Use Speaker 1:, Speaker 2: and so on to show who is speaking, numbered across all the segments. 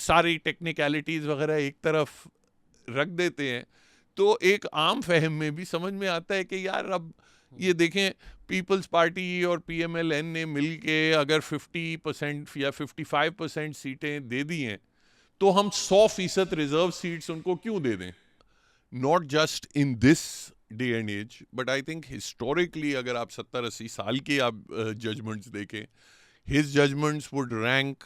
Speaker 1: सारी टेक्निकलिटीज़ वगैरह एक तरफ रख देते हैं, तो एक आम फहम में भी समझ में आता है कि यार अब ये देखें, पीपल्स पार्टी और पीएमएलएन ने मिल के अगर 50% या 55% सीटें दे दी हैं, तो हम 100% रिजर्व सीट्स उनको क्यों दे दें? Not just in this day and age, but I think historically अगर आप 70-80 साल के आप जजमेंट्स देखें, his judgments would rank,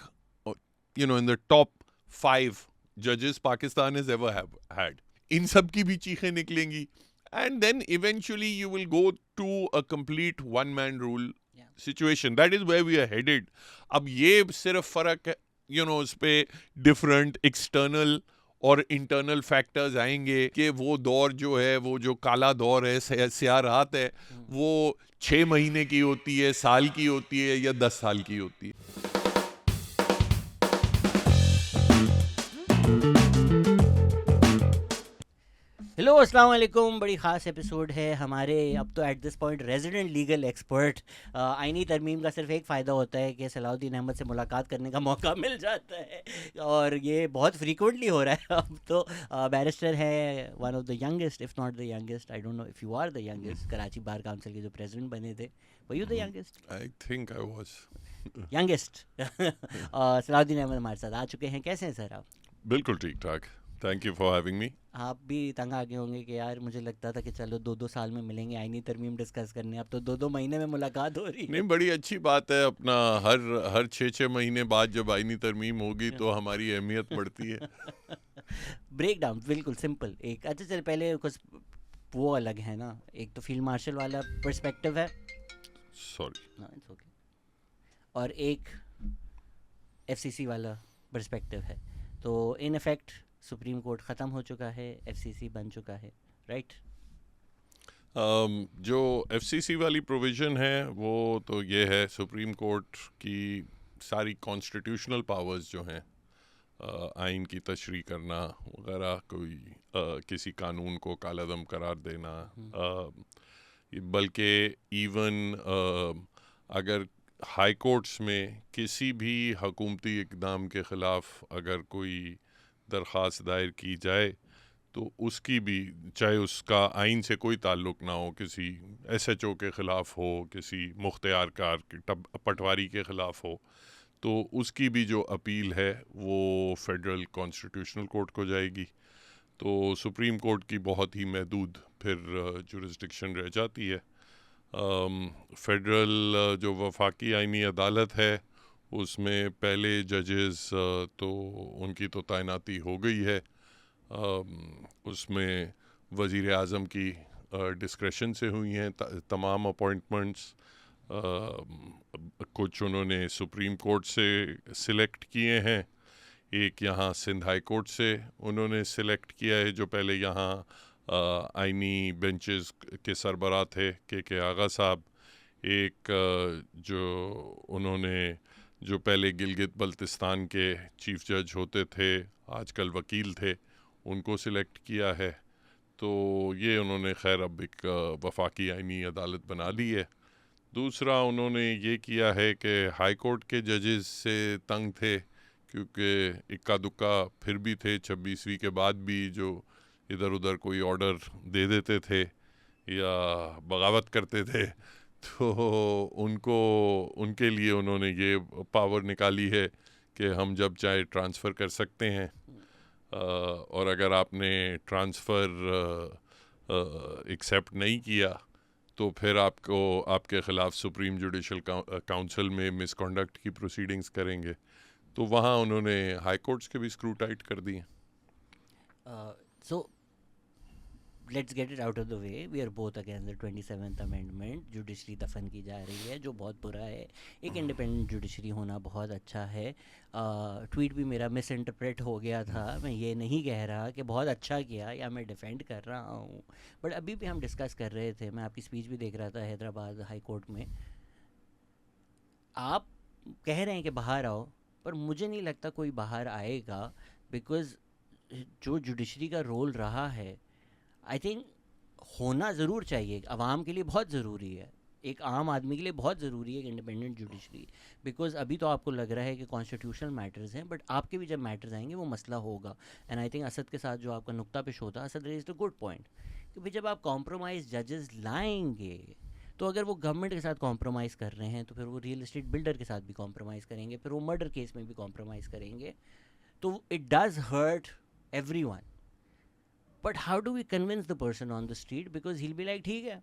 Speaker 1: in the top 5 judges Pakistan has ever had. In सब की भी चीखें निकलेंगी, and then eventually you will go to a complete one-man rule situation. That is where we are headed. अब ये सिर्फ फर्क उस पे different external और इंटरनल फैक्टर्स आएंगे कि वो दौर जो है, वो जो काला दौर है, स्याह रात है, वो 6 महीने की होती है, साल की होती है या 10 साल की होती है.
Speaker 2: हेलो अस्सलाम वालेकुम. बड़ी ख़ास एपिसोड है हमारे अब तो at this point resident legal expert. आइनी तरमीम का सिर्फ एक फ़ायदा होता है कि सलाउद्दीन अहमद से मुलाकात करने का मौका मिल जाता है, और ये बहुत फ्रीक्वेंटली हो रहा है अब तो. बैरिस्टर है, one of the youngest if not the youngest, I don't know if you are the youngest, Karachi bar council के जो प्रेसिडेंट बने थे. Were you the youngest?
Speaker 1: I think I was
Speaker 2: youngest. Salahuddin Ahmed हमारे साथ आ चुके हैं. कैसे हैं सर आप?
Speaker 1: बिल्कुल ठीक ठाक. Thank you for having me.
Speaker 2: आप भी तंग आ गए होंगे कि यार मुझे लगता था कि चलो 2-2 साल में मिलेंगे आईनी तरमीम डिस्कस करने, अब तो 2-2 महीने में मुलाकात हो रही है.
Speaker 1: नहीं, बड़ी अच्छी बात है. अपना हर 6-6 महीने बाद जब आईनी तरमीम होगी तो हमारी अहमियत बढ़ती है.
Speaker 2: ब्रेक डाउन बिल्कुल सिंपल. एक अच्छा चल पहले कुछ वो अलग है ना, एक तो फील्ड मार्शल वाला पर्सपेक्टिव है,
Speaker 1: सॉरी,
Speaker 2: इट्स ओके, और एक एफसीसी वाला पर्सपेक्टिव है. तो इन इफेक्ट सुप्रीम कोर्ट ख़त्म हो चुका है, एफसीसी बन चुका है, राइट?
Speaker 1: जो एफसीसी वाली प्रोविज़न है वो तो ये है, सुप्रीम कोर्ट की सारी कॉन्स्टिट्यूशनल पावर्स जो हैं, आइन की तशरीह करना वगैरह, कोई किसी कानून को कालादम करार देना, बल्कि इवन अगर हाई कोर्ट्स में किसी भी हकूमती इक़दाम के ख़िलाफ़ अगर कोई दरख्वास्त दायर की जाए तो उसकी भी, चाहे उसका आइन से कोई ताल्लुक़ ना हो, किसी एसएचओ के ख़िलाफ़ हो, किसी मुख्तियार कार पटवारी के ख़िलाफ़ हो, तो उसकी भी जो अपील है वो फेडरल कॉन्स्टिट्यूशनल कोर्ट को जाएगी. तो सुप्रीम कोर्ट की बहुत ही महदूद फिर जुरिस्डिक्शन रह जाती है. फेडरल जो वफाकी आइनी अदालत है उसमें पहले जजेस तो उनकी तो तैनाती हो गई है. उसमें वज़ीर आज़म की डिस्क्रेशन से हुई हैं तमाम अपॉइंटमेंट्स. कुछ उन्होंने सुप्रीम कोर्ट से सिलेक्ट किए हैं, एक यहाँ सिंध हाई कोर्ट से उन्होंने सिलेक्ट किया है, जो पहले यहाँ आइनी बेंचेस के सरबराह थे के आगा साहब. एक जो उन्होंने जो पहले गिलगित बल्तिस्तान के चीफ जज होते थे, आजकल वकील थे, उनको सिलेक्ट किया है. तो ये उन्होंने खैर अब एक वफाकी आइनी अदालत बना ली है. दूसरा उन्होंने ये किया है कि हाई कोर्ट के जजेस से तंग थे, क्योंकि इक्का दुक्का फिर भी थे 26वीं के बाद भी जो इधर उधर कोई ऑर्डर दे देते थे या बगावत करते थे, तो उनके लिए उन्होंने ये पावर निकाली है कि हम जब चाहे ट्रांसफ़र कर सकते हैं. और अगर आपने ट्रांसफ़र एक्सेप्ट नहीं किया तो फिर आपको आपके ख़िलाफ़ सुप्रीम जुडिशल काउंसिल में मिसकॉन्डक्ट की प्रोसीडिंग्स करेंगे. तो वहाँ उन्होंने हाई कोर्ट्स के भी स्क्रू टाइट कर दिए.
Speaker 2: So let's get it out of the way. We are both against the 27th Amendment. Judiciary दफन की जा रही है, जो बहुत बुरा है. एक इंडिपेंडेंट जुडिशरी होना बहुत अच्छा है. ट्वीट भी मेरा मिस इंटरप्रेट हो गया था. मैं ये नहीं कह रहा कि बहुत अच्छा किया या मैं डिफेंड कर रहा हूँ, बट अभी भी हम डिस्कस कर रहे थे, मैं आपकी स्पीच भी देख रहा था हैदराबाद हाई कोर्ट में. आप कह रहे हैं कि बाहर आओ, पर मुझे नहीं लगता कोई बाहर आएगा, बिकॉज़ जो जुडिशरी का रोल रहा है, आई थिंक होना ज़रूर चाहिए, आवाम के लिए बहुत ज़रूरी है. एक आम आदमी के लिए बहुत ज़रूरी है एक इंडिपेंडेंट जुडिशरी, बिकॉज अभी तो आपको लग रहा है कि कॉन्स्टिट्यूशनल मैटर्स हैं, बट आपके भी जब मैटर्स आएंगे वो मसला होगा। एंड आई थिंक असद के साथ जो आपका नुक्ता पेश होता, Asad raised a good point कि भाई जब आप कॉम्प्रोमाइज़ जजेस लाएंगे, तो अगर वो गवर्नमेंट के साथ कॉम्प्रोमाइज़ कर रहे हैं तो फिर वो रियल एस्टेट बिल्डर के साथ भी कॉम्प्रोमाइज़ करेंगे, फिर वो मर्डर केस में भी कॉम्प्रोमाइज़ करेंगे, तो it does hurt everyone. But how do we convince the person on the street, because he'll be like ठीक है।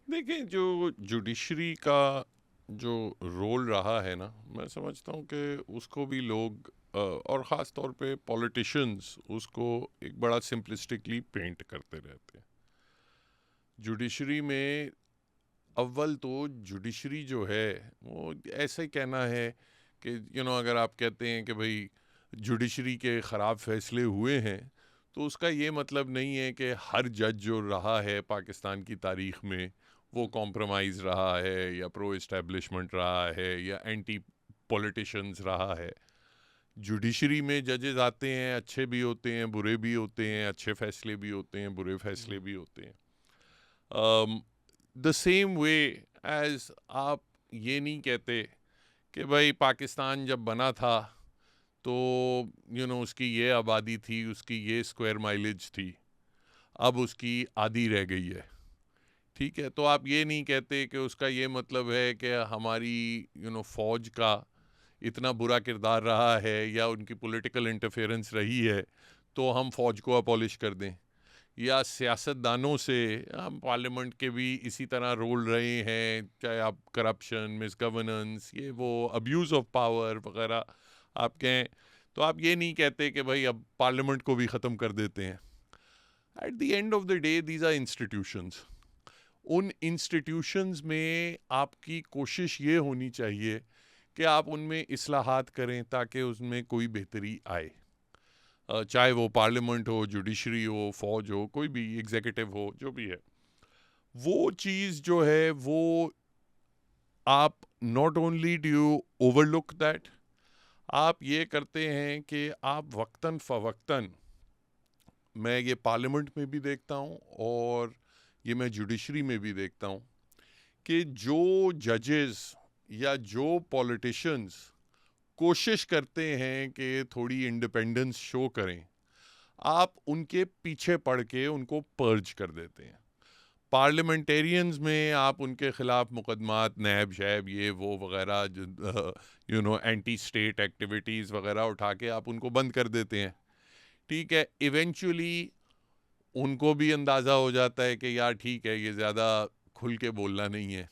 Speaker 1: देखिए, जो जुडिशरी का जो रोल रहा है ना, मैं समझता हूँ कि उसको भी लोग और ख़ास तौर पे पॉलिटिशियंस उसको एक बड़ा सिंपलिस्टिकली पेंट करते रहते हैं। जुडिशरी में अव्वल तो जुडिशरी जो है वो ऐसा ही कहना है कि अगर आप कहते हैं कि भाई जुडिशरी के ख़राब फैसले हुए हैं, तो उसका ये मतलब नहीं है कि हर जज जो रहा है पाकिस्तान की तारीख में वो कॉम्प्रोमाइज़ रहा है या प्रो इस्टेब्लिशमेंट रहा है या एंटी पॉलिटिशियंस रहा है। जुडिशरी में जजेस आते हैं, अच्छे भी होते हैं, बुरे भी होते हैं, अच्छे फैसले भी होते हैं, बुरे फैसले भी होते हैं। द सेम वे एज आप ये नहीं कहते कि भाई पाकिस्तान जब बना था तो उसकी ये आबादी थी, उसकी ये स्क्वायर माइलेज थी, अब उसकी आधी रह गई है। ठीक है, तो आप ये नहीं कहते कि उसका ये मतलब है कि हमारी फ़ौज का इतना बुरा किरदार रहा है या उनकी पॉलिटिकल इंटरफेरेंस रही है तो हम फ़ौज को अबॉलिश कर दें, या सियासतदानों से हम पार्लियामेंट के भी इसी तरह रोल रहे हैं, चाहे आप करप्शन, मिसगवर्नेंस, ये वो अब्यूज़ ऑफ पावर वगैरह आप कहें, तो आप ये नहीं कहते कि भाई अब पार्लियामेंट को भी ख़त्म कर देते हैं। At the end of the day these are institutions. उन इंस्टीट्यूशंस में आपकी कोशिश ये होनी चाहिए कि आप उनमें इस्लाहात करें ताकि उसमें कोई बेहतरी आए, चाहे वो पार्लियामेंट हो, जुडिशरी हो, फौज हो, कोई भी एग्जीक्यूटिव हो, जो भी है। वो चीज़ जो है वो आप not only do you overlook that, आप ये करते हैं कि आप वक्तन फ़वक्तन, मैं ये पार्लियामेंट में भी देखता हूँ और ये मैं जुडिशरी में भी देखता हूँ कि जो जजेस या जो पॉलिटिशियंस कोशिश करते हैं कि थोड़ी इंडिपेंडेंस शो करें, आप उनके पीछे पड़ के उनको पर्ज कर देते हैं। पार्लियामेंटेरियंस में आप उनके ख़िलाफ़ मुकदमात, नैब शैब, ये वो वगैरह, एंटी स्टेट एक्टिविटीज़ वगैरह उठा के आप उनको बंद कर देते हैं। ठीक है, इवेंचुअली उनको भी अंदाज़ा हो जाता है कि यार ठीक है, ये ज़्यादा खुल के बोलना नहीं है,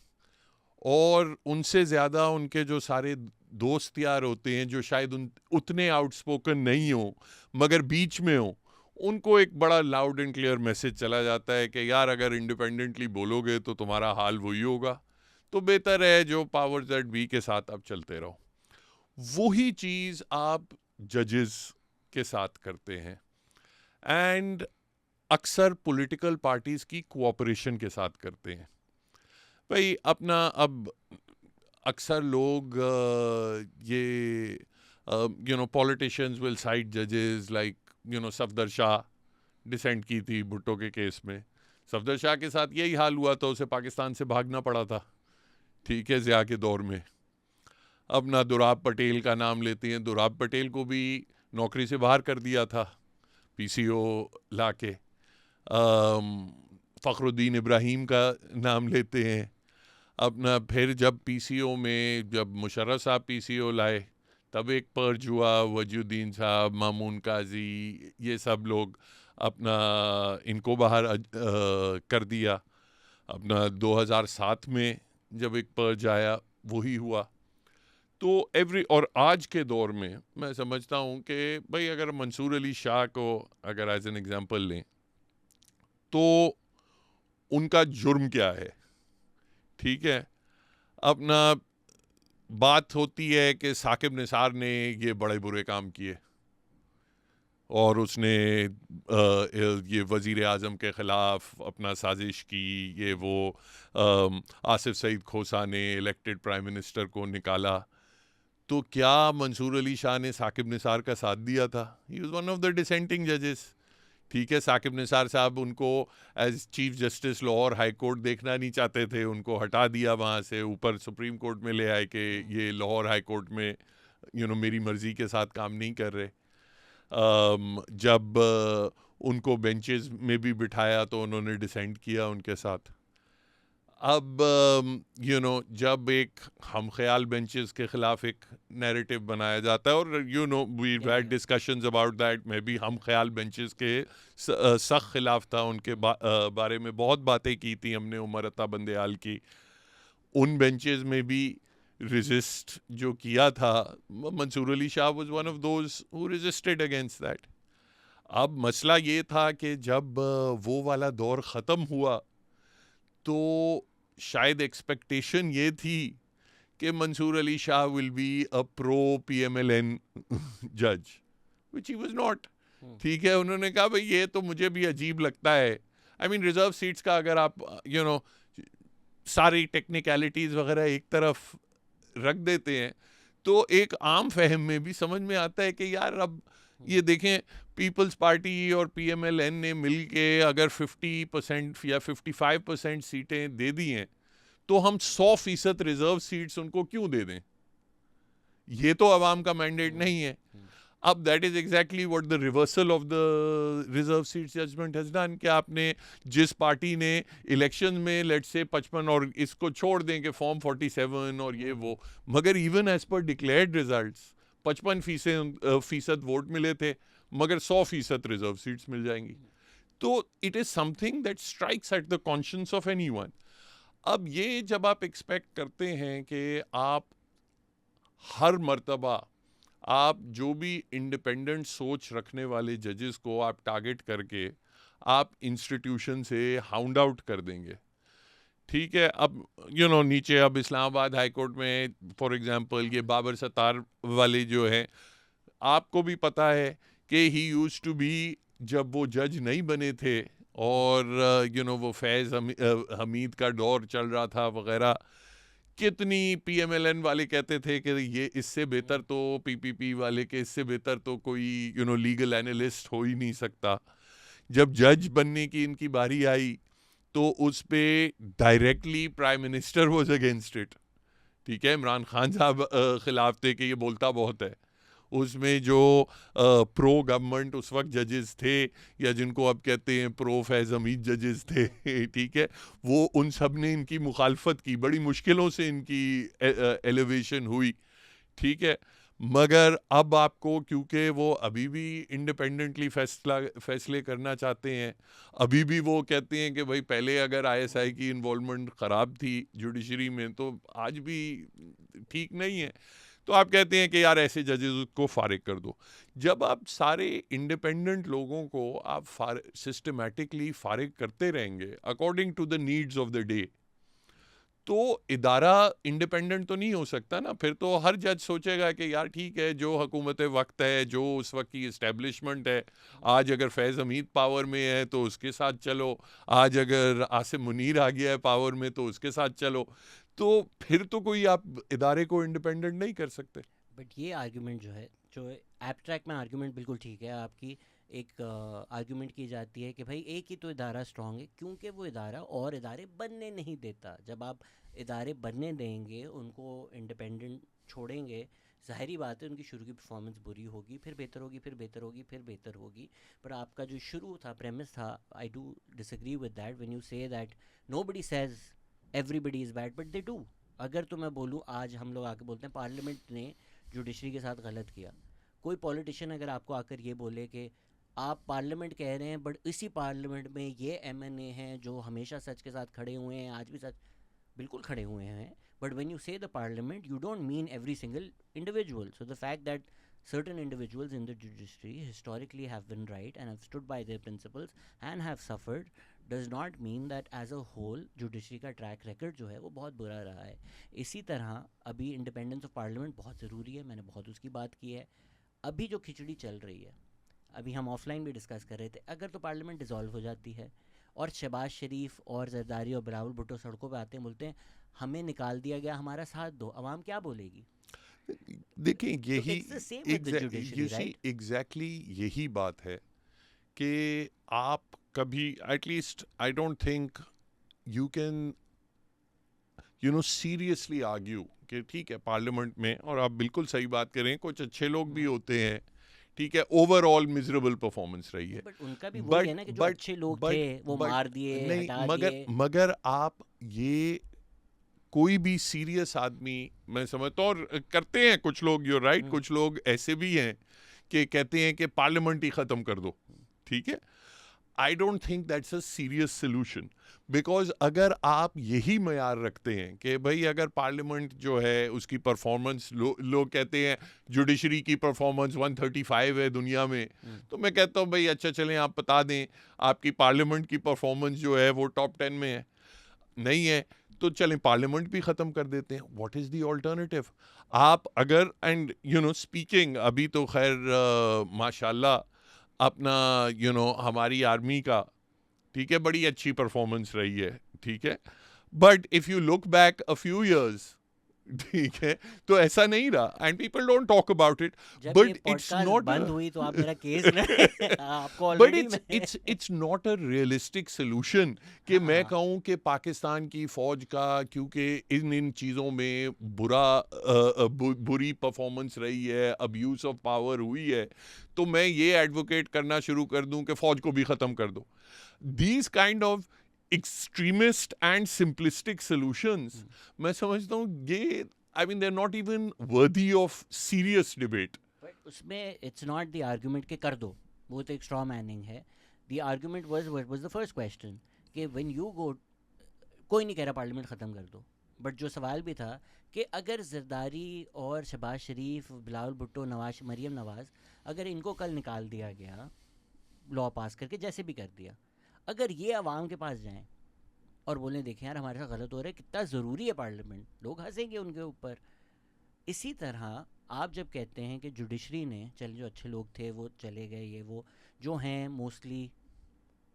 Speaker 1: और उनसे ज़्यादा उनके जो सारे दोस्त यार होते हैं जो शायद उतने आउटस्पोकन नहीं हो मगर बीच में हो, उनको एक बड़ा लाउड एंड क्लियर मैसेज चला जाता है कि यार अगर इंडिपेंडेंटली बोलोगे तो तुम्हारा हाल वही होगा, तो बेहतर है जो पावर्स दैट बी के साथ आप चलते रहो। वही चीज़ आप जजेस के साथ करते हैं, एंड अक्सर पॉलिटिकल पार्टीज़ की कोऑपरेशन के साथ करते हैं। भाई अपना अब अक्सर लोग ये पॉलिटिशियंस विल साइड जजेस लाइक सफदर शाह डिसेंट की थी भुट्टो के केस में। सफदर शाह के साथ यही हाल हुआ था, उसे पाकिस्तान से भागना पड़ा था, ठीक है, ज़िया के दौर में। अपना दुराब पटेल का नाम लेते हैं, दुराब पटेल को भी नौकरी से बाहर कर दिया था पीसीओ ला के। फ़खरुद्दीन इब्राहीम का नाम लेते हैं। अपना फिर जब पीसीओ में जब मुशर्रफ साहब पीसीओ लाए तब एक पर्ज हुआ, वजूद्दीन साहब, मामून काजी, ये सब लोग अपना इनको बाहर कर दिया। अपना 2007 में जब एक पर्ज आया वही हुआ। तो और आज के दौर में मैं समझता हूँ कि भाई अगर मंसूर अली शाह को अगर एज एन एग्जांपल लें तो उनका जुर्म क्या है, ठीक है। अपना बात होती है कि साकिब निसार ने ये बड़े बुरे काम किए और उसने ये वज़ीर आज़म के ख़िलाफ़ अपना साजिश की, ये वो आसिफ सईद खोसा ने इलेक्टेड प्राइम मिनिस्टर को निकाला। तो क्या मंसूर अली शाह ने साकिब निसार का साथ दिया था? He was one of the dissenting जजेस, ठीक है, साकिब निसार साहब उनको as chief justice Lahore high court देखना नहीं चाहते थे, उनको हटा दिया वहाँ से, ऊपर सुप्रीम कोर्ट में ले आए कि ये लाहौर हाई कोर्ट में मेरी मर्ज़ी के साथ काम नहीं कर रहे। जब उनको बेंचेस में भी बिठाया तो उन्होंने डिसेंट किया उनके साथ। अब जब एक हम ख्याल बेंचेस के खिलाफ एक नैरेटिव बनाया जाता है, और we had discussions about that, मैं भी हम ख्याल बेंचेस के सख्त खिलाफ था, उनके बारे में बहुत बातें की थी हमने उमर अता बंदेयाल की। उन बेंचेस में भी रेजिस्ट जो किया था, Mansoor Ali Shah was one of those who resisted against that. अब मसला ये था कि जब वो वाला दौर ख़त्म हुआ तो शायद एक्सपेक्टेशन ये थी कि Mansoor Ali Shah will be a pro PMLN जज, विच ही वाज नॉट। ठीक है, उन्होंने कहा भाई ये तो मुझे भी अजीब लगता है। आई मीन रिजर्व सीट्स का अगर आप सारी टेक्निकलिटीज़ वगैरह एक तरफ रख देते हैं तो एक आम फहम में भी समझ में आता है कि यार अब ये देखें, पीपल्स पार्टी और PMLN ने मिल के अगर 50% या 55% सीटें दे दी हैं तो हम 100% रिजर्व सीट्स उनको क्यों दे दें? ये तो अवाम का मैंडेट नहीं है। अब that is exactly what the reversal of the reserve seats judgment has done, कि आपने जिस पार्टी ने इलेक्शन में लेट्स से 55, और इसको छोड़ दें कि फॉर्म 47 और ये वो, मगर even as per declared results 55% vote मिले थे, मगर 100% रिजर्व सीट्स मिल जाएंगी। तो it is something that strikes at the conscience of anyone. अब ये जब आप एक्सपेक्ट करते हैं कि आप हर मर्तबा आप जो भी इंडिपेंडेंट सोच रखने वाले जजेस को आप टारगेट करके आप इंस्टीट्यूशन से हाउंड आउट कर देंगे, ठीक है। अब नीचे अब इस्लामाबाद हाई कोर्ट में फॉर एग्जांपल ये बाबर सत्तार वाले जो हैं, आपको भी पता है कि ही यूज्ड टू बी, जब वो जज नहीं बने थे और वो फैज़ हमीद का दौर चल रहा था वगैरह, कितनी PMLN वाले कहते थे कि ये इससे बेहतर तो PPP वाले के इससे बेहतर तो कोई लीगल एनालिस्ट हो ही नहीं सकता। जब जज बनने की इनकी बारी आई तो उस पे directly prime minister was against it, ठीक है। इमरान खान साहब खिलाफ थे कि ये बोलता बहुत है। उसमें जो प्रो गवर्नमेंट उस वक्त जजेस थे, या जिनको अब कहते हैं प्रो फैज़ हमीद जजेस थे, ठीक है, वो उन सब ने इनकी मुखालफत की, बड़ी मुश्किलों से इनकी एलिवेशन हुई, ठीक है। मगर अब आपको, क्योंकि वो अभी भी इंडिपेंडेंटली फैसले करना चाहते हैं, अभी भी वो कहते हैं कि भाई पहले अगर ISI की इन्वॉल्वमेंट ख़राब थी जुडिशरी में तो आज भी ठीक नहीं है, तो आप कहते हैं कि यार ऐसे जजेस को फारिग कर दो। जब आप सारे इंडिपेंडेंट लोगों को आप सिस्टमेटिकली फारिग करते रहेंगे according to the needs of the day, तो इदारा इंडिपेंडेंट तो नहीं हो सकता ना। फिर तो हर जज सोचेगा कि यार ठीक है, जो हुकूमत वक्त है, जो उस वक्त की इस्टेब्लिशमेंट है, आज अगर फैज़ हमीद पावर में है तो उसके साथ चलो, आज अगर आसिम मुनीर आ गया है पावर में तो उसके साथ चलो। तो फिर तो कोई आप इदारे को इंडिपेंडेंट नहीं कर सकते।
Speaker 2: बट ये आर्ग्यूमेंट जो है, जो एब्स्ट्रैक्ट में आर्ग्यूमेंट बिल्कुल ठीक है आपकी, एक आर्ग्यूमेंट की जाती है कि भाई एक ही तो इदारा स्ट्रांग है क्योंकि वो इदारा और इदारे बनने नहीं देता। जब आप इदारे बनने देंगे, उनको इंडिपेंडेंट छोड़ेंगे, ज़ाहिरी बात है उनकी शुरू की परफॉर्मेंस बुरी होगी, फिर बेहतर होगी, फिर बेहतर होगी, फिर बेहतर होगी। पर आपका जो शुरू था, प्रेमिस था, I do disagree with that when you say that nobody says everybody is bad, but they do. अगर तो मैं बोलूँ, आज हम लोग आके बोलते हैं पार्लियामेंट ने जुडिशरी के साथ गलत किया, कोई पॉलिटिशियन अगर आपको आकर ये बोले कि आप पार्लियामेंट कह रहे हैं बट इसी पार्लियामेंट में ये MNA हैं जो हमेशा सच के साथ खड़े हुए हैं, आज भी सच बिल्कुल खड़े हुए हैं, बट व्हेन यू से the parliament you don't mean every single individual. So the fact that certain individuals in the judiciary historically have been right and have stood by their principles and have suffered does not mean that as a whole judiciary का track record जो है वो बहुत बुरा रहा है। इसी तरह अभी इंडिपेंडेंस ऑफ पार्लियामेंट बहुत ज़रूरी है, मैंने बहुत उसकी बात की है। अभी जो खिचड़ी चल रही है, अभी हम ऑफलाइन भी डिस्कस कर रहे थे, अगर तो पार्लियामेंट डिज़ोल्व हो जाती है और शहबाज शरीफ और जरदारी और बिलावल भुट्टो सड़कों पे आते हैं, बोलते हैं हमें निकाल दिया गया, हमारा साथ दो, आवाम क्या बोलेगी?
Speaker 1: देखिए, यही
Speaker 2: एग्जैक्टली
Speaker 1: यही बात है कि आप कभी at least I don't think you can seriously argue कि ठीक है पार्लियामेंट में, और आप बिल्कुल सही बात करें, कुछ अच्छे लोग भी होते हैं, ठीक है, ओवरऑल मिजरेबल परफॉर्मेंस रही है,
Speaker 2: बट उनका भी वही
Speaker 1: बट
Speaker 2: है ना कि जो
Speaker 1: बट
Speaker 2: अच्छे लोग थे
Speaker 1: बट
Speaker 2: वो
Speaker 1: बट
Speaker 2: मार दिए,
Speaker 1: नहीं,
Speaker 2: हटा
Speaker 1: मगर
Speaker 2: दिए।
Speaker 1: मगर आप ये कोई भी सीरियस आदमी, मैं समझता हूँ, और करते हैं कुछ लोग, यू राइट, कुछ लोग ऐसे भी हैं कि कहते हैं कि पार्लियामेंट ही खत्म कर दो, ठीक है। I don't think that's a serious solution, because अगर आप यही मयार रखते हैं कि भाई अगर पार्लियामेंट जो है उसकी परफॉर्मेंस, लोग कहते हैं जुडिशरी की परफॉर्मेंस 135 है दुनिया में, तो मैं कहता हूँ भाई अच्छा चलें आप बता दें आपकी पार्लियामेंट की परफॉर्मेंस जो है वो टॉप 10 में है, नहीं है, तो चलें पार्लियामेंट भी ख़त्म कर देते हैं। What is the alternative? आप अगर, एंड स्पीकिंग, अभी तो खैर माशाल्लाह अपना हमारी आर्मी का, ठीक है, बड़ी अच्छी परफॉर्मेंस रही है, ठीक है, but if you look back a few years, ठीक है, तो ऐसा नहीं रहा, and people don't talk about it,
Speaker 2: जब ये
Speaker 1: बट इट्स
Speaker 2: पॉडकास्ट
Speaker 1: नॉट
Speaker 2: बंद हुई तो आप मेरा केस लड़े। आपको
Speaker 1: बट
Speaker 2: ऑलरेडी
Speaker 1: इट्स
Speaker 2: मैं
Speaker 1: it's it's not a realistic solution कि मैं
Speaker 2: हाँ,
Speaker 1: कहूँ कि पाकिस्तान की फौज का, क्योंकि इन चीज़ों में बुरी परफॉर्मेंस रही है, अब्यूज ऑफ पावर हुई है, तो मैं ये एडवोकेट करना शुरू कर दूं कि फौज को भी ख़त्म कर दो। These kind of extremist and simplistic solutions, मैं समझता हूँ ये, I mean, they are not even worthy of serious debate.
Speaker 2: But उसमें इट्स नॉट द आर्गुमेंट के कर दो, वो तो एक स्ट्रॉ मैनिंग है। The argument was the first question कि व्हेन यू गो, कोई नहीं कह रहा पार्लियामेंट ख़त्म कर दो, बट जो सवाल भी था कि अगर जरदारी और शहबाज शरीफ, बिलावल भुट्टो, नवाज, मरीम नवाज, अगर इनको कल निकाल दिया गया लॉ पास करके, जैसे भी कर दिया, अगर ये आवाम के पास जाएं और बोलें देखें यार हमारे साथ गलत हो रहा है, कितना ज़रूरी है पार्लियामेंट, लोग हंसेंगे उनके ऊपर। इसी तरह आप जब कहते हैं कि जुडिशरी ने, चल जो अच्छे लोग थे वो चले गए, ये वो जो हैं मोस्टली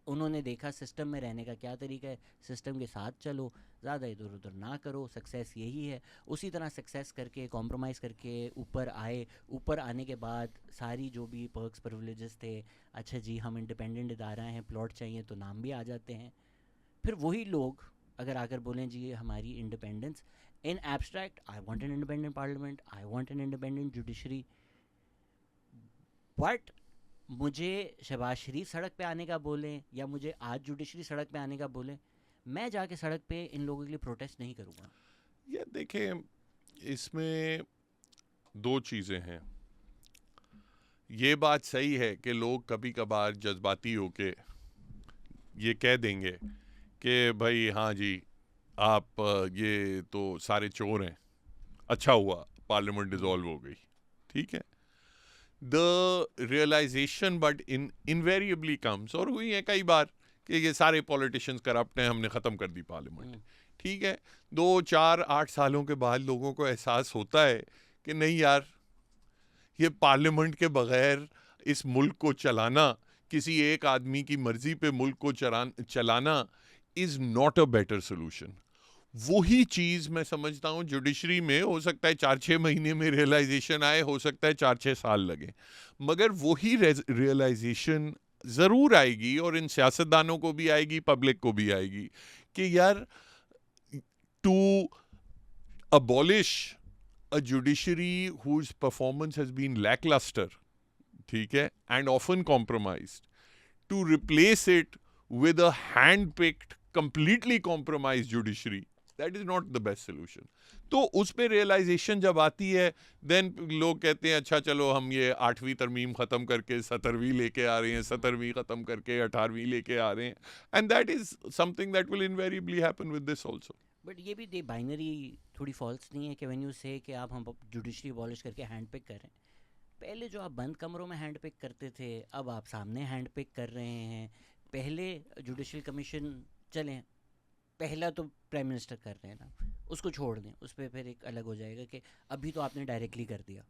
Speaker 2: उन्होंने देखा सिस्टम में रहने का क्या तरीका है, सिस्टम के साथ चलो, ज़्यादा इधर उधर ना करो, सक्सेस यही है। उसी तरह सक्सेस करके, कॉम्प्रोमाइज़ करके ऊपर आए, ऊपर आने के बाद सारी जो भी पर्क्स प्रिविलेजेस थे, अच्छा जी हम इंडिपेंडेंट इदारा हैं, प्लॉट चाहिए तो नाम भी आ जाते हैं। फिर वही लोग अगर आकर बोलें जी हमारी independence in abstract, I want an independent parliament, I want an independent judiciary, but मुझे शहबाज शरीफ सड़क पे आने का बोलें या मुझे आज जुडिशरी सड़क पे आने का बोलें, मैं जाके सड़क पे इन लोगों के लिए प्रोटेस्ट नहीं करूँगा।
Speaker 1: ये देखें, इसमें दो चीज़ें हैं। ये बात सही है कि लोग कभी कभार जज्बाती होके ये कह देंगे कि भाई हाँ जी आप ये तो सारे चोर हैं, अच्छा हुआ पार्लियामेंट डिसॉल्व हो गई, ठीक है। The realization but invariably comes, और हुई है कई बार, कि ये सारे पॉलिटिशियंस करप्ट हैं, हमने ख़त्म कर दी पार्लियामेंट, ठीक है। 2 4 8 सालों के बाद लोगों को एहसास होता है कि नहीं यार, ये पार्लियामेंट के बगैर इस मुल्क को चलाना, किसी एक आदमी की मर्जी पे मुल्क को चलाना is not a better solution. वही चीज मैं समझता हूँ जुडिशरी में, हो सकता है 4 6 महीने में रियलाइजेशन आए, हो सकता है 4 6 साल लगे, मगर वही रियलाइजेशन जरूर आएगी, और इन सियासतदानों को भी आएगी, पब्लिक को भी आएगी, कि यार to abolish a judiciary whose performance has been lackluster, ठीक है, and often compromised, to replace it with a hand-picked, completely compromised judiciary, that is not the best solution. तो उस पे रियलाइजेशन जब आती है, देन लोग कहते हैं अच्छा चलो हम ये 8वीं तरमीम ख़त्म करके 17वीं लेके आ रहे हैं, 17वीं ख़त्म करके 18वीं लेके आ रहे हैं, and that is something that will invariably happen with this also.
Speaker 2: But ये भी दे बाइनरी थोड़ी फॉल्स नहीं है कि व्हेन यू से कि आप हम जुडिशरी अबॉलिश करके हैंड पिक करें, पहले जो आप बंद कमरों में हैंड पिक करते थे अब आप सामने हैंड पिक कर रहे हैं। पहले जुडिशल कमीशन, चलें पहला तो प्राइम मिनिस्टर कर रहे हैं ना, उसको छोड़ दें, उस पर फिर एक अलग हो जाएगा कि अभी तो आपने डायरेक्टली कर दिया।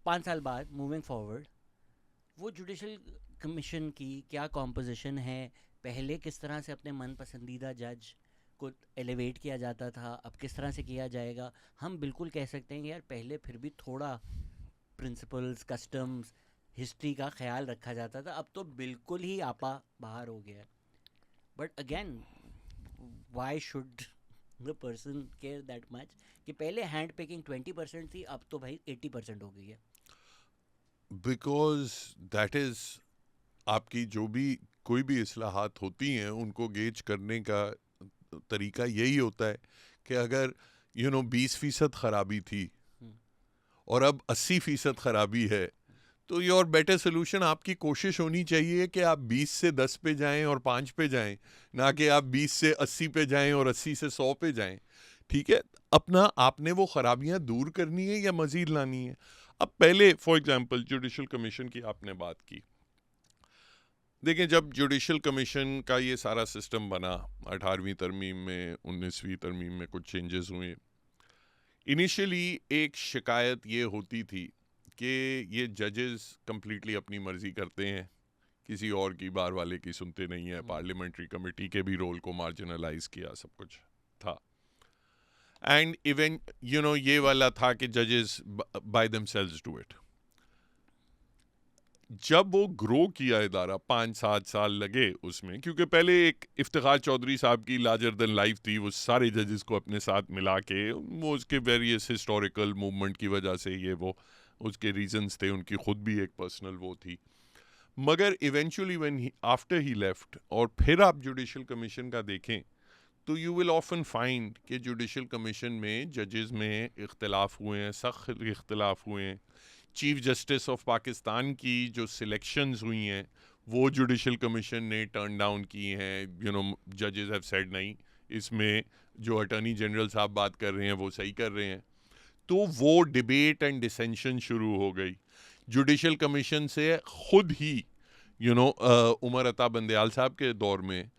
Speaker 2: 5 साल बाद मूविंग फॉरवर्ड वो जुडिशल कमीशन की क्या कॉम्पोजिशन है, पहले किस तरह से अपने मन पसंदीदा जज को एलिवेट किया जाता था, अब किस तरह से किया जाएगा। हम बिल्कुल कह सकते हैं कि यार पहले फिर भी थोड़ा प्रिंसिपल्स, कस्टम्स, हिस्ट्री का ख्याल रखा जाता था, अब तो बिल्कुल ही आपा बाहर हो गया है। But again, why should the person care that much कि पहले हैंड पिकिंग 20% थी, अब तो भाई 80% हो गई है।
Speaker 1: बिकॉज दैट इज, आपकी जो भी कोई भी इस्लाहात होती हैं उनको गेज करने का तरीका यही होता है कि अगर 20% खराबी थी
Speaker 2: हम्म,
Speaker 1: और अब 80% खराबी है, तो योर बेटर सोल्यूशन, आपकी कोशिश होनी चाहिए कि आप 20 से 10 पे जाएं और 5 पे जाएं, ना कि आप 20 से 80 पे जाएं और 80 से 100 पे जाएं। ठीक है, अपना आपने वो खराबियां दूर करनी है या मजीद लानी है। अब पहले फॉर एग्जांपल जुडिशल कमीशन की आपने बात की। देखें, जब जुडिशल कमीशन का ये सारा सिस्टम बना 18वीं तरमीम में, 19वीं तरमीम में कुछ चेंजेस हुए, इनिशियली एक शिकायत ये होती थी कि ये जजेस कंप्लीटली अपनी मर्जी करते हैं, किसी और की बार वाले की सुनते नहीं है, पार्लियामेंट्री कमेटी के भी रोल को मार्जिनलाइज किया, सब कुछ था। एंड इवन ये वाला था कि जजेस बाय देमसेल्व्स डू इट। जब वो ग्रो किया इदारा, 5-7 साल लगे उसमें, क्योंकि पहले एक इफ्तिखार चौधरी साहब की लार्जर देन लाइफ थी, वो सारे जजेस को अपने साथ मिला के, वो उसके वेरियस हिस्टोरिकल मूवमेंट की वजह से ये वो उसके रीजंस थे, उनकी खुद भी एक पर्सनल वो थी। मगर eventually when after he left, और फिर आप जुडिशल कमीशन का देखें तो यू विल ऑफन फाइंड कि जुडिशल कमीशन में जजेस में इख्तलाफ हुए हैं, सख्त इख्तलाफ हुए हैं। चीफ जस्टिस ऑफ पाकिस्तान की जो सिलेक्शंस हुई हैं वो जुडिशल कमीशन ने टर्न डाउन की हैं। जजेस हैव सेड नहीं, इसमें जो अटॉर्नी जनरल साहब बात कर रहे हैं वो सही कर रहे हैं। तो वो डिबेट एंड डिसेंशन शुरू हो गई जुडिशल कमीशन से खुद ही। उमर अता बंदयाल साहब के दौर में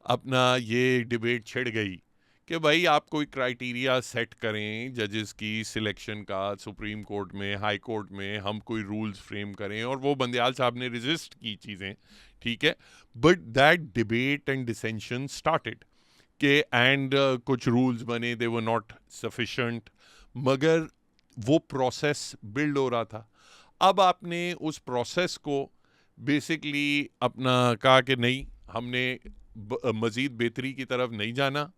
Speaker 1: अपना ये डिबेट छिड़ गई कि भाई आप कोई क्राइटेरिया सेट करें जजेस की सिलेक्शन का, सुप्रीम कोर्ट में, हाई कोर्ट में हम कोई रूल्स फ्रेम करें, और वो बंदयाल साहब ने रेजिस्ट की चीज़ें, ठीक है। But that debate and डिसेंशन started के एंड कुछ रूल्स बने, दे वर नॉट सफिशेंट, मगर वो प्रोसेस बिल्ड हो रहा था। अब आपने उस प्रोसेस को बेसिकली अपना कहा कि नहीं, हमने मज़ीद बेहतरी की तरफ नहीं जाना।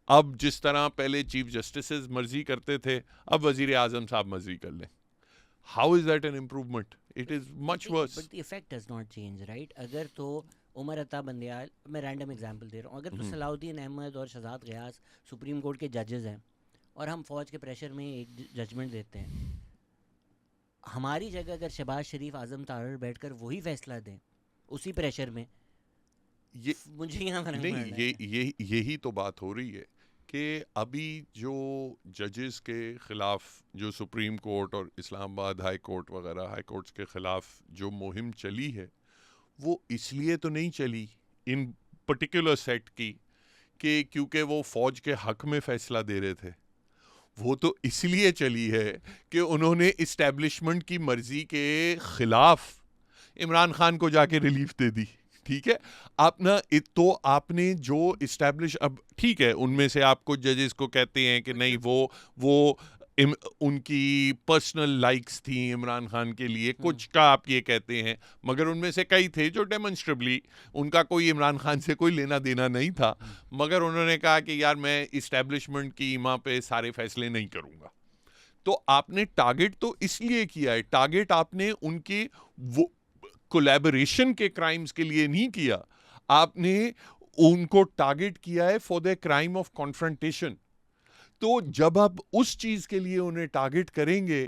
Speaker 1: अब जिस तरह पहले चीफ जस्टिस मर्जी करते थे, अब वजीर आजम साहब मर्जी कर लें। How is that an improvement? It is much worse.
Speaker 2: But the effect does not change, right? अगर तो उमर अता बंदयाल, मैं रैंडम एग्जांपल दे रहा हूँ, अगर तो सलाउद्दीन अहमद और शहजाद गयास सुप्रीम कोर्ट के जजेस हैं और हम फौज के प्रेशर में एक जजमेंट देते हैं, हमारी जगह अगर शहबाज शरीफ, आजम तारड़ बैठकर वही फैसला दें उसी प्रेशर में,
Speaker 1: ये
Speaker 2: मुझे यहाँ फर्क
Speaker 1: नहीं,
Speaker 2: पड़ रहा है।
Speaker 1: यही तो बात हो रही है कि अभी जो जजेस के खिलाफ, जो सुप्रीम कोर्ट और इस्लामाबाद हाई कोर्ट वगैरह हाई कोर्ट्स के खिलाफ जो मुहिम चली है, वो इसलिए तो नहीं चली इन पर्टिकुलर सेट की कि क्योंकि वो फौज के हक में फैसला दे रहे थे। वो तो इसलिए चली है कि उन्होंने इस्टेब्लिशमेंट की मर्जी के खिलाफ इमरान खान को जाके रिलीफ दे दी। ठीक है, तो आपने जो इस्टेब्लिश, अब ठीक है, उनमें से आप कुछ जजेस को कहते हैं कि नहीं, वो उनकी पर्सनल लाइक्स थी इमरान खान के लिए, कुछ का आप ये कहते हैं, मगर उनमें से कई थे जो डेमोन्स्ट्रेबली उनका कोई इमरान खान से कोई लेना देना नहीं था, मगर उन्होंने कहा कि यार मैं इस्टेब्लिशमेंट की ईमा पे सारे फैसले नहीं करूंगा। तो आपने टारगेट तो इसलिए किया है, टारगेट आपने उनके वो कोलैबोरेशन के क्राइम्स के लिए नहीं किया, आपने उनको टारगेट किया है for the crime of confrontation. तो जब आप उस चीज के लिए उन्हें टारगेट करेंगे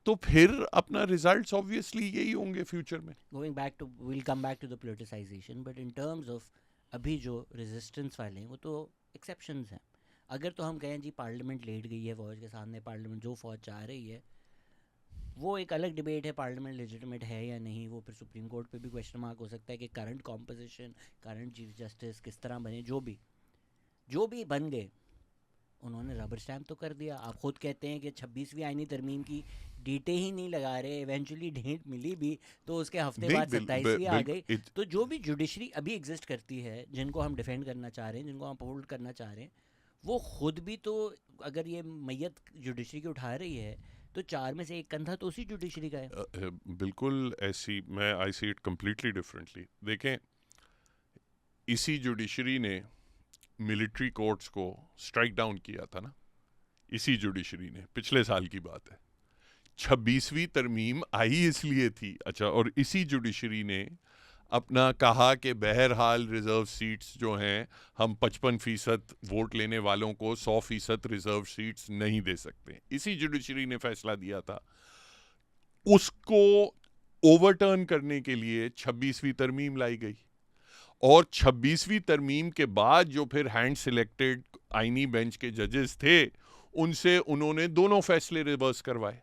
Speaker 1: तो फिर अपना रिजल्ट्स ऑब्वियसली यही होंगे फ्यूचर में।
Speaker 2: Going back to, will come back to the politicization, but in terms of अभी जो रेजिस्टेंस वाले हैं वो तो एक्सेप्शंस हैं। अगर तो हम कहें जी पार्लियामेंट लेट गई है फौज के सामने, पार्लियामेंट जो फौज चाह रही है, वो एक अलग डिबेट है, पार्लियामेंट लेजिटिमेट है या नहीं, वो फिर सुप्रीम कोर्ट पे भी क्वेश्चन मार्क हो सकता है कि current composition, current chief justice किस तरह बने, जो भी बन गए, उन्होंने रबर स्टैम्प तो कर दिया। आप खुद कहते हैं कि 26वीं आईनी तरमीम की डेटें ही नहीं लगा रहे, इवेंचुअली डेट मिली भी तो उसके हफ्ते
Speaker 1: नहीं,
Speaker 2: बाद 27वीं आ गई।
Speaker 1: it-
Speaker 2: तो जो भी जुडिशरी अभी एग्जिस्ट करती है, जिनको हम डिफेंड करना चाह रहे हैं, जिनको हम अपहोल्ड करना चाह रहे हैं, वो खुद भी तो, अगर ये मैयत जुडिशरी की उठा रही है, तो 4 में से एक कंधा तो उसी जुडिशरी का है।
Speaker 1: बिल्कुल ऐसी, मैं आई सी इट कम्प्लीटली डिफरेंटली। देखें, इसी जुडिशरी ने मिलिट्री कोर्ट्स को स्ट्राइक डाउन किया था ना, इसी जुडिशरी ने, पिछले साल की बात है। 26वीं तरमीम आई इसलिए थी, अच्छा, और इसी जुडिशरी ने अपना कहा कि बहरहाल रिजर्व सीट्स जो हैं, हम 55% वोट लेने वालों को 100% रिजर्व सीट्स नहीं दे सकते। इसी जुडिशरी ने फैसला दिया था। उसको ओवरटर्न करने के लिए 26वीं तरमीम लाई गई, और 26वीं तरमीम के बाद जो फिर हैंड सिलेक्टेड आईनी बेंच के जजेस थे, उनसे उन्होंने दोनों फैसले रिवर्स करवाए।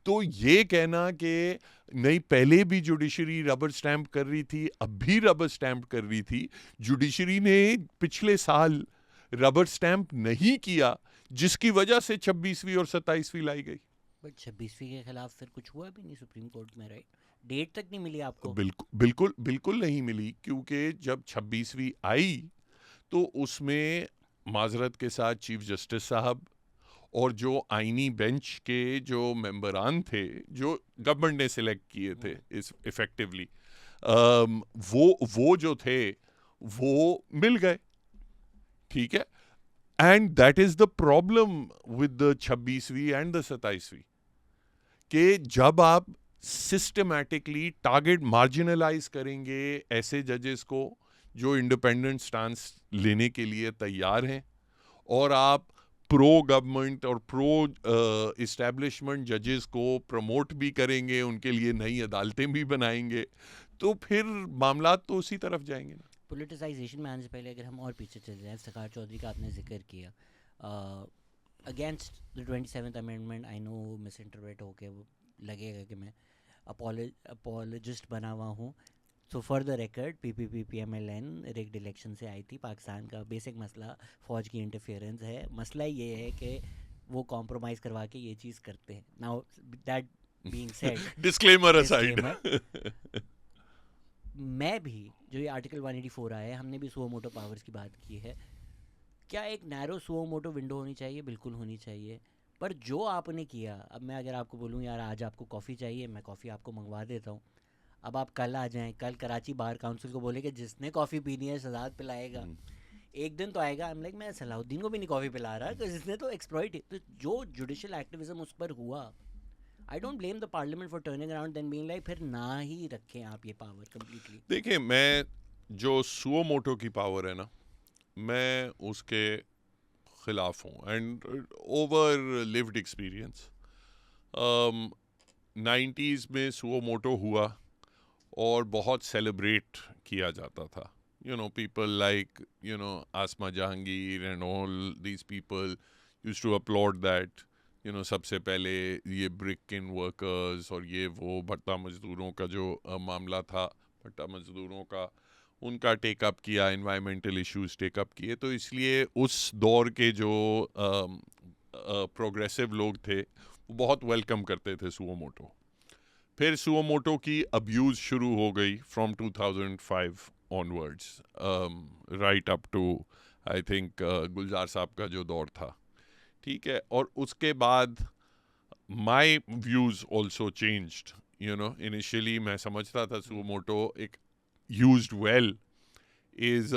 Speaker 1: तो ये कहना कि नहीं, पहले भी जुडिशरी रबर स्टैंप कर रही थी, अब भी रबर स्टैंप कर रही थी, जुडिशरी ने पिछले साल रबर स्टैंप नहीं किया, जिसकी वजह से 26वीं और 27वीं लाई गई।
Speaker 2: बट 26वीं के खिलाफ फिर कुछ हुआ भी नहीं सुप्रीम कोर्ट में, राइट? डेट तक नहीं मिली आपको।
Speaker 1: बिल्कुल बिल्कुल बिल्कुल नहीं मिली, क्योंकि जब 26वीं आई तो उसमें माजरत के साथ चीफ जस्टिस साहब और जो आईनी बेंच के जो मेंबरान थे, जो गवर्नमेंट ने सिलेक्ट किए थे इस इफेक्टिवली, वो जो थे वो मिल गए, ठीक है। And that is the problem with the 26वीं एंड द 27वीं, कि जब आप सिस्टमैटिकली टारगेट मार्जिनलाइज करेंगे ऐसे जजेस को जो इंडिपेंडेंट स्टांस लेने के लिए तैयार हैं, और आप प्रो गवर्नमेंट और प्रो इस्टेब्लिशमेंट जजेस को प्रमोट भी करेंगे, उनके लिए नई अदालतें भी बनाएंगे, तो फिर मामला तो उसी तरफ जाएंगे ना।
Speaker 2: पोलिटिसाइजेशन में आने से पहले अगर हम और पीछे चले जाएं, इफ्तिखार चौधरी का आपने जिक्र किया, against the 27th amendment. I know miss interpret होके वो लगेगा कि मैं अपोलॉजिस्ट बना हुआ हूँ। So for the record, PPP-PMLN rigged election से आई थी। पाकिस्तान का बेसिक मसला फ़ौज की इंटरफेरेंस है। मसला ये है कि वो कॉम्प्रोमाइज़ करवा के ये चीज़ करते हैं। Now that being said,
Speaker 1: disclaimer aside,
Speaker 2: मैं भी, जो ये आर्टिकल 184 आया है, हमने भी सुओ मोटो पावर्स की बात की है। क्या एक नैरो सुओ मोटो विंडो होनी चाहिए? बिल्कुल होनी चाहिए। पर जो आपने किया, अब मैं अगर आपको बोलूँ यार आज आपको कॉफ़ी चाहिए, मैं कॉफ़ी आपको मंगवा देता हूँ, अब आप कल आ जाएं, कल कराची बार काउंसिल को बोले कि जिसने कॉफ़ी पीनी है शहजाद पिलाएगा। एक दिन तो आएगा, I'm like, मैं सलाउद्दीन को भी नहीं कॉफ़ी पिला रहा, तो जिसने तो एक्सप्लॉइट। तो जो जुडिशल एक्टिविज्म उस पर हुआ, I don't blame the parliament for turning around then being like फिर ना ही रखें आप ये पावर कम्प्लीटली।
Speaker 1: देखिए, मैं जो सुओ मोटो की पावर है ना, मैं उसके खिलाफ हूँ, and over lived experience. 90s में सुओ मोटो हुआ और बहुत सेलिब्रेट किया जाता था। People like, Asma Jahangir and all these people used to applaud that. सबसे पहले ये ब्रिक इन वर्कर्स और ये वो भट्टा मजदूरों का जो मामला था, भट्टा मजदूरों का, उनका टेकअप किया, एनवायरमेंटल इश्यूज टेकअप किए, तो इसलिए उस दौर के जो प्रोग्रेसिव लोग थे वो बहुत वेलकम करते थे सुओ मोटो। फिर सुओ मोटो की अब्यूज़ शुरू हो गई from 2005 onwards, right up to I think Gulzar साहब का जो दौर था, ठीक है। और उसके बाद माई व्यूज़ ऑल्सो चेंज्ड। इनिशियली मैं समझता था सुओ मोटो एक used well is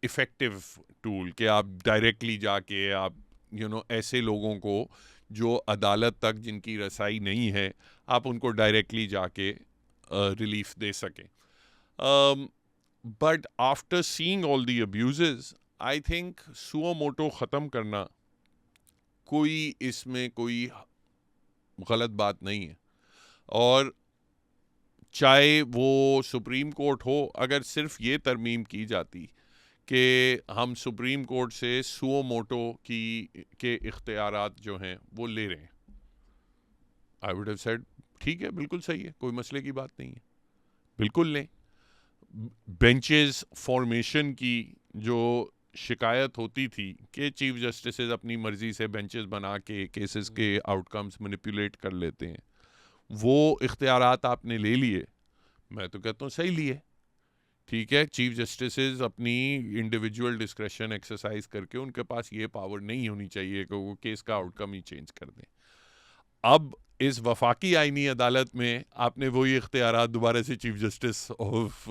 Speaker 1: effective tool, कि आप डायरेक्टली जाके आप ऐसे लोगों को जो अदालत तक जिनकी रसाई नहीं है, आप उनको डायरेक्टली जाके रिलीफ दे सकें। But after seeing all the abuses, I think suo motu ख़त्म करना कोई इसमें कोई गलत बात नहीं है। और चाहे वो सुप्रीम कोर्ट हो, अगर सिर्फ ये तरमीम की जाती कि हम सुप्रीम कोर्ट से सुओ मोटो के इख्तियारात जो हैं वो ले रहे हैं, आई वुड हैव सेड ठीक है, बिल्कुल सही है, कोई मसले की बात नहीं है, बिल्कुल लें। बेंचेस फॉर्मेशन की जो शिकायत होती थी कि चीफ जस्टिस अपनी मर्जी से बेंचेस बना के केसेस के आउटकम्स मैनिपुलेट कर लेते हैं, वो इख्तियारात आपने ले लिए, मैं तो कहता हूँ सही लिए, ठीक है। चीफ जस्टिस अपनी इंडिविजुअल डिस्क्रेशन एक्सरसाइज करके, उनके पास ये पावर नहीं होनी चाहिए कि वो केस का आउटकम ही चेंज कर दें। अब इस वफाकी आईनी अदालत में आपने वही इख्तियारात दोबारा से चीफ जस्टिस ऑफ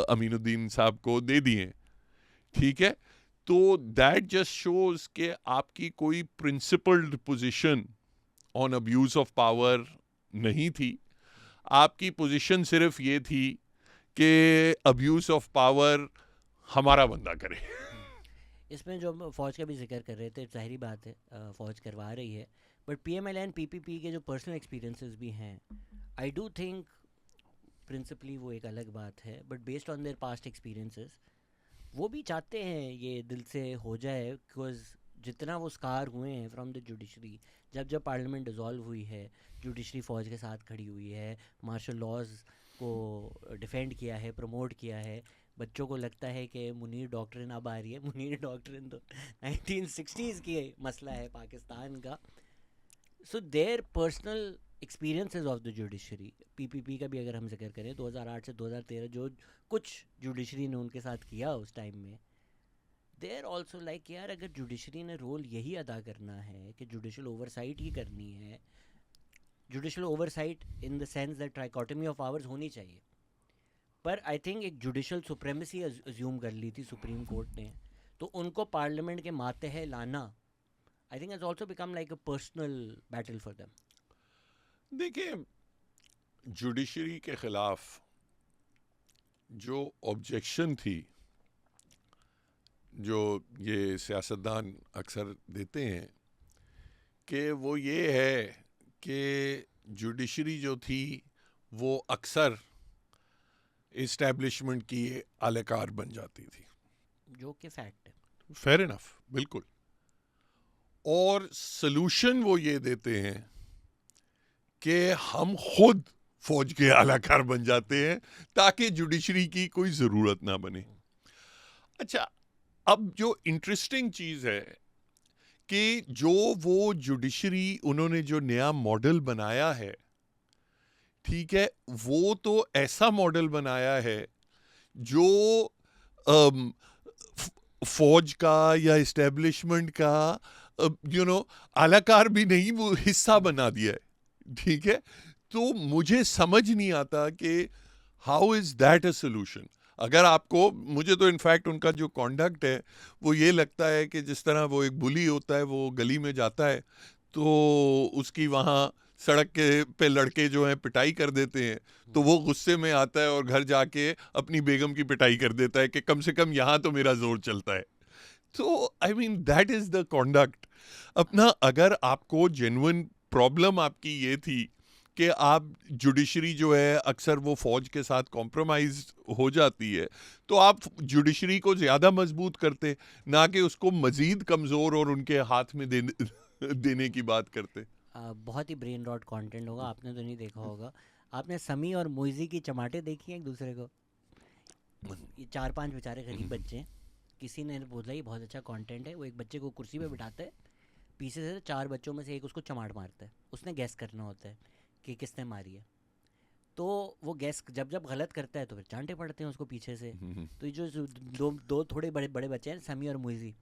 Speaker 1: अमीनुद्दीन साहब को दे दिए, ठीक है। तो दैट जस्ट शोज कि आपकी कोई principled position on abuse of power नहीं थी। आपकी पोजीशन सिर्फ ये थी कि अब्यूज ऑफ पावर हमारा बंदा करे।
Speaker 2: इसमें जो हम फ़ौज का भी जिक्र कर रहे थे, ज़ाहिरी बात है फ़ौज करवा रही है, बट पीएमएल एंड पीपीपी के जो पर्सनल एक्सपीरियंसेस भी हैं, आई डू थिंक प्रिंसिपली वो एक अलग बात है, but based on their past experiences वो भी चाहते हैं ये दिल से हो जाए, बिकॉज जितना वो स्कार हुए हैं फ्रॉम द जुडिशरी, जब जब पार्लियामेंट डिज़ोल्व हुई है, जुडिशरी फ़ौज के साथ खड़ी हुई है, मार्शल लॉज को डिफेंड किया है, प्रमोट किया है। बच्चों को लगता है कि मुनीर डॉक्ट्रिन अब आ रही है, मुनीर डॉक्ट्रिन तो 1960s की मसला है पाकिस्तान का। So their personal experiences of the judiciary, PPP का भी अगर हम जिक्र करें 2008 से 2013 जो कुछ जुडिशरी ने उनके साथ किया उस टाइम में, दे आर ऑल्सो लाइक यार अगर जुडिशरी ने रोल यही अदा करना है कि जुडिशल ओवरसाइट ही करनी है, judicial oversight in the sense that trichotomy of powers होनी चाहिए, पर आई थिंक एक जुडिशल सुप्रेमेसी अज्यूम कर ली थी सुप्रीम कोर्ट ने, तो उनको पार्लियामेंट के मातहत लाना I think has also become like a personal battle for them.
Speaker 1: देखिए, जुडिशरी के खिलाफ जो ऑब्जेक्शन थी जो ये सियासतदान अक्सर देते हैं कि वो ये है कि जुडिशरी जो थी वो अक्सर इस्टेब्लिशमेंट की आलेकार बन जाती थी,
Speaker 2: जो कि फैक्ट है।
Speaker 1: फेयर इनफ, बिल्कुल। और सलूशन वो ये देते हैं कि हम खुद फौज के आलाकार बन जाते हैं ताकि जुडिशरी की कोई ज़रूरत ना बने। अच्छा, अब जो इंटरेस्टिंग चीज़ है कि जो वो जुडिशरी उन्होंने जो नया मॉडल बनाया है, ठीक है, वो तो ऐसा मॉडल बनाया है जो फौज का या इस्टेब्लिशमेंट का आलाकार भी नहीं, वो हिस्सा बना दिया है, ठीक है। तो मुझे समझ नहीं आता कि how is that a solution. अगर आपको, मुझे तो इनफैक्ट उनका जो कॉन्डक्ट है वो ये लगता है कि जिस तरह वो एक बुली होता है, वो गली में जाता है तो उसकी वहाँ सड़क के पे लड़के जो हैं पिटाई कर देते हैं, तो वो गुस्से में आता है और घर जाके अपनी बेगम की पिटाई कर देता है कि कम से कम यहाँ तो मेरा जोर चलता है। तो I mean that is the conduct अपना। अगर आपको जेन्युइन प्रॉब्लम आपकी ये थी कि आप जुडिशरी जो है अक्सर वो फौज के साथ कॉम्प्रोमाइज हो जाती है, तो आप जुडिशरी को ज़्यादा मजबूत करते, ना कि उसको मज़ीद कमज़ोर और उनके हाथ में देने की बात करते।
Speaker 2: बहुत ही ब्रेन रॉट कंटेंट होगा, आपने तो नहीं देखा होगा। आपने समी और मोइजी की चमाटे देखी हैं एक दूसरे को? ये 4-5 बेचारे गरीब बच्चे हैं, किसी ने बोला ये बहुत अच्छा कंटेंट है, वो एक बच्चे को कुर्सी पे बिठाते हैं, पीछे से 4 बच्चों में से एक उसको चमाट मारता है, उसने गैस करना होता है कि किसने मारी है। तो वो गैस जब जब गलत करता है तो फिर चांटे पड़ते हैं उसको पीछे से। तो ये जो दो थोड़े बड़े बड़े बच्चे हैं, समी और मोइजी,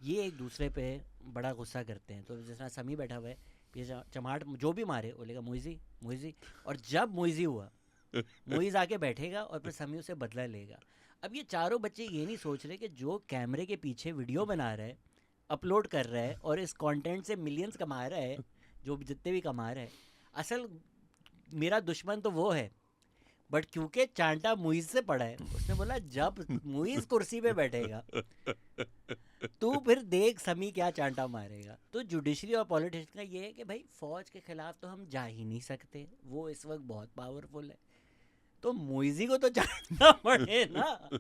Speaker 2: ये एक दूसरे पे बड़ा गुस्सा करते हैं। तो जिस तरह समी बैठा हुआ है, ये चमाट जो भी मारे बोलेगा मोइजी मोइजी, और जब मोइजी हुआ मोइज आके बैठेगा और फिर समी उसे बदला लेगा। अब ये चारों बच्चे ये नहीं सोच रहे कि जो कैमरे के पीछे वीडियो बना रहा है, अपलोड कर रहा है और इस कंटेंट से मिलियंस कमा रहा है, जो जितने भी कमा रहा है, असल मेरा दुश्मन तो वो है। बट क्योंकि चांटा मुइज से पड़ा है, उसने बोला जब मुइज कुर्सी पे बैठेगा तू फिर देख समी क्या चांटा मारेगा। तो जुडिशरी और पॉलिटिक्स का ये है कि भाई फौज के खिलाफ तो हम जा ही नहीं सकते, वो इस वक्त बहुत पावरफुल है, तो मोइजी को तो चांटा पड़े ना।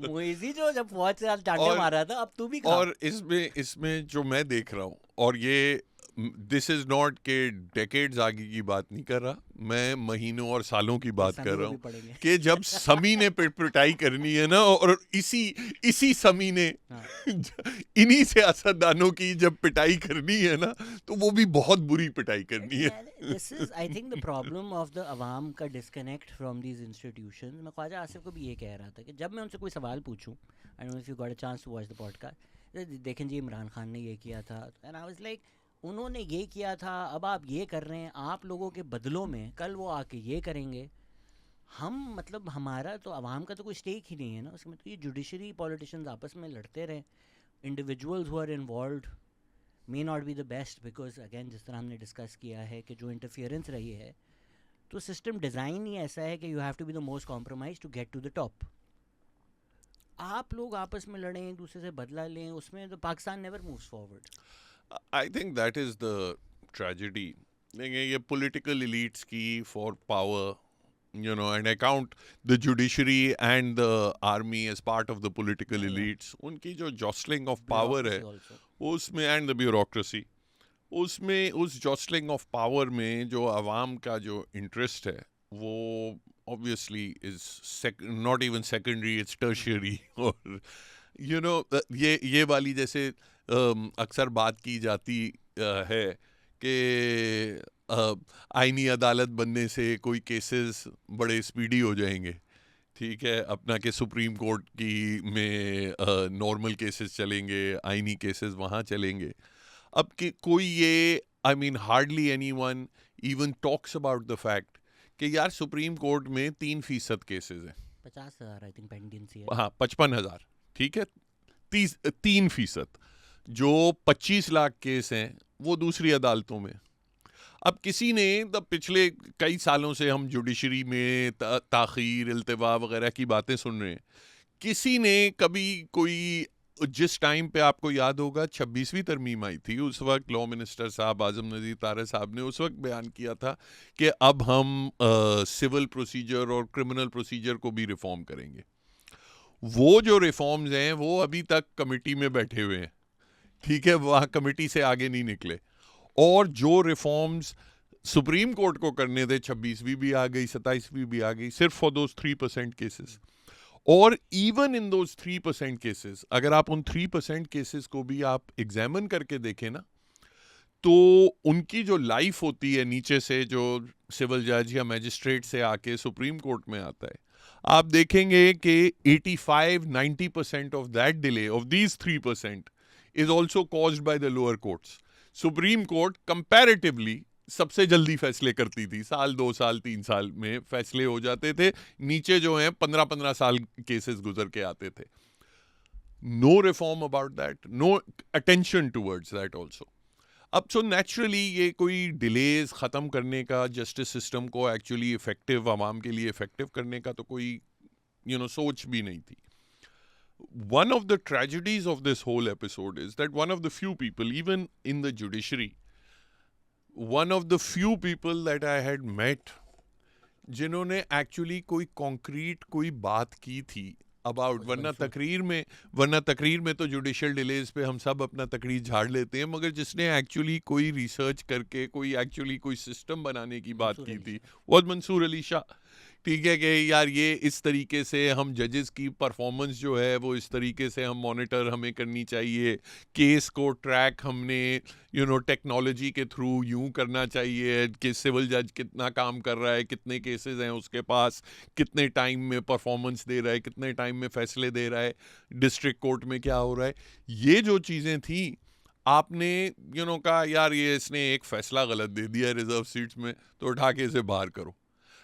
Speaker 2: मोइजी जो जब फौज से चांटे मार रहा था, अब तू भी खा।
Speaker 1: और इसमें जो मैं देख रहा हूँ, और ये दिस इज नॉट के डेकेड्स आगे की बात नहीं कर रहा, मैं महीनों और सालों की बात कर रहा हूँ कि जब समी ने पिटाई करनी है ना, और इसी समी ने इन्हीं सियासतदानों की जब पिटाई करनी है ना, तो वो भी बहुत बुरी पिटाई करनी है।
Speaker 2: This is I think the problem of the अवाम का डिस्कनेक्ट फ्रॉम दीज इंस्टीट्यूशंस। मैं ख्वाजा आसिफ को भी ये कह रहा था कि जब मैं उनसे कोई सवाल पूछूं, I don't know if you got a chance to watch the podcast, देखें जी इमरान खान ने ये किया था, एंड आई वाज लाइक उन्होंने ये किया था, अब आप ये कर रहे हैं, आप लोगों के बदलों में कल वो आके ये करेंगे। हम मतलब हमारा तो आवाम का तो कोई स्टेक ही नहीं है ना उसमें। तो ये जुडिशरी पॉलिटिशियंस आपस में लड़ते रहे, individuals who are involve may not be the best, because again जिस तरह हमने डिस्कस किया है कि जो इंटरफियरेंस रही है, तो सिस्टम डिज़ाइन ही ऐसा है कि you have to be the most compromise to get to the top. आप लोग आपस में लड़ें, एक दूसरे से बदला लें, उसमें तो Pakistan never moves forward.
Speaker 1: I think that is the tragedy. देखिए ये political elites की for power, and account the judiciary and the army as part of the political elites. उनकी जो jostling of power है
Speaker 2: ऑल्सो
Speaker 1: उसमें and the bureaucracy, उसमें उस jostling of power में जो आवाम का जो interest है वो obviously is not even secondary, it's tertiary. और ये वाली जैसे अक्सर बात की जाती है कि आईनी अदालत बनने से कोई केसेस बड़े स्पीडी हो जाएंगे, ठीक है, अपना के सुप्रीम कोर्ट की में नॉर्मल केसेस चलेंगे, आईनी केसेस वहाँ चलेंगे। अब कि कोई ये I mean hardly anyone even talks about the fact कि यार सुप्रीम कोर्ट में 3% केसेस हैं।
Speaker 2: 50,000 आई थिंक पेंडेंसी है।
Speaker 1: हाँ 55,000, ठीक है, 3%। जो 25 लाख केस हैं वो दूसरी अदालतों में। अब किसी ने पिछले कई सालों से हम जुडिशरी में ताखीर, इल्तिवा वगैरह की बातें सुन रहे हैं, किसी ने कभी कोई जिस टाइम पे आपको याद होगा 26वीं तरमीम आई थी, उस वक्त लॉ मिनिस्टर साहब आजम नज़ीर तारे साहब ने उस वक्त बयान किया था कि अब हम सिविल प्रोसीजर और क्रिमिनल प्रोसीजर को भी रिफॉर्म करेंगे। वो जो रिफॉर्म्स हैं वो अभी तक कमेटी में बैठे हुए हैं, ठीक है, वहाँ कमेटी से आगे नहीं निकले। और जो रिफॉर्म्स सुप्रीम कोर्ट को करने थे, 26वीं भी आ गई, 27वीं भी आ गई, सिर्फ फॉर दोज 3% केसेस। और इवन इन दोज 3% केसेस, अगर आप उन 3% केसेस को भी आप एग्जामिन करके देखें ना, तो उनकी जो लाइफ होती है नीचे से, जो सिविल जज या मैजिस्ट्रेट से आके सुप्रीम कोर्ट में आता है, आप देखेंगे कि 85-90% of that delay of these 3% is also caused by the lower courts. Supreme court comparatively सबसे जल्दी फैसले करती थी, 1 साल 2 साल 3 साल में फैसले हो जाते थे, नीचे जो हैं 15-15 साल केसेस गुजर के आते थे। No reform about that, no attention towards that also. अब सो नेचुरली ये कोई डिलेज ख़त्म करने का, जस्टिस सिस्टम को एक्चुअली इफेक्टिव, आवाम के लिए इफेक्टिव करने का तो कोई सोच भी नहीं थी। One of the tragedies of this whole episode is that one of the few people, even in the judiciary, one of the few people that I had met जिन्होंने एक्चुअली कोई कॉन्क्रीट कोई बात की थी अबाउट, वरना तकरीर में तो जुडिशियल डिलेज पे हम सब अपना तकरीर झाड़ लेते हैं, मगर जिसने एक्चुअली कोई रिसर्च करके कोई एक्चुअली कोई सिस्टम बनाने की बात की थी वो मंसूर अली शाह। ठीक है कि यार ये इस तरीके से हम जजेस की परफॉर्मेंस जो है वो इस तरीके से हम मॉनिटर हमें करनी चाहिए, केस को ट्रैक हमने टेक्नोलॉजी के थ्रू यूं करना चाहिए कि सिविल जज कितना काम कर रहा है, कितने केसेस हैं उसके पास, कितने टाइम में परफॉर्मेंस दे रहा है, कितने टाइम में फैसले दे रहा है, डिस्ट्रिक्ट कोर्ट में क्या हो रहा है। ये जो चीज़ें थी, आपने कहा यार ये इसने एक फैसला गलत दे दिया रिजर्व सीट्स में, तो उठा के इसे बाहर करो।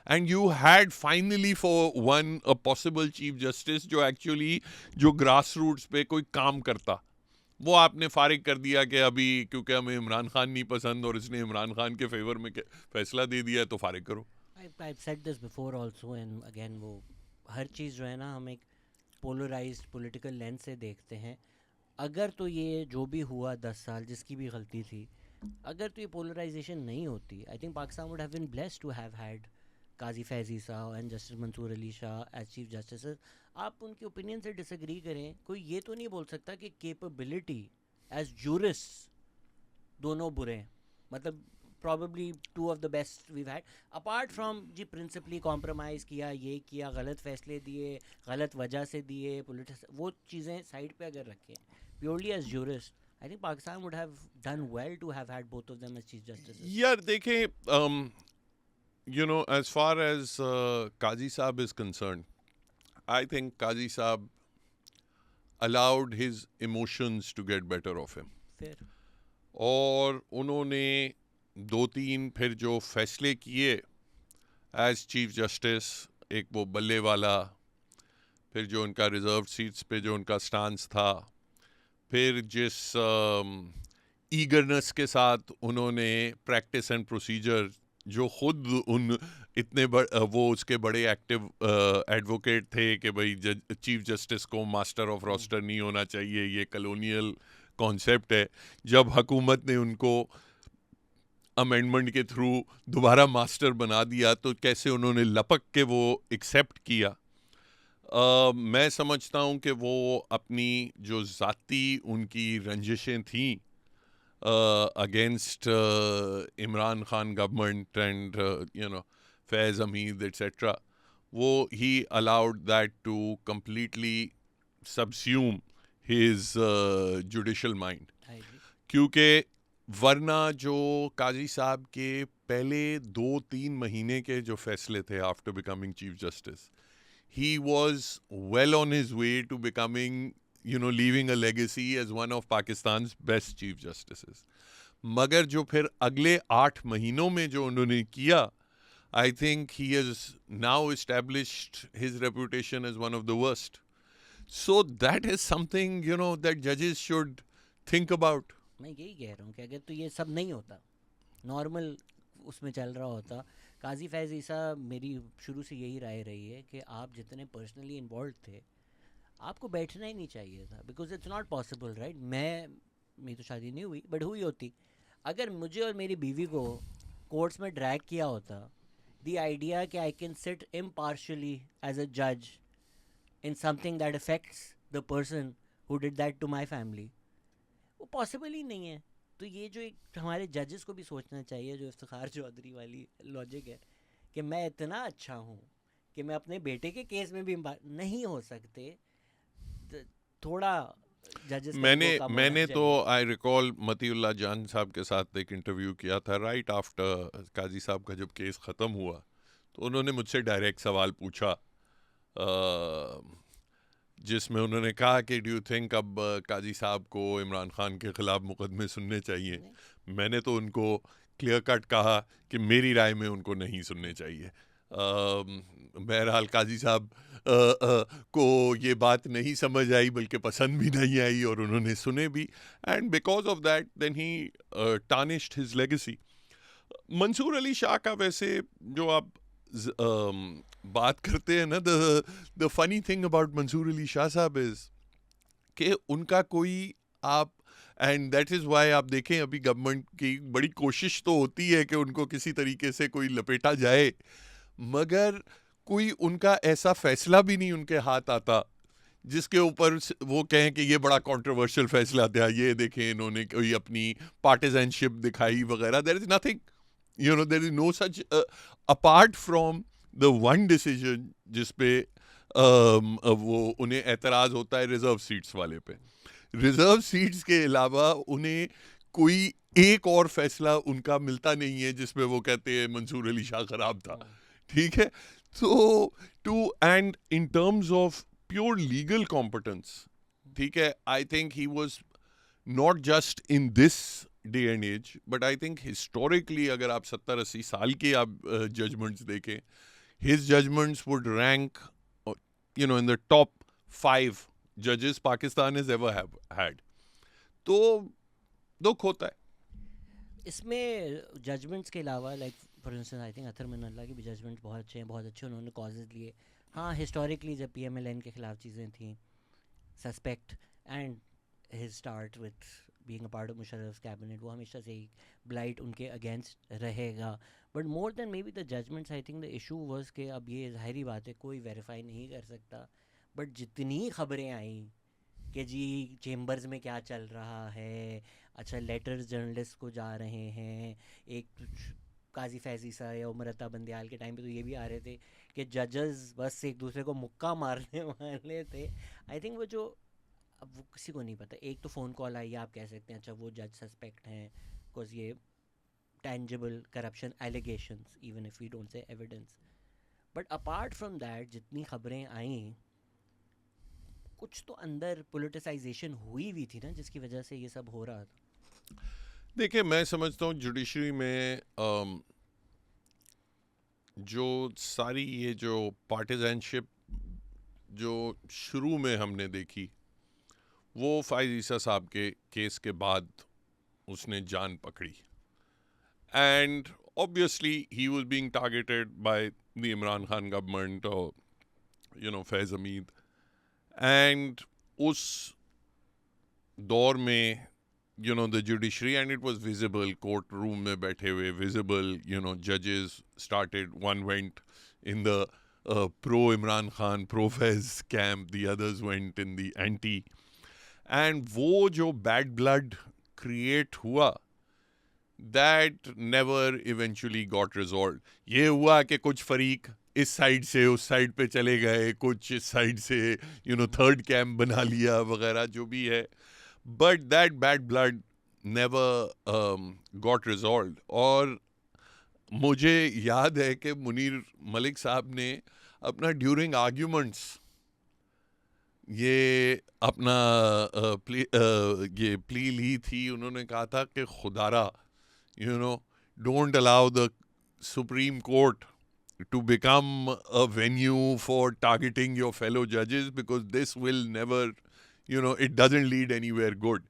Speaker 1: And you had finally for one a possible chief justice जो एक्चुअली जो ग्रास रूट्स पे कोई काम करता, वो आपने फारिग कर दिया कि अभी क्योंकि हमें इमरान खान नहीं पसंद और इसने इमरान खान के फेवर में फैसला दे दिया है तो फारिग करो।
Speaker 2: I've said this before also, and again वो हर चीज़ जो है ना हम एक पोलराइज्ड पॉलिटिकल लेंस से देखते हैं। अगर तो ये जो भी हुआ 10 साल जिसकी भी गलती थी, अगर तो ये पोलराइजेशन नहीं होती, I think Pakistan would have been blessed to have had Qazi Faez साहब and justice Mansoor Ali Shah as chief justice. आप उनके ओपिनियन से डिसएग्री करें, कोई ये तो नहीं बोल सकता कि कैपेबिलिटी एज जूरिस्ट दोनों बुरे हैं। मतलब probably 2 of the best we've had, apart from जी प्रिंसिपली कॉम्प्रोमाइज़ किया, ये किया, गलत फैसले दिए, गलत वजह से दिए, पॉलिटिक्स, वो चीज़ें साइड पे अगर रखें, purely as jurist I think Pakistan would have done well to have had both of them as chief justice.
Speaker 1: यार देखें, as far as Qazi Saab is concerned, I think Qazi Saab allowed his emotions to get better of him.
Speaker 2: Fair.
Speaker 1: और उन्होंने 2-3 फिर जो फैसले किए as chief justice, एक वो बल्ले वाला, फिर जो उनका रिजर्व सीट्स पे जो उनका स्टांस था, फिर जिस ईगरनेस के साथ उन्होंने प्रैक्टिस एंड प्रोसीजर, जो खुद उन इतने वो उसके बड़े एक्टिव एडवोकेट थे कि भाई चीफ जस्टिस को मास्टर ऑफ रोस्टर नहीं होना चाहिए, ये कॉलोनियल कॉन्सेप्ट है, जब हुकूमत ने उनको अमेंडमेंट के थ्रू दोबारा मास्टर बना दिया तो कैसे उन्होंने लपक के वो एक्सेप्ट किया। मैं समझता हूँ कि वो अपनी जो ज़ाती उनकी रंजिशें थीं against Imran Khan government and Faiz Hameed etcetera, वो ही allowed that to completely subsume his judicial mind,
Speaker 2: I agree.
Speaker 1: क्योंकि वरना जो काजी साहब के पहले 2-3 महीने के जो फैसले थे after becoming chief justice, he was well on his way to becoming, leaving a legacy as one of Pakistan's best chief justices. मगर जो फिर अगले 8 महीनों में जो उन्होंने किया, I think he has now established his reputation as one of the worst. So that is something, that judges should think about.
Speaker 2: मैं यही कह रहा हूँ कि अगर तो ये सब नहीं होता, नॉर्मल उसमें चल रहा होता, काजी फैज़ ईसा, मेरी शुरू से यही राय रही है कि आप जितने पर्सनली इन्वॉल्व थे, आपको बैठना ही नहीं चाहिए था, because it's not possible, right? मेरी तो शादी नहीं हुई, बट हुई होती, अगर मुझे और मेरी बीवी को कोर्ट्स में ड्रैग किया होता, द आइडिया कि I can sit impartially as a जज in something that affects the person who did that to my family, वो पॉसिबल ही नहीं है। तो ये जो एक हमारे जजेस को भी सोचना चाहिए, जो इफ्तिखार चौधरी वाली लॉजिक है कि मैं इतना अच्छा हूँ कि मैं अपने बेटे के केस में भी नहीं हो सकते, थोड़ा जजेस का
Speaker 1: मैंने
Speaker 2: ईगो कम होना
Speaker 1: मैंने तो
Speaker 2: चाहिए।
Speaker 1: आई रिकॉल मतीउल्लाह जान साहब के साथ एक इंटरव्यू किया था राइट आफ्टर काजी साहब का जब केस ख़त्म हुआ, तो उन्होंने मुझसे डायरेक्ट सवाल पूछा जिसमें उन्होंने कहा कि डू यू थिंक अब काजी साहब को इमरान खान के ख़िलाफ़ मुकदमे सुनने चाहिए। मैंने तो उनको क्लियर कट कहा कि मेरी राय में उनको नहीं सुनने चाहिए। बहरहाल काजी साहब को ये बात नहीं समझ आई, बल्कि पसंद भी नहीं आई, और उन्होंने सुने भी, and because of that then he tarnished his legacy. Mansoor Ali Shah का वैसे जो आप बात करते हैं ना, the funny thing about Mansoor Ali Shah sahab is कि उनका कोई आप, एंड दैट इज़ वाई आप देखें अभी गवर्नमेंट की बड़ी कोशिश तो होती है कि उनको किसी तरीके से कोई लपेटा जाए, मगर कोई उनका ऐसा फैसला भी नहीं उनके हाथ आता जिसके ऊपर वो कहें कि ये बड़ा कंट्रोवर्शियल फैसला था, ये देखें इन्होंने कोई अपनी पार्टिजनशिप दिखाई वगैरह। There is nothing, there is no such apart from the one decision जिस पे वो उन्हें एतराज़ होता है रिजर्व सीट्स वाले पे। रिजर्व सीट्स के अलावा उन्हें कोई एक और फैसला उनका मिलता नहीं है जिसमें वो कहते हैं मंसूर अली शाह खराब था। ठीक है, तो to end in terms of pure legal competence, ठीक है, I think he was not just in this day and age, but I think historically अगर आप 70-80 साल के आप जजमेंट्स देखें, his judgments would rank, in the top 5 judges Pakistan has ever had. तो दुख होता है।
Speaker 2: इसमें जजमेंट्स के अलावा, like for instance, I think Athar Minallah के भी जजमेंट्स बहुत अच्छे हैं, बहुत अच्छे उन्होंने कॉजेज लिए। हाँ, हिस्टोरिकली जब PMLN के ख़िलाफ़ चीज़ें थी, suspect and his start with being a part of Musharraf cabinet, वो हमेशा से ही ब्लाइट उनके अगेंस्ट रहेगा। But more than may be the judgments, I think the issue was कि अब ये ज़ाहिरी बात है कोई वेरीफाई नहीं कर सकता, बट जितनी खबरें आई कि जी चेम्बर्स में क्या चल रहा है, अच्छा लेटर्स जर्नलिस्ट को जा रहे हैं, एक काजी फैज़ ईसा या उमर अता बंदियाल के टाइम पे तो ये भी आ रहे थे कि जजेस बस एक दूसरे को मुक्का मारने वाले थे। आई थिंक वो जो, अब वो किसी को नहीं पता, एक तो फ़ोन कॉल आई, आप कह सकते हैं अच्छा वो जज सस्पेक्ट हैं, बिकॉज ये tangible corruption allegations, even if we don't say evidence. But apart from that, जितनी खबरें आई, कुछ तो अंदर politicization हुई भी थी ना, जिसकी वजह से ये सब हो रहा था।
Speaker 1: देखिए, मैं समझता हूँ जुडिशरी में जो सारी ये जो पार्टिजनशिप जो शुरू में हमने देखी, वो फायज ईसा साहब के केस के बाद उसने जान पकड़ी. And obviously he was being targeted by the Imran Khan government or Faiz Hamid. And उस दौर में the judiciary, and it was visible, courtroom में बैठे हुए, visible, judges started, one went in the pro Imran Khan, pro Faiz camp, the others went in the anti. And वो जो bad blood create हुआ, that never eventually got resolved. ये हुआ कि कुछ फरीक इस साइड से उस साइड पे चले गए, कुछ इस साइड से थर्ड कैंप बना लिया वगैरह जो भी है, but that bad blood never got resolved. और मुझे याद है कि मुनीर मलिक साहब ने अपना ड्यूरिंग आर्ग्यूमेंट्स ये अपना ये प्ली ली थी. उन्होंने कहा था कि खुदारा don't allow the Supreme Court to become a venue for targeting your fellow judges, because this will never, it doesn't lead anywhere good.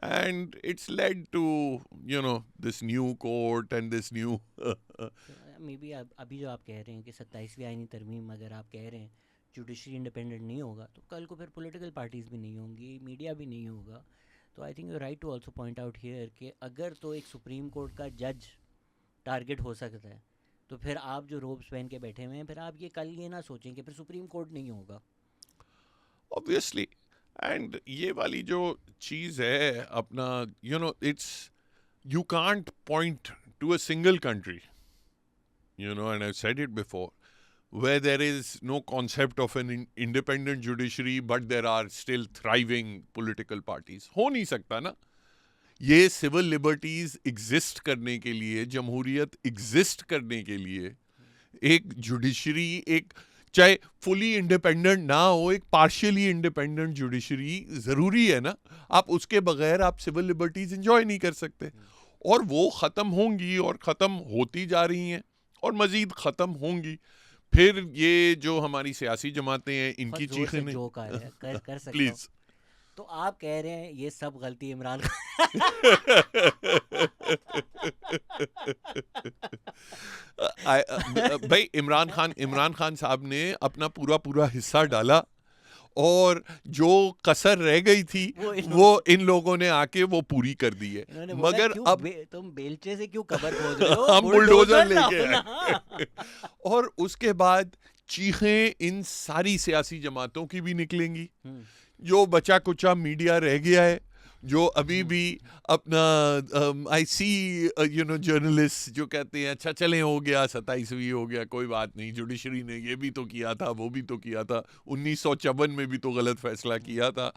Speaker 1: And it's led to, this new court and this new...
Speaker 2: Maybe अभी जो आप कह रहे हैं कि 27वीं आईनी तरमीम अगर आप कह रहे हैं जुडिशरी इंडिपेंडेंट नहीं होगा, तो कल को फिर पॉलिटिकल पार्टीज़ भी नहीं होंगी, मीडिया भी नहीं होगा. तो I think you right to also point out here कि अगर तो एक सुप्रीम कोर्ट का जज टारगेट हो सकता है, तो फिर आप जो रोब्स पहन के बैठे हुए हैं, फिर आप ये कल ये ना सोचें कि फिर सुप्रीम कोर्ट नहीं होगा.
Speaker 1: ऑब्वियसली. एंड ये वाली जो चीज़ है अपना, it's, you can't point to a single country, and I said it before, where there is no concept of an independent judiciary but there are still thriving political parties. हो नहीं सकता ना. ये सिविल लिबर्टीज एग्जिस्ट करने के लिए, जमहूरियत exist करने के लिए एक जुडिशरी, एक चाहे फुली इंडिपेंडेंट ना हो, एक पार्शियली इंडिपेंडेंट जुडिशरी ज़रूरी है ना. आप उसके बगैर आप सिविल लिबर्टीज एंजॉय नहीं कर सकते. और वो ख़त्म होंगी और ख़त्म होती जा रही हैं और मज़ीद ख़त्म होंगी. फिर ये जो हमारी सियासी जमातें हैं, इनकी चीखें नहीं.
Speaker 2: जोक आ रहा है, कर सकते
Speaker 1: प्लीज.
Speaker 2: तो आप कह रहे हैं ये सब गलती इमरान
Speaker 1: भाई इमरान खान साहब ने अपना पूरा हिस्सा डाला, और जो कसर रह गई थी वो इन लोगों ने आके वो पूरी कर दी है. मगर अब
Speaker 2: तुम बेलचे से क्यों कबर खोद रहे हो,
Speaker 1: हम बुलडोजर लेके आए. और उसके बाद चीखें इन सारी सियासी जमातों की भी निकलेंगी. जो बचा कुचा मीडिया रह गया है, जो अभी भी अपना आई सी जर्नलिस्ट जो कहते हैं अच्छा चलें हो गया 27वीं हो गया, कोई बात नहीं, जुडिशरी ने ये भी तो किया था, वो भी तो किया था, 1954 में भी तो गलत फैसला किया था.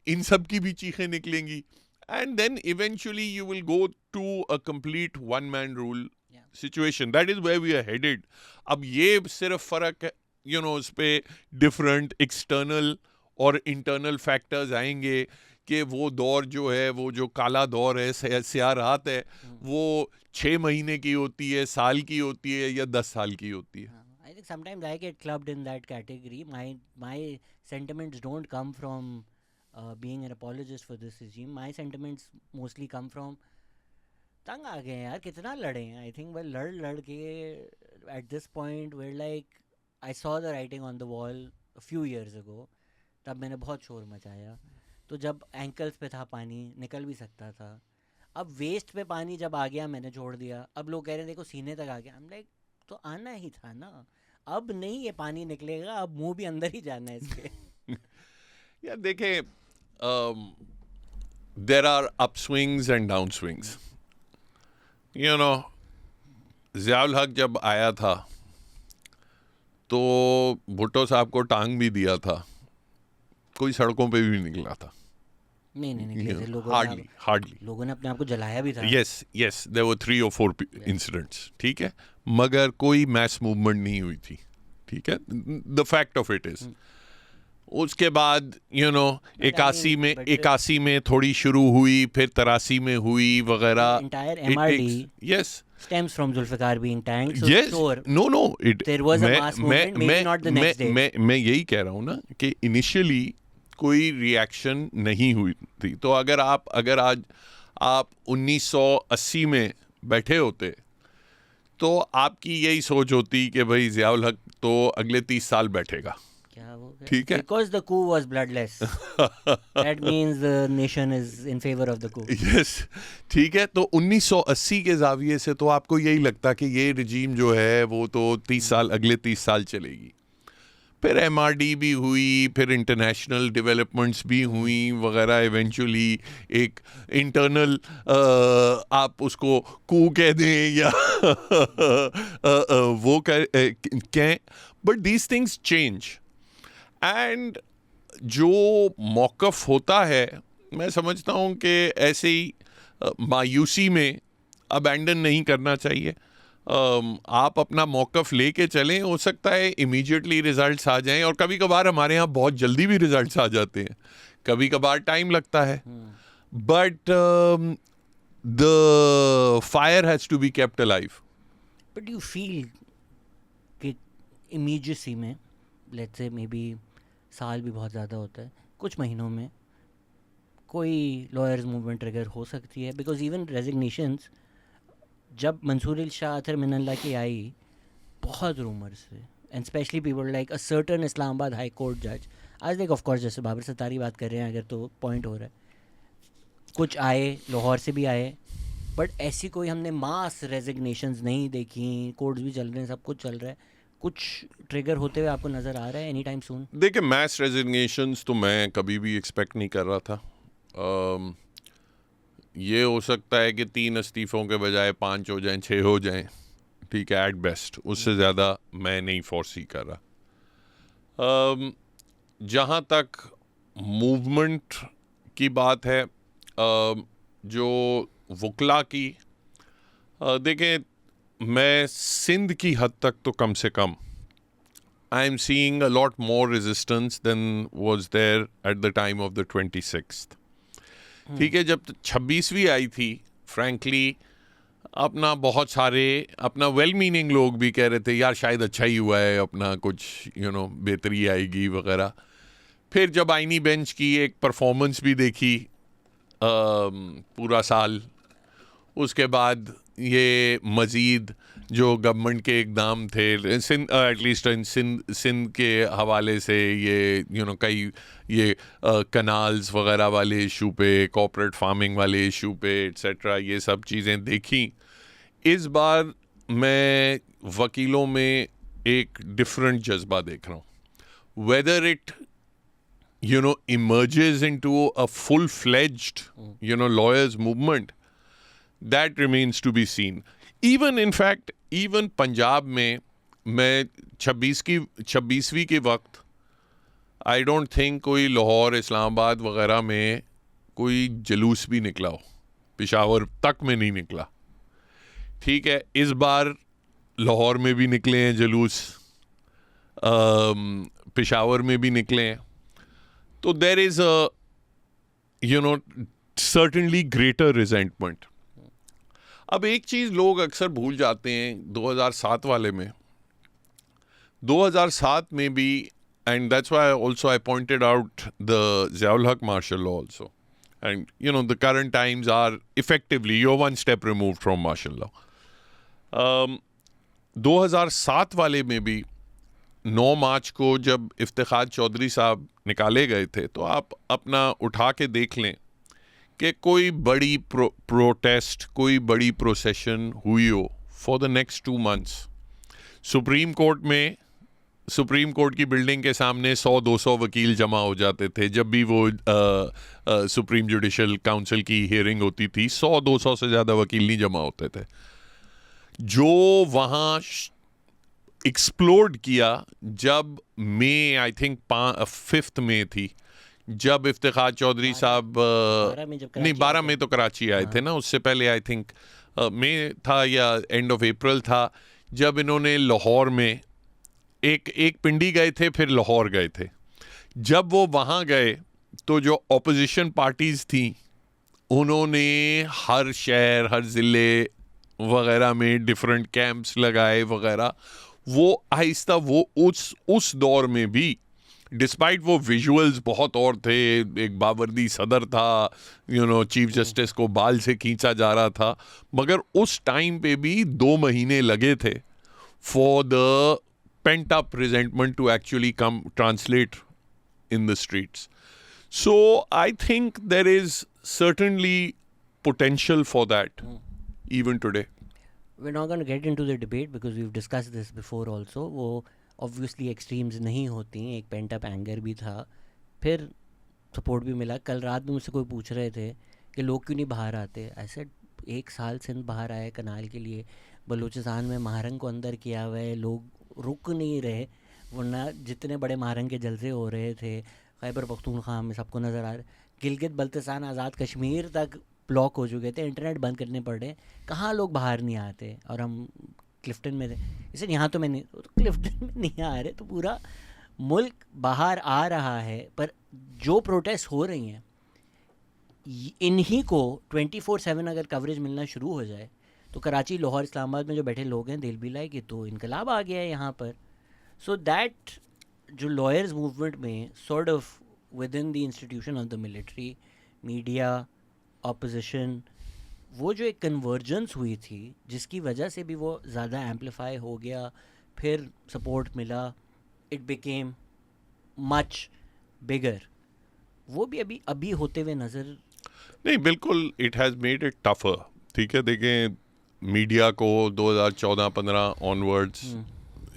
Speaker 1: इन सब की भी चीखें निकलेंगी. And then eventually you will go to a complete one man rule situation. That is where we are headed. अब ये सिर्फ फर्क है उस पे डिफरेंट एक्सटर्नल और इंटरनल फैक्टर्स आएंगे कि वो दौर जो है, वो जो काला दौर है, स्याह रात है, वो 6 महीने की होती है, साल की होती है, या 10 साल की होती है.
Speaker 2: I think sometimes I get clubbed in that category. My sentiments don't come from being an apologist for this regime. My sentiments mostly come from तंग आ गए यार, कितना लड़े हैं. I think well लड़ के at this point we're like, I saw the writing on the wall a few years ago. तब मैंने बहुत शोर मचाया. तो जब एंकल्स पे था पानी, निकल भी सकता था. अब वेस्ट पे पानी जब आ गया मैंने छोड़ दिया. अब लोग कह रहे हैं देखो सीने तक आ गया. I'm like, तो आना ही था ना. अब नहीं ये पानी निकलेगा, अब मुंह भी अंदर ही जाना है इसके.
Speaker 1: यार देखें, there are upswings and downswings. Ziaul हक जब आया था तो भुट्टो साहब को टांग भी दिया था, कोई सड़कों पे भी निकला था.
Speaker 2: नहीं निकले थे लोगों.
Speaker 1: हार्डली
Speaker 2: लोगों ने अपने आप को जलाया भी था.
Speaker 1: yes there were 3 or 4 incidents. ठीक है, मगर कोई मैस मूवमेंट नहीं हुई थी. ठीक है, the fact of it is उसके बाद
Speaker 2: but-
Speaker 1: 81 में थोड़ी शुरू हुई, फिर 83 में हुई वगैरह.
Speaker 2: entire
Speaker 1: It
Speaker 2: MRD
Speaker 1: takes- yes.
Speaker 2: stems from Zulfikar being tanked. So
Speaker 1: Yes.
Speaker 2: sure,
Speaker 1: No.
Speaker 2: there was a mass movement, maybe not the next day.
Speaker 1: मैं यही कह रहा हूँ ना कि इनिशियली कोई रिएक्शन नहीं हुई थी. तो अगर आज आप 1980 में बैठे होते तो आपकी यही सोच होती कि भाई ज़ियाउल हक तो अगले 30 साल बैठेगा.
Speaker 2: क्या हो गया?
Speaker 1: ठीक है.
Speaker 2: Because the coup was bloodless. That means the nation is in favor of the coup.
Speaker 1: Yes, ठीक है. तो 1980 के जाविये से तो आपको यही लगता कि ये रिजीम जो है वो तो 30 साल, अगले 30 साल चलेगी. फिर MRD भी हुई, फिर इंटरनेशनल डेवलपमेंट्स भी हुई वगैरह. इवेंचुअली एक इंटरनल आप उसको कू कह दें या वो कहें, but these things change. And जो मौक़िफ़ होता है, मैं समझता हूँ कि ऐसे ही मायूसी में अबैंडन नहीं करना चाहिए. आप अपना मौक़िफ़ लेके चलें. हो सकता है इमीडिएटली रिजल्ट्स आ जाएं, और कभी कभार हमारे यहाँ बहुत जल्दी भी रिजल्ट्स आ जाते हैं, कभी कभार टाइम लगता है. But the fire has to be kept alive.
Speaker 2: But you feel कि immediacy में, let's say maybe साल भी बहुत ज़्यादा होता है, कुछ महीनों में कोई लॉयर्स मूवमेंट ट्रिगर हो सकती है. बिकॉज इवन रेजिग्नेशंस जब मंसूर शाह अतर मिनल्ला की आई, बहुत रूमर्स थे, and specially people like a certain Islamabad high court जज. आज देख ऑफ कोर्स जैसे बाबर सत्तारी बात कर रहे हैं, अगर तो पॉइंट हो रहा है, कुछ आए, लाहौर से भी आए, बट ऐसी कोई हमने मास रेजिग्नेशंस नहीं देखी. कोर्ट्स भी चल रहे हैं, सब कुछ चल रहा है. कुछ ट्रिगर होते हुए आपको नज़र आ रहा है एनी टाइम सून?
Speaker 1: देखिए, मैस रेजिग्नेशंस तो मैं कभी भी एक्सपेक्ट नहीं कर रहा था. ये हो सकता है कि 3 इस्तीफ़ों के बजाय 5 हो जाएं, 6 हो जाएं, ठीक है, एट बेस्ट. उससे ज़्यादा मैं नहीं फोर्सी कर रहा. जहाँ तक मूवमेंट की बात है, जो वकला की, देखें, मैं सिंध की हद तक तो कम से कम I am seeing a lot more resistance than was there at the time of the 26th. ठीक है, जब 26वीं आई थी, फ्रैंकली अपना बहुत सारे अपना वेल मीनिंग लोग भी कह रहे थे यार शायद अच्छा ही हुआ है, अपना कुछ बेहतरी आएगी वगैरह. फिर जब आईनी बेंच की एक परफॉर्मेंस भी देखी पूरा साल, उसके बाद ये मज़ीद जो गवर्नमेंट के इक़दाम थे, एटलीस्ट सिंध के हवाले से, ये कई ये कनाल्स वगैरह वाले इशू पे, कॉर्पोरेट फार्मिंग वाले इशू पे एट्सेट्रा, ये सब चीज़ें देखी. इस बार मैं वकीलों में एक डिफरेंट जज्बा देख रहा हूँ. Whether it emerges into a full-fledged lawyers movement, that remains to be seen. Even Punjab में मैं 26वीं के वक्त आई डोंट थिंक कोई लाहौर, इस्लामाबाद वगैरह में कोई जुलूस भी निकला हो. पेशावर तक में नहीं निकला. ठीक है, इस बार लाहौर में भी निकले हैं जुलूस, पेशावर में भी निकले हैं. तो there is certainly greater resentment. अब एक चीज़ लोग अक्सर भूल जाते हैं 2007 वाले में, 2007 में भी, and that's why also I pointed out the Ziaul Haq martial law also. And the current times are effectively, you're one step removed from martial law. 2007 वाले में भी 9 मार्च को जब इफ्तिखार चौधरी साहब निकाले गए थे, तो आप अपना उठा के देख लें कि कोई बड़ी प्रोटेस्ट, कोई बड़ी प्रोसेशन हुई हो for the next 2 months. Supreme court की बिल्डिंग के सामने 100-200 वकील जमा हो जाते थे. जब भी वो सुप्रीम जुडिशल काउंसिल की हियरिंग होती थी, 100-200 से ज़्यादा वकील नहीं जमा होते थे. जो वहाँ एक्सप्लोड किया जब आई थिंक 5 मई थी, जब इफ्तिखार चौधरी साहब 12 में तो कराची आए थे ना, उससे पहले आई थिंक मई था या एंड ऑफ अप्रैल था, जब इन्होंने लाहौर में एक पिंडी गए थे, फिर लाहौर गए थे. जब वो वहाँ गए तो जो ऑपोजिशन पार्टीज थी उन्होंने हर शहर, हर ज़िले वगैरह में डिफरेंट कैंप्स लगाए वगैरह। वो आहिस्ता वो उस दौर में भी डिस्पाइट वो विजुअल्स बहुत और थे, एक बावर्दी सदर था, चीफ जस्टिस को बाल से खींचा जा रहा था, मगर उस टाइम पे भी 2 महीने लगे थे for the pent up resentment to actually come translate in the streets. So I think there is certainly potential for that even today.
Speaker 2: We're not going to get into the debate because we've discussed this before also. वो obviously extremes नहीं होती, एक pent up anger भी था, फिर support भी मिला। कल रात में मुझसे कोई पूछ रहे थे कि लोग क्यों नहीं बाहर आते। I said 1 साल सिंध बाहर आए कनाल के लिए, बलूचिस्तान में महारंग को अंदर किया हुआ है, लोग रुक नहीं रहे, वरना जितने बड़े महारंग के जलसे हो रहे थे खैबर पख्तूनख्वा में सबको नज़र आ रहा, गिलगित बल्तिस्तान आज़ाद कश्मीर तक ब्लॉक हो चुके थे, इंटरनेट बंद करने पड़े, कहाँ लोग बाहर नहीं आते। और हम क्लिफ्टन में थे, इसे यहाँ तो मैं नहीं, तो क्लिफ्टन में नहीं आ रहे, तो पूरा मुल्क बाहर आ रहा है। पर जो प्रोटेस्ट हो रही हैं इन्हीं को 24/7 अगर कवरेज मिलना शुरू हो जाए तो कराची, लाहौर, इस्लामाबाद में जो बैठे लोग हैं दिल भी लाए कि तो इनकलाब आ गया है यहाँ पर। सो दैट जो लॉयर्स मूवमेंट में sort of with in the institution of the military, media, opposition, वो जो एक कन्वर्जेंस हुई थी जिसकी वजह से भी वो ज़्यादा एम्पलीफाई हो गया, फिर सपोर्ट मिला, इट बिकेम मच बिगर, वो भी अभी होते हुए नज़र
Speaker 1: नहीं, बिल्कुल it has made it tougher. ठीक है, देखें मीडिया को 2014-15 ऑनवर्ड्स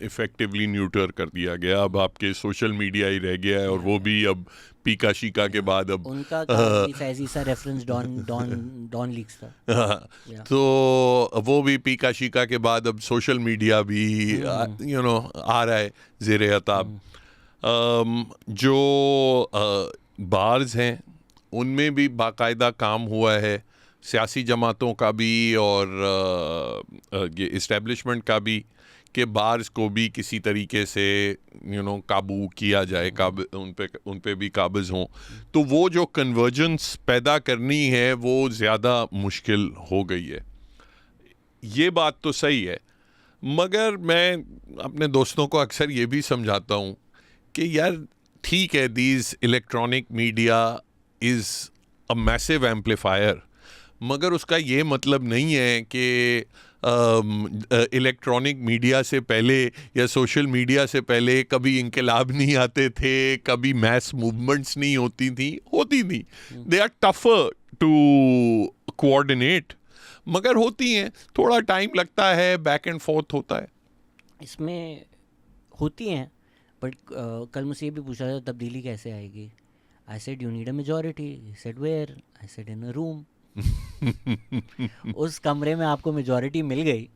Speaker 1: इफेक्टिवली न्यूटर कर दिया गया। अब आपके सोशल मीडिया ही रह गया है, और वो भी अब पीका शीका के बाद अब
Speaker 2: उनका फैजी सा रेफरेंस डॉन लीक्स था।
Speaker 1: तो वो भी पीका शीका के बाद अब सोशल मीडिया भी आ रहा है ज़ेरे अताब। जो बार्स हैं उनमें भी बाकायदा काम हुआ है, सियासी जमातों का भी और ये इस्टेब्लिशमेंट का भी, कि बार्स को भी किसी तरीके से काबू किया जाए, उन पे भी काबिज हों। तो वो जो कन्वर्जेंस पैदा करनी है वो ज़्यादा मुश्किल हो गई है। ये बात तो सही है, मगर मैं अपने दोस्तों को अक्सर ये भी समझाता हूँ कि यार ठीक है, these electronic media is a massive amplifier, मगर उसका ये मतलब नहीं है कि इलेक्ट्रॉनिक मीडिया से पहले या सोशल मीडिया से पहले कभी इनकलाब नहीं आते थे, कभी मैस मूवमेंट्स नहीं होती थी। They are tougher to coordinate, मगर होती हैं, थोड़ा टाइम लगता है, बैक एंड फोर्थ होता है,
Speaker 2: इसमें होती हैं। बट कल मुझसे ये भी पूछा था तब्दीली कैसे आएगी। I said you need a majority. He said where? I said in a room. उस कमरे में आपको मेजॉरिटी मिल गई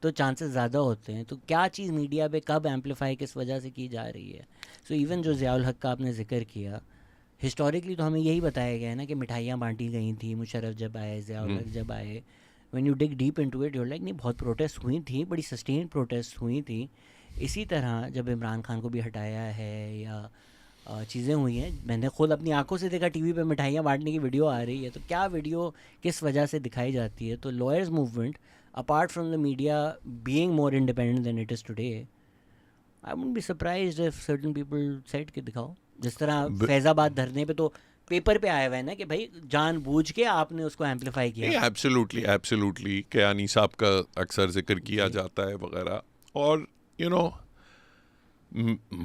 Speaker 2: तो चांसेस ज़्यादा होते हैं। तो क्या चीज़ मीडिया पे कब एम्पलीफाई किस वजह से की जा रही है। सो इवन जो ज़ियाउल हक का आपने जिक्र किया, हिस्टोरिकली तो हमें यही बताया गया है ना कि मिठाइयाँ बांटी गई थी मुशर्रफ जब आए, ज़ियाउल हक जब आए। When you dig deep into it, you like नहीं, बहुत प्रोटेस्ट हुई थी, बड़ी सस्टेन प्रोटेस्ट हुई थी। इसी तरह जब इमरान खान को भी हटाया है या चीज़ें हुई हैं, मैंने खुद अपनी आंखों से देखा टीवी पे मिठाइयाँ बांटने की वीडियो आ रही है, तो क्या वीडियो किस वजह से दिखाई जाती है। तो lawyers movement apart from the media being more independent than it is today, I wouldn't be surprised if certain people said कि दिखाओ। जिस तरह फैज़ाबाद धरने पे तो पेपर पे आया हुआ है ना कि भाई जानबूझ के आपने उसको एम्पलीफाई किया।
Speaker 1: एब्सोल्युटली कयानी साहब का अक्सर जिक्र किया जाता है वगैरह, और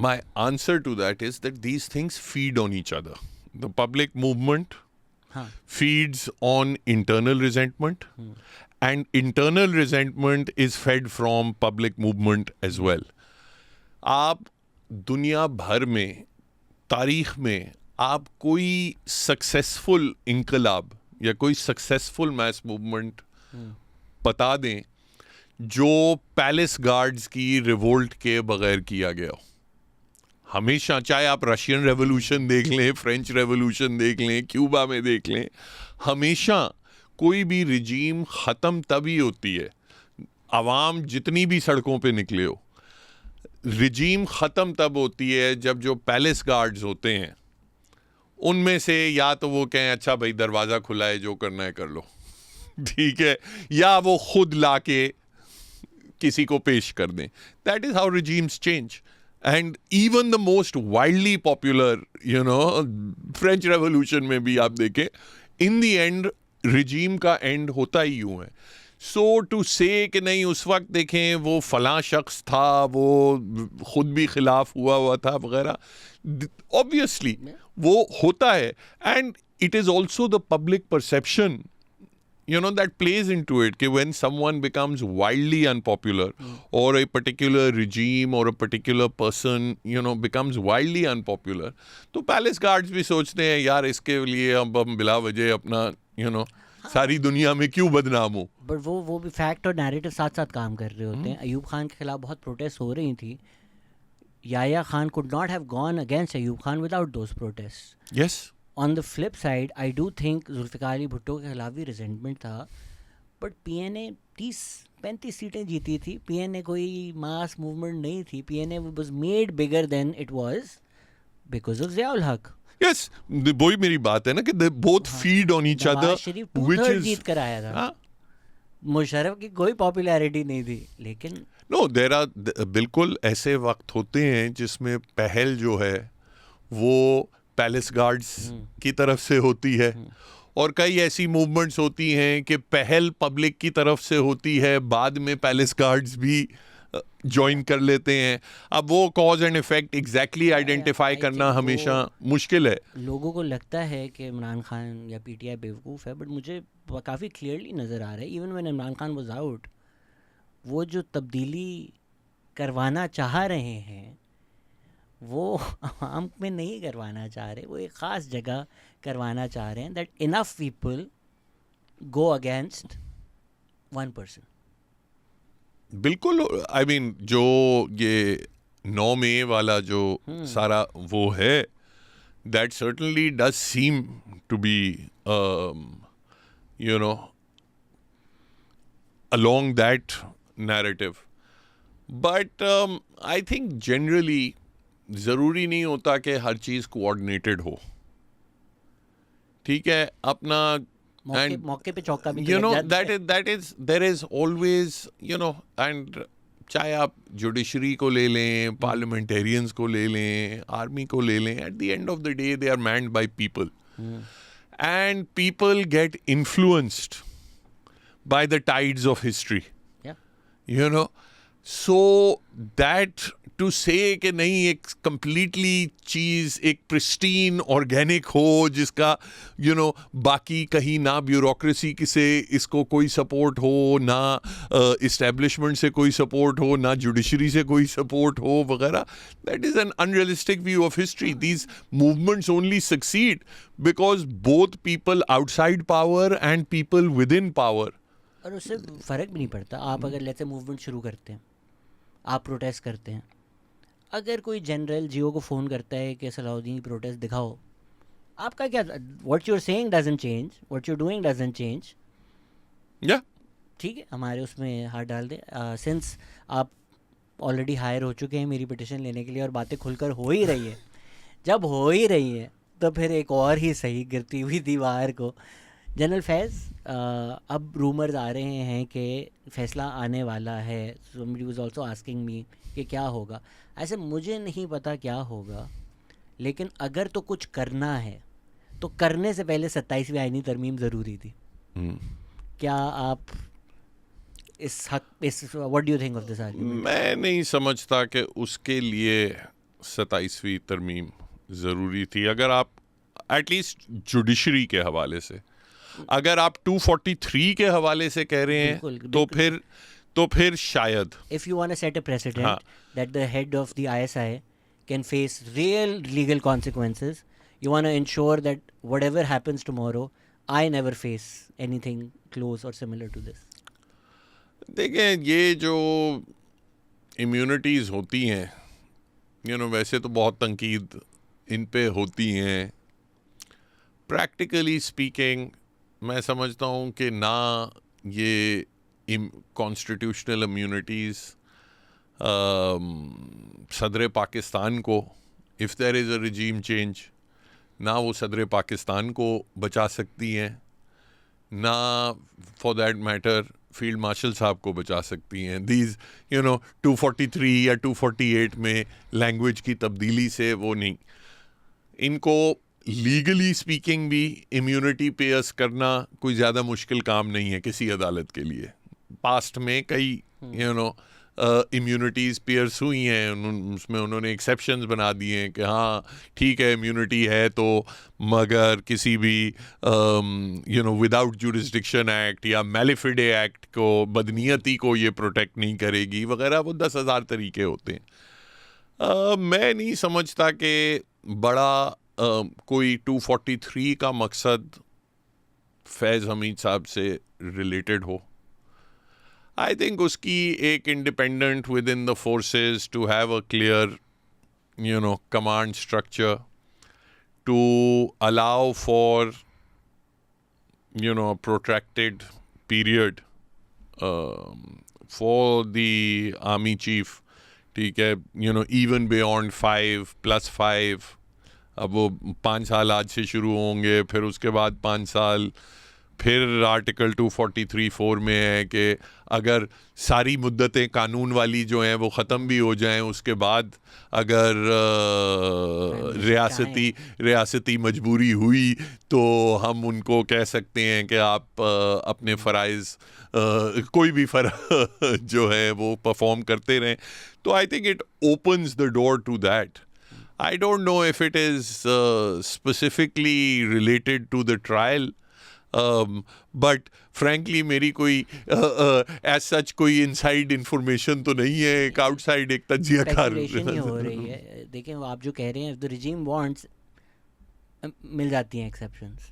Speaker 1: my answer to that is that these things feed on each other. The public movement feeds on internal resentment, and internal resentment is fed from public movement as well. आप दुनिया भर में, तारीख में आप कोई सक्सेसफुल इनकलाब या कोई सक्सेसफुल मैस मूवमेंट बता दें जो पैलेस गार्ड्स की रिवोल्ट के बगैर किया गया हो। हमेशा, चाहे आप रशियन रेवोल्यूशन देख लें, फ्रेंच रेवोल्यूशन देख लें, क्यूबा में देख लें, हमेशा कोई भी रिजीम ख़त्म तभी होती है, आवाम जितनी भी सड़कों पे निकले हो, रिजीम ख़त्म तब होती है जब जो पैलेस गार्ड्स होते हैं उनमें से या तो वो कहें अच्छा भाई दरवाज़ा खुला है, जो करना है कर लो, ठीक है, या वो खुद लाके किसी को पेश कर दें. That is how regimes change. And even the most wildly popular French revolution में भी आप देखें, इन द एंड रिजीम का एंड होता ही यूं है. सो टू से कि नहीं उस वक्त देखें वो फलां शख्स था, वो खुद भी खिलाफ हुआ था वगैरह, ऑब्वियसली वो होता है. And it is also the public perception that plays into it कि when someone becomes wildly unpopular or a particular regime or a particular person becomes wildly unpopular, तो पैलेस गार्ड्स भी सोचते हैं यार इसके लिए अब हम बिला वजह अपना सारी दुनिया में क्यों बदनाम हो.
Speaker 2: बट वो भी फैक्ट और नैरेटिव साथ साथ काम कर रहे होते हैं. अयूब खान के खिलाफ बहुत प्रोटेस्ट हो रही थी. याया Khan could not have gone against Ayub Khan without those protests.
Speaker 1: Yes.
Speaker 2: On the flip side, I do think Zulfikar Ali Bhutto के खिलाफ भी रिजेंटमेंट था, बट पीएनए 30-35 सीटें जीती थी. पीएनए कोई मास मूवमेंट नहीं थी. PNA was made bigger than it was because of Ziaul हक.
Speaker 1: Yes, वही मेरी बात है ना कि they both feed on each other,
Speaker 2: Sharif
Speaker 1: which
Speaker 2: 2/3
Speaker 1: is
Speaker 2: जीत कर आया था. मुशर्रफ की कोई पॉपुलैरिटी नहीं थी, लेकिन
Speaker 1: नो देर आर बिल्कुल ऐसे वक्त होते हैं जिसमें पहल जो है वो पैलेस गार्ड्स की तरफ से होती है, और कई ऐसी मूवमेंट्स होती हैं कि पहल पब्लिक की तरफ से होती है, बाद में पैलेस गार्ड्स भी ज्वाइन कर लेते हैं. अब वो cause and effect exactly identify करना हमेशा मुश्किल है.
Speaker 2: लोगों को लगता है कि इमरान खान या पीटीआई बेवकूफ़ है, बट मुझे काफ़ी क्लियरली नज़र आ रहा है even when Imran Khan was out, वो जो तब्दीली करवाना चाह रहे हैं वो आवाम में नहीं करवाना चाह रहे. वो एक ख़ास जगह करवाना चाह रहे हैं, that enough people go against one person.
Speaker 1: बिल्कुल. आई मीन जो ये 9 मई वाला जो सारा वो है, that certainly does seem to be along that narrative. But I think generally ज़रूरी नहीं होता कि हर चीज़ कोऑर्डिनेटेड हो. ठीक है, अपना
Speaker 2: मौके पे चौका भी
Speaker 1: that is there is always and चाहे आप जुडिशरी को ले लें, पार्लियामेंटेरियंस को ले लें, आर्मी को ले लें, at the end of the day they are manned by people. And people get influenced by the tides of history.
Speaker 2: Yeah.
Speaker 1: So that to say कि नहीं एक completely चीज़ एक pristine organic हो जिसका बाकी कहीं ना ब्यूरोक्रेसी से इसको कोई सपोर्ट हो, ना इस्टेब्लिशमेंट से कोई सपोर्ट हो, ना जुडिशरी से कोई सपोर्ट हो वगैरह, that is an unrealistic view of history. These movements only succeed because both people outside power and people within power.
Speaker 2: और उससे फ़र्क भी नहीं पड़ता. आप अगर लेट्स से मूवमेंट शुरू करते हैं, आप प्रोटेस्ट करते हैं, अगर कोई जनरल जियो को फ़ोन करता है कि सलाउद्दीन प्रोटेस्ट दिखाओ, आपका क्या, what you are saying doesn't change, what you doing doesn't change.
Speaker 1: या
Speaker 2: ठीक है, हमारे उसमें हाथ डाल दे. सिंस आप ऑलरेडी हायर हो चुके हैं मेरी पिटिशन लेने के लिए और बातें खुलकर हो ही रही है, जब हो ही रही है तो फिर एक और ही सही गिरती हुई दीवार को. जनरल फैज़, अब रूमर्स आ रहे हैं कि फ़ैसला आने वाला है. somebody was also asking me कि क्या होगा. ऐसे मुझे नहीं पता क्या होगा, लेकिन अगर तो कुछ करना है तो करने से पहले 27वीं आईनी तरमीम ज़रूरी थी. क्या आप इस what do you think of this argument?
Speaker 1: मैं नहीं समझता कि उसके लिए 27वीं तरमीम ज़रूरी थी. अगर आप एटलीस्ट जुडिशरी के हवाले से, अगर आप 243 के हवाले से कह रहे हैं तो फिर शायद.
Speaker 2: If you want to set a precedent that the head of the ISI can face real legal consequences, you want to ensure that whatever happens tomorrow, I never face anything close or similar to this.
Speaker 1: देखें, ये जो immunities होती हैं वैसे तो बहुत तनकीद इन पे होती हैं. प्रैक्टिकली स्पीकिंग मैं समझता हूँ कि ना ये कॉन्स्टिट्यूशनल इम्यूनिटीज़ सदर पाकिस्तान को, if there is a regime change, ना वो सदर पाकिस्तान को बचा सकती हैं, ना for that matter field marshal sahab को बचा सकती हैं. दीज 243 या 248 में लैंग्वेज की तब्दीली से वो नहीं. इनको लीगली स्पीकिंग भी इम्यूनिटी पेयर्स करना कोई ज़्यादा मुश्किल काम नहीं है किसी अदालत के लिए. पास्ट में कई इम्यूनिटीज़ पेयर्स हुई हैं, उसमें उन्होंने एक्सेप्शंस बना दिए हैं कि हाँ ठीक है इम्यूनिटी है तो, मगर किसी भी विदाउट जुरिस्डिक्शन एक्ट या मैलिफिडे एक्ट को, बदनीयती को ये प्रोटेक्ट नहीं करेगी वगैरह. वो 10,000 तरीके होते हैं. मैं नहीं समझता कि बड़ा कोई 243 का मकसद फैज़ हमीद साहब से रिलेटेड हो. आई थिंक उसकी एक independent within the forces to have a clear command structure to allow for protracted period for the army chief. ठीक है, इवन बियॉन्ड 5+5. अब वो 5 साल आज से शुरू होंगे, फिर उसके बाद 5 साल फिर आर्टिकल 243(4) में है कि अगर सारी मुद्दतें कानून वाली जो हैं वो ख़त्म भी हो जाएं, उसके बाद अगर रियासती मजबूरी हुई तो हम उनको कह सकते हैं कि आप अपने फ़राइज़ कोई भी जो है वो परफॉर्म करते रहें. तो I think it opens the door to that. I don't know if it is specifically related to the trial, but frankly मेरी कोई as such कोई inside information तो नहीं है. एक outside एक तज्जियाकार
Speaker 2: ही हो रही है. देखें, आप जो कह रहे हैं, if the regime wants, मिल जाती हैं exceptions,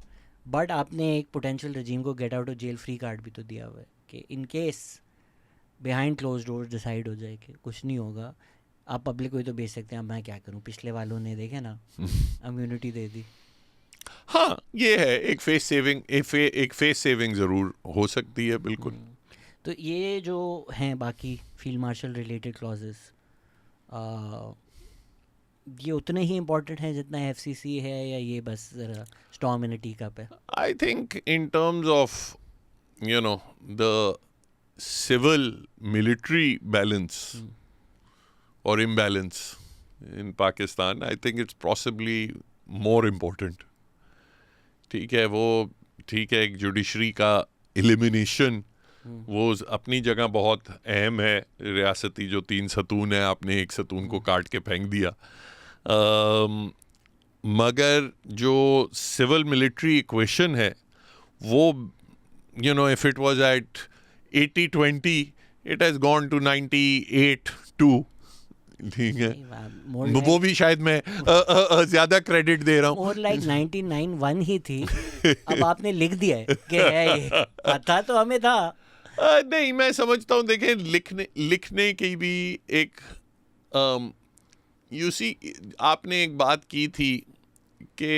Speaker 2: but आपने एक potential regime को get out of jail free card भी तो दिया हुआ है कि in case behind closed doors decide हो जाए कि कुछ नहीं होगा, आप पब्लिक को ही तो बेच सकते हैं. अब मैं क्या करूं, पिछले वालों ने देखे ना इम्यूनिटी दे दी.
Speaker 1: हाँ, ये है एक फेस सेविंग ज़रूर हो सकती है, बिल्कुल.
Speaker 2: तो ये जो हैं बाकी फील्ड मार्शल रिलेटेड क्लॉजेस, ये उतने ही इम्पोर्टेंट हैं जितना FCC है, या ये बस ज़रा storm in a tea cup है?
Speaker 1: I think in terms of the civil military balance or imbalance in Pakistan, I think it's possibly more important. ठीक है, वो ठीक है, एक जुडिशरी का एलिमिनेशन वो अपनी जगह बहुत अहम है. रियासती जो 3 सतून है, आपने एक सतून को काट के फेंक दिया. मगर जो सिविल मिलिट्री इक्वेशन है वो if it was at 80-20, it has gone to 98-2. ठीक है, वो भी शायद मैं ज्यादा क्रेडिट दे रहा हूँ.
Speaker 2: मोर लाइक 99-1 ही थी. अब आपने लिख दिया है कि है ये, पता तो हमें था.
Speaker 1: नहीं, मैं समझता हूँ. देखें, लिखने की भी एक आपने एक बात की थी कि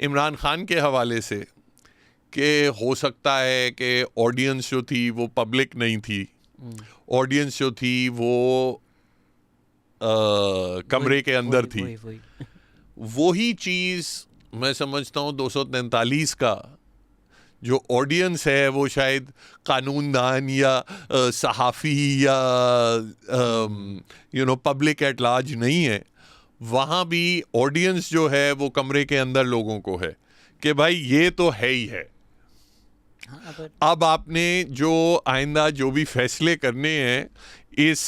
Speaker 1: इमरान खान के हवाले से कि हो सकता है कि ऑडियंस जो थी वो पब्लिक नहीं थी. ऑडियंस जो थी वो कमरे के अंदर थी. वही चीज़ मैं समझता हूँ 243 का जो ऑडियंस है वो शायद कानूनदान या सहाफ़ी या पब्लिक एट लार्ज नहीं है. वहाँ भी ऑडियंस जो है वो कमरे के अंदर लोगों को है कि भाई ये तो है ही है. अब आपने जो आइंदा जो भी फैसले करने हैं इस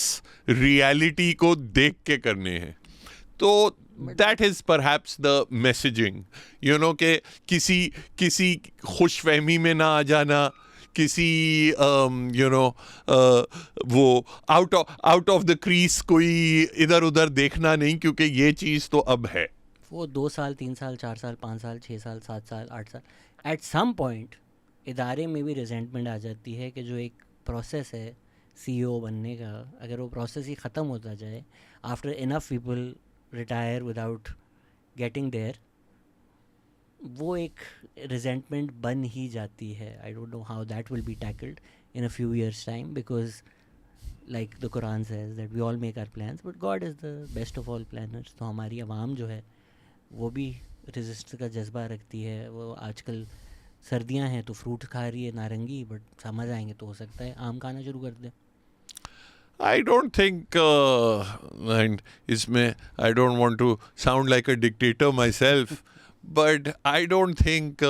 Speaker 1: रियलिटी को देख के करने हैं. तो that is perhaps the messaging, कि किसी खुशफहमी में ना आ जाना, किसी वो आउट ऑफ द क्रीज कोई इधर उधर देखना नहीं, क्योंकि ये चीज़ तो अब है.
Speaker 2: वो 2 साल 3 साल 4 साल 5 साल 6 साल 7 साल 8 साल, एट सम पॉइंट इदारे में भी रिजेंटमेंट आ जाती है कि जो एक प्रोसेस है CEO बनने का, अगर वो प्रोसेस ही ख़त्म होता जाए, after enough people retire without getting there, वो एक रिजेंटमेंट बन ही जाती है. I don't know how that will be tackled in a few years time, because like the Quran says that we all make our plans, but God is the best of all planners. तो हमारी आवाम जो है वो भी resist का जज्बा रखती है. वो आजकल सर्दियां हैं तो फ्रूट खा रही है नारंगी, बट समझ आएंगे तो हो सकता है आम खाना शुरू कर दे.
Speaker 1: I don't think, and इसमें I don't want to sound like a dictator myself, but I don't think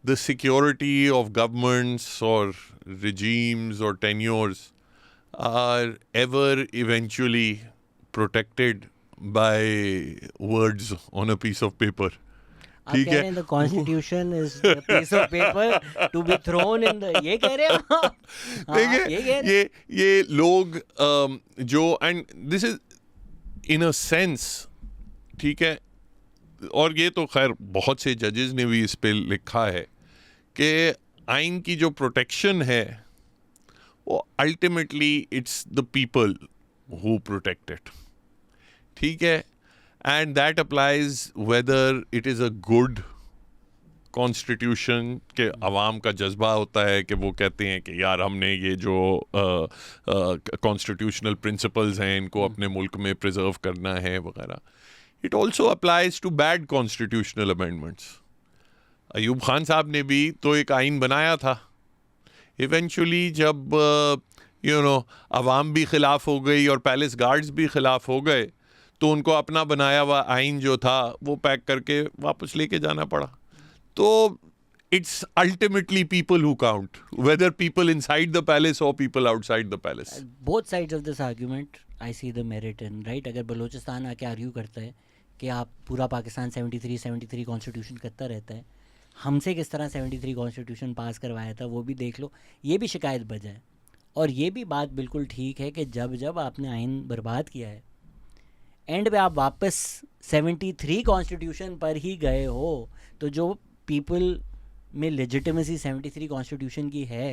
Speaker 1: the security of governments or regimes or tenures are ever eventually protected by words on a piece of paper.
Speaker 2: आप कह रहे हैं the constitution is a piece of paper to be thrown in the, ये कह रहे हैं आप? ये कह रहे हैं?
Speaker 1: ये लोग जो, and this is in a sense, ठीक है, और ये तो खैर बहुत से जजेस ने भी इस पे लिखा है कि आइन की जो प्रोटेक्शन है वो ultimately it's the people who protect it. ठीक है, and that applies whether it is a good constitution के अवाम का जज्बा होता है कि वो कहते हैं कि यार हमने ये जो कॉन्स्टिट्यूशनल प्रिंसिपल्स हैं इनको अपने मुल्क में प्रिजर्व करना है वगैरह. It also applies to bad constitutional amendments. Ayub Khan sahab ने भी तो एक आइन बनाया था, इवेंचुअली जब अवाम भी खिलाफ हो गई और पैलेस गार्ड्स भी खिलाफ हो गए तो उनको अपना बनाया हुआ आइन जो था वो पैक करके वापस लेके जाना पड़ा. तो it's ultimately people who count, whether people inside the palace और people outside the palace.
Speaker 2: Both sides of this argument I see the merit in, right. अगर बलूचिस्तान आके आर्ग्यू करता है कि आप पूरा पाकिस्तान 73 कॉन्स्टिट्यूशन करता रहता है, हमसे किस तरह 73 कॉन्स्टिट्यूशन पास करवाया था वो भी देख लो, ये भी शिकायत बजा है. और ये भी बात बिल्कुल ठीक है कि जब जब आपने आइन बर्बाद किया है, एंड पे आप वापस 73 कॉन्स्टिट्यूशन पर ही गए हो, तो जो पीपल में लेजिटिमेसी 73 कॉन्स्टिट्यूशन की है,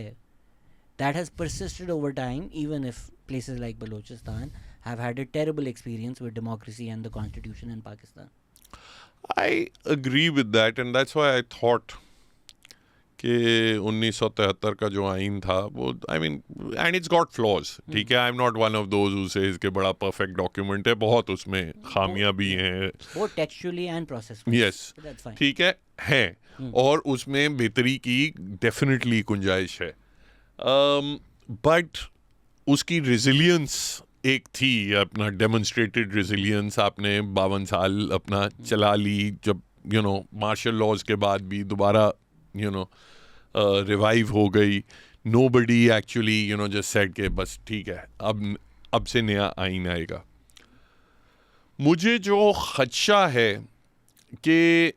Speaker 2: that has persisted over time, even if places like Balochistan have had a terrible experience with democracy and the constitution in Pakistan.
Speaker 1: I agree with that, and that's why I thought कि 1973 का जो आइन था वो, I mean, and it's got flaws. ठीक है, I am not one of those who says कि बड़ा परफेक्ट डॉक्यूमेंट है, बहुत उसमें खामियां भी हैं,
Speaker 2: वो टेक्सचुअली एंड प्रोसेसुअली.
Speaker 1: यस, ठीक है, हैं, और उसमें बेहतरी की डेफिनेटली गुंजाइश है. बट उसकी रेजिलियंस एक थी, अपना डेमोन्स्ट्रेटेड रेजिलियंस आपने 52 साल अपना चला ली, जब मार्शल लॉज के बाद भी दोबारा रिवाइव हो गई. नोबडी एक्चुअली जस्ट सेड के बस ठीक है अब से नया आइन आएगा. मुझे जो खदशा है कि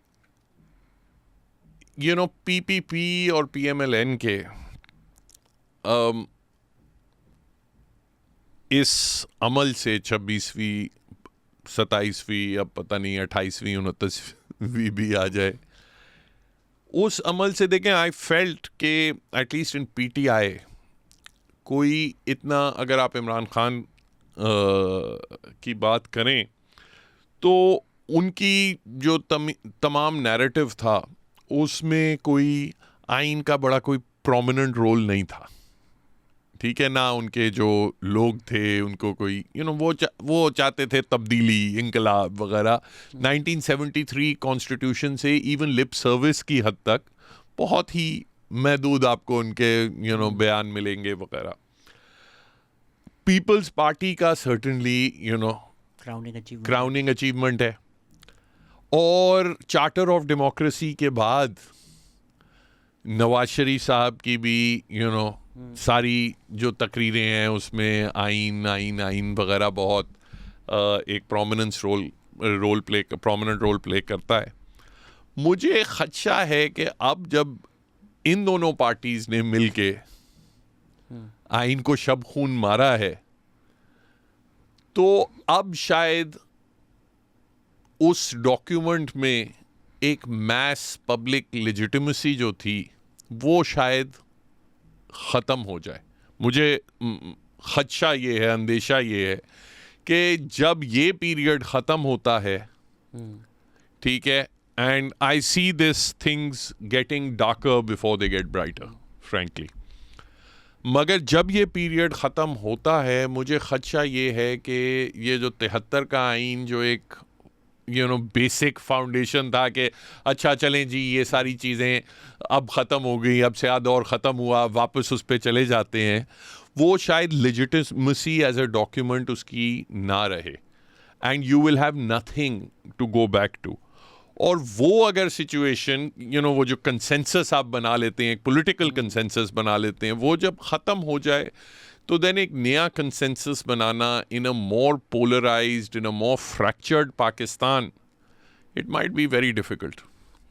Speaker 1: पीपीपी और पीएमएलएन के इस अमल से 26वीं 27वीं, अब पता नहीं 28वीं 29वीं भी आ जाए, उस अमल से देखें, आई फेल्ट के एटलीस्ट इन पीटीआई कोई इतना, अगर आप इमरान खान की बात करें तो उनकी जो तमाम नैरेटिव था उसमें कोई आइन का बड़ा कोई प्रोमिनेंट रोल नहीं था. ठीक है ना, उनके जो लोग थे उनको कोई वो चाहते थे तब्दीली, इंकलाब वगैरह. 1973 कॉन्स्टिट्यूशन से इवन लिप सर्विस की हद तक बहुत ही महदूद आपको उनके बयान मिलेंगे वगैरह. पीपल्स पार्टी का सर्टेनली क्राउनिंग अचीवमेंट है, और चार्टर ऑफ डेमोक्रेसी के बाद नवाज शरीफ साहब की भी सारी जो तकरीरें हैं उसमें आइन वगैरह बहुत एक प्रोमिनेंट रोल प्ले करता है. मुझे खदशा है कि अब जब इन दोनों पार्टीज ने मिलके आइन को शब खून मारा है, तो अब शायद उस डॉक्यूमेंट में एक मैस पब्लिक लेजिटिमेसी जो थी वो शायद ख़त्म हो जाए. मुझे खदशा ये है, अंदेशा ये है कि जब ये पीरियड ख़त्म होता है, ठीक है, and I see this things getting darker before they get brighter, frankly. मगर जब ये पीरियड ख़त्म होता है, मुझे ख़दशा ये है कि ये जो 73 का आइन जो एक बेसिक फाउंडेशन था कि अच्छा चलें जी ये सारी चीज़ें अब ख़त्म हो गई, अब स्याद और ख़त्म हुआ, वापस उस पर चले जाते हैं, वो शायद लेजिटिमेसी एज अ डॉक्यूमेंट उसकी ना रहे and you will have nothing to go back to. और वो अगर सिचुएशन वो जो कंसेंसस आप बना लेते हैं, एक पॉलिटिकल कंसेंसस बना लेते हैं, वो जब ख़त्म हो जाए तो देन एक नया कंसेंसस बनाना in a more polarized, in a more fractured Pakistan, it might be very difficult.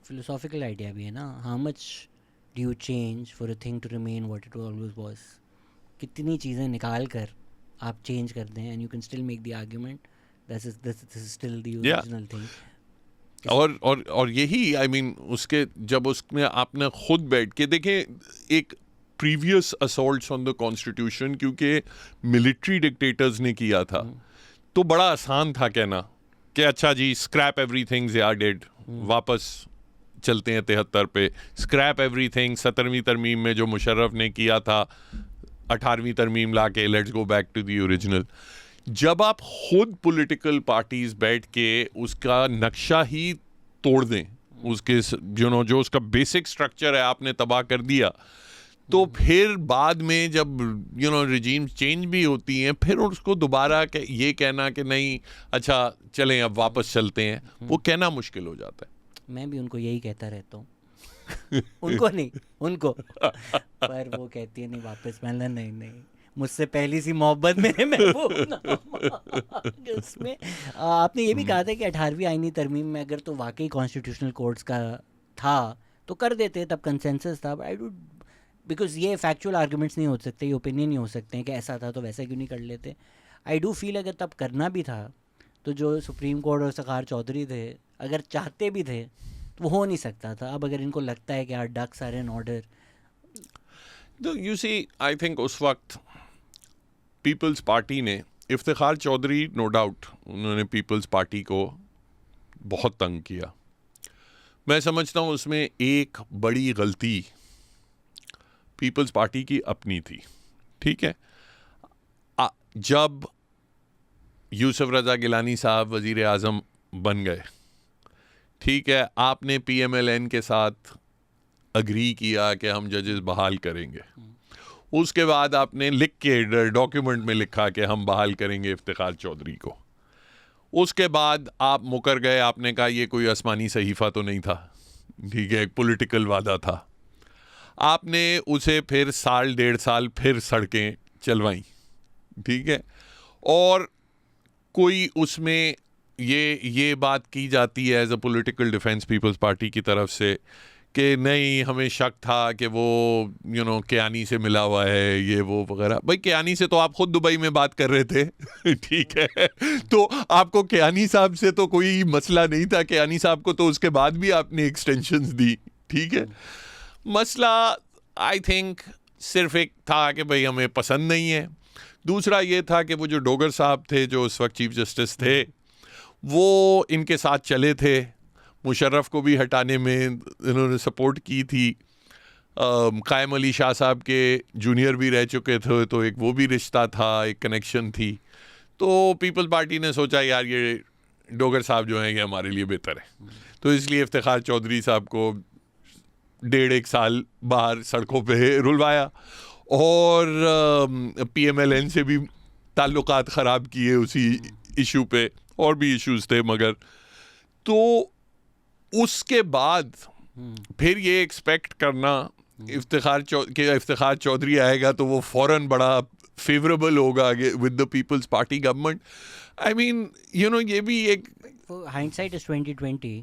Speaker 2: Philosophical idea भी है ना, how much do you change for a thing to remain what it always was. कितनी चीज़ें निकाल कर आप चेंज कर दें and you can still make the argument this is still the original thing.
Speaker 1: और यही आई मीन उसके जब उसमें आपने खुद बैठ के देखें एक previous assaults on the constitution, क्योंकि मिलिट्री डिक्टेटर्स ने किया था तो बड़ा आसान था कहना कि अच्छा जी scrap everything they are dead, वापस चलते हैं 73 पे, स्क्रैप एवरीथिंग 17वीं तरमीम में जो मुशर्रफ ने किया था 18वीं तरमीम ला के let's go back to the original. जब आप खुद पॉलिटिकल पार्टीज बैठ के उसका नक्शा ही तोड़ दें, उसके जो उसका बेसिक स्ट्रक्चर है आपने तबाह कर दिया, तो फिर बाद में जब रिजीम चेंज भी होती हैं, फिर उसको दोबारा ये कहना कि नहीं अच्छा चलें अब वापस चलते हैं, वो कहना मुश्किल हो जाता है।
Speaker 2: मैं भी उनको यही कहता रहता हूँ उनको नहीं, उनको पर वो कहती है नहीं वापस। मैंने नहीं मुझसे पहली सी मोहब्बत मेरे महबूब उसमें आपने ये भी कहा था कि 18वीं आईनी तरमीम में अगर तो वाकई कॉन्स्टिट्यूशनल कोर्ट्स का था तो कर देते, तब कंसेंसस था। आई डू बिकॉज ये फैक्चुअल आर्गूमेंट्स नहीं हो सकते, ये ओपिनियन नहीं हो सकते हैं कि ऐसा था तो वैसा क्यों नहीं कर लेते। आई डू फील अगर तब करना भी था तो जो सुप्रीम कोर्ट और सखार चौधरी थे अगर चाहते भी थे तो वो हो नहीं सकता था। अब अगर इनको लगता है कि यार डक्स आर इन ऑर्डर,
Speaker 1: तो यू सी आई थिंक उस वक्त पीपल्स पार्टी ने, इफ्तिखार चौधरी नो डाउट उन्होंने पीपल्स पार्टी को बहुत तंग किया। मैं समझता हूँ उसमें एक बड़ी गलती पीपल्स पार्टी की अपनी थी। ठीक है, जब यूसुफ रज़ा गिलानी साहब वज़ीर आज़म बन गए, ठीक है, आपने PMLN के साथ अग्री किया कि हम जजेस बहाल करेंगे। उसके बाद आपने लिख के डॉक्यूमेंट में लिखा कि हम बहाल करेंगे इफ्तिखार चौधरी को। उसके बाद आप मुकर गए, आपने कहा ये कोई आसमानी सहीफ़ा तो नहीं था, ठीक है, एक पॉलिटिकल वादा था। आपने उसे फिर साल 1.5 साल फिर सड़कें चलवाई, ठीक है, और कोई उसमें ये बात की जाती है as a political defence Peoples Party की तरफ से कि नहीं हमें शक था कि वो कियानी से मिला हुआ है, ये वो वगैरह। भाई कियानी से तो आप खुद दुबई में बात कर रहे थे ठीक है, तो आपको कियानी साहब से तो कोई मसला नहीं था, कियानी साहब को तो उसके बाद भी आपने एक्सटेंशंस दी, ठीक है। मसला आई थिंक सिर्फ एक था कि भाई हमें पसंद नहीं है। दूसरा ये था कि वो जो डोगर साहब थे जो उस वक्त चीफ जस्टिस थे, वो इनके साथ चले थे, मुशर्रफ को भी हटाने में इन्होंने सपोर्ट की थी। कायम अली शाह साहब के जूनियर भी रह चुके थे, तो एक वो भी रिश्ता था, एक कनेक्शन थी। तो पीपल्स पार्टी ने सोचा यार ये डोगर साहब जो हैं ये हमारे लिए बेहतर है, तो इसलिए इफ्तिखार चौधरी साहब को 1.5 साल बाहर सड़कों पे रुलवाया और PMLN से भी ताल्लुकात ख़राब किए उसी इशू पे, और भी इश्यूज थे। मगर तो उसके बाद फिर ये एक्सपेक्ट करना इफ्तिखार चौधरी आएगा तो वो फौरन बड़ा फेवरेबल होगा with the Peoples Party government. I mean ये भी एक
Speaker 2: हाइंडसाइट इज 2020।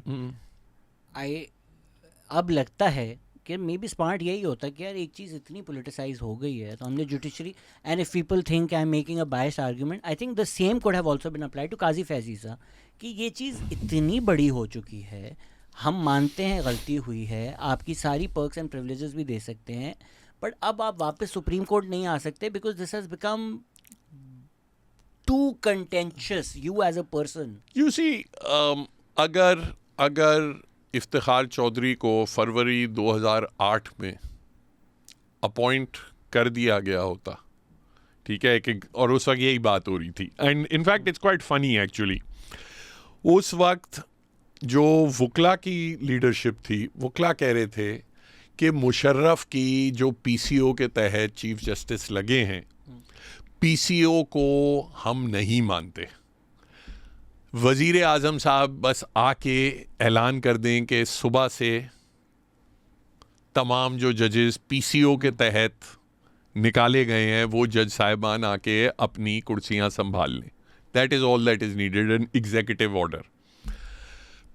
Speaker 2: अब लगता है कि मे बी स्मार्ट यही होता है कि यार एक चीज़ इतनी पोलिटिसाइज हो गई है तो हमने judiciary, and if people think I am making a biased argument, I think the same could have also been applied to Qazi Faez साहब कि ये चीज़ इतनी बड़ी हो चुकी है, हम मानते हैं गलती हुई है, आपकी सारी पर्क्स एंड प्रिविलेजेस भी दे सकते हैं, बट अब आप वापस सुप्रीम कोर्ट नहीं आ सकते because this has become too contentious you as a person.
Speaker 1: You see अगर इफ्तिखार चौधरी को फरवरी 2008 में अपॉइंट कर दिया गया होता, ठीक है, और उस वक्त यही बात हो रही थी, and in fact it's quite funny actually. उस वक्त जो वकला की लीडरशिप थी, वकला कह रहे थे कि मुशर्रफ की जो पीसीओ के तहत चीफ जस्टिस लगे हैं, पीसीओ को हम नहीं मानते। वज़ीर आज़म साहब बस आके ऐलान कर दें कि सुबह से तमाम जो जजेस पीसीओ के तहत निकाले गए हैं वो जज साहिबान आके अपनी कुर्सियां संभाल लें। That is all that is needed, an executive order.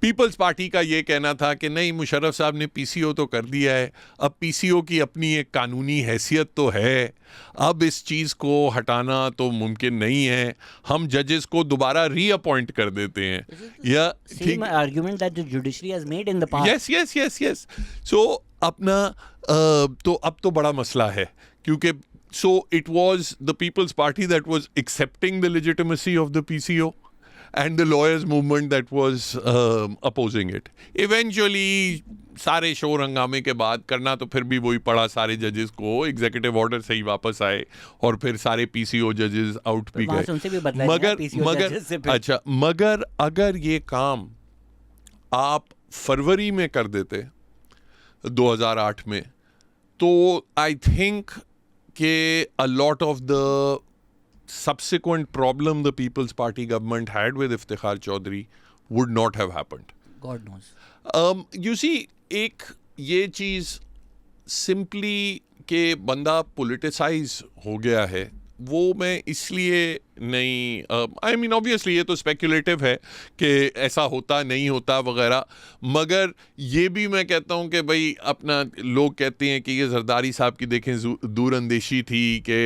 Speaker 1: Peoples Party का ये कहना था कि नहीं, मुशर्रफ साहब ने पीसीओ तो कर दिया है, अब पीसीओ की अपनी एक कानूनी हैसियत तो है, अब इस चीज़ को हटाना तो मुमकिन नहीं है, हम जजेस को दोबारा रीअपॉइंट कर देते हैं। या
Speaker 2: same argument that the judiciary has made in the past.
Speaker 1: yes. So अपना तो अब तो बड़ा मसला है, क्योंकि so it was the People's Party that was accepting the legitimacy of the PCO and the lawyers movement that was opposing it. Eventually सारे शोर हंगामे के बाद करना तो फिर भी वही पड़ा, सारे जजेस को एग्जीक्यूटिव ऑर्डर से ही वापस आए और फिर सारे पीसीओ जजेस आउट भी गए। मगर अगर ये काम आप फरवरी में कर देते 2008 में, तो आई थिंक कि a lot of the subsequent problem the People's Party government had with Iftikhar Chaudhry would not have happened.
Speaker 2: God knows.
Speaker 1: You see, एक ये चीज़ सिंपली कि बंदा पोलिटिसाइज हो गया है, वो मैं इसलिए नहीं, आई मीन ऑब्वियसली ये तो स्पेकुलेटिव है कि ऐसा होता नहीं होता वगैरह, मगर ये भी मैं कहता हूँ कि भाई अपना लोग कहते हैं कि ये जरदारी साहब की देखें दूरअंदेशी थी कि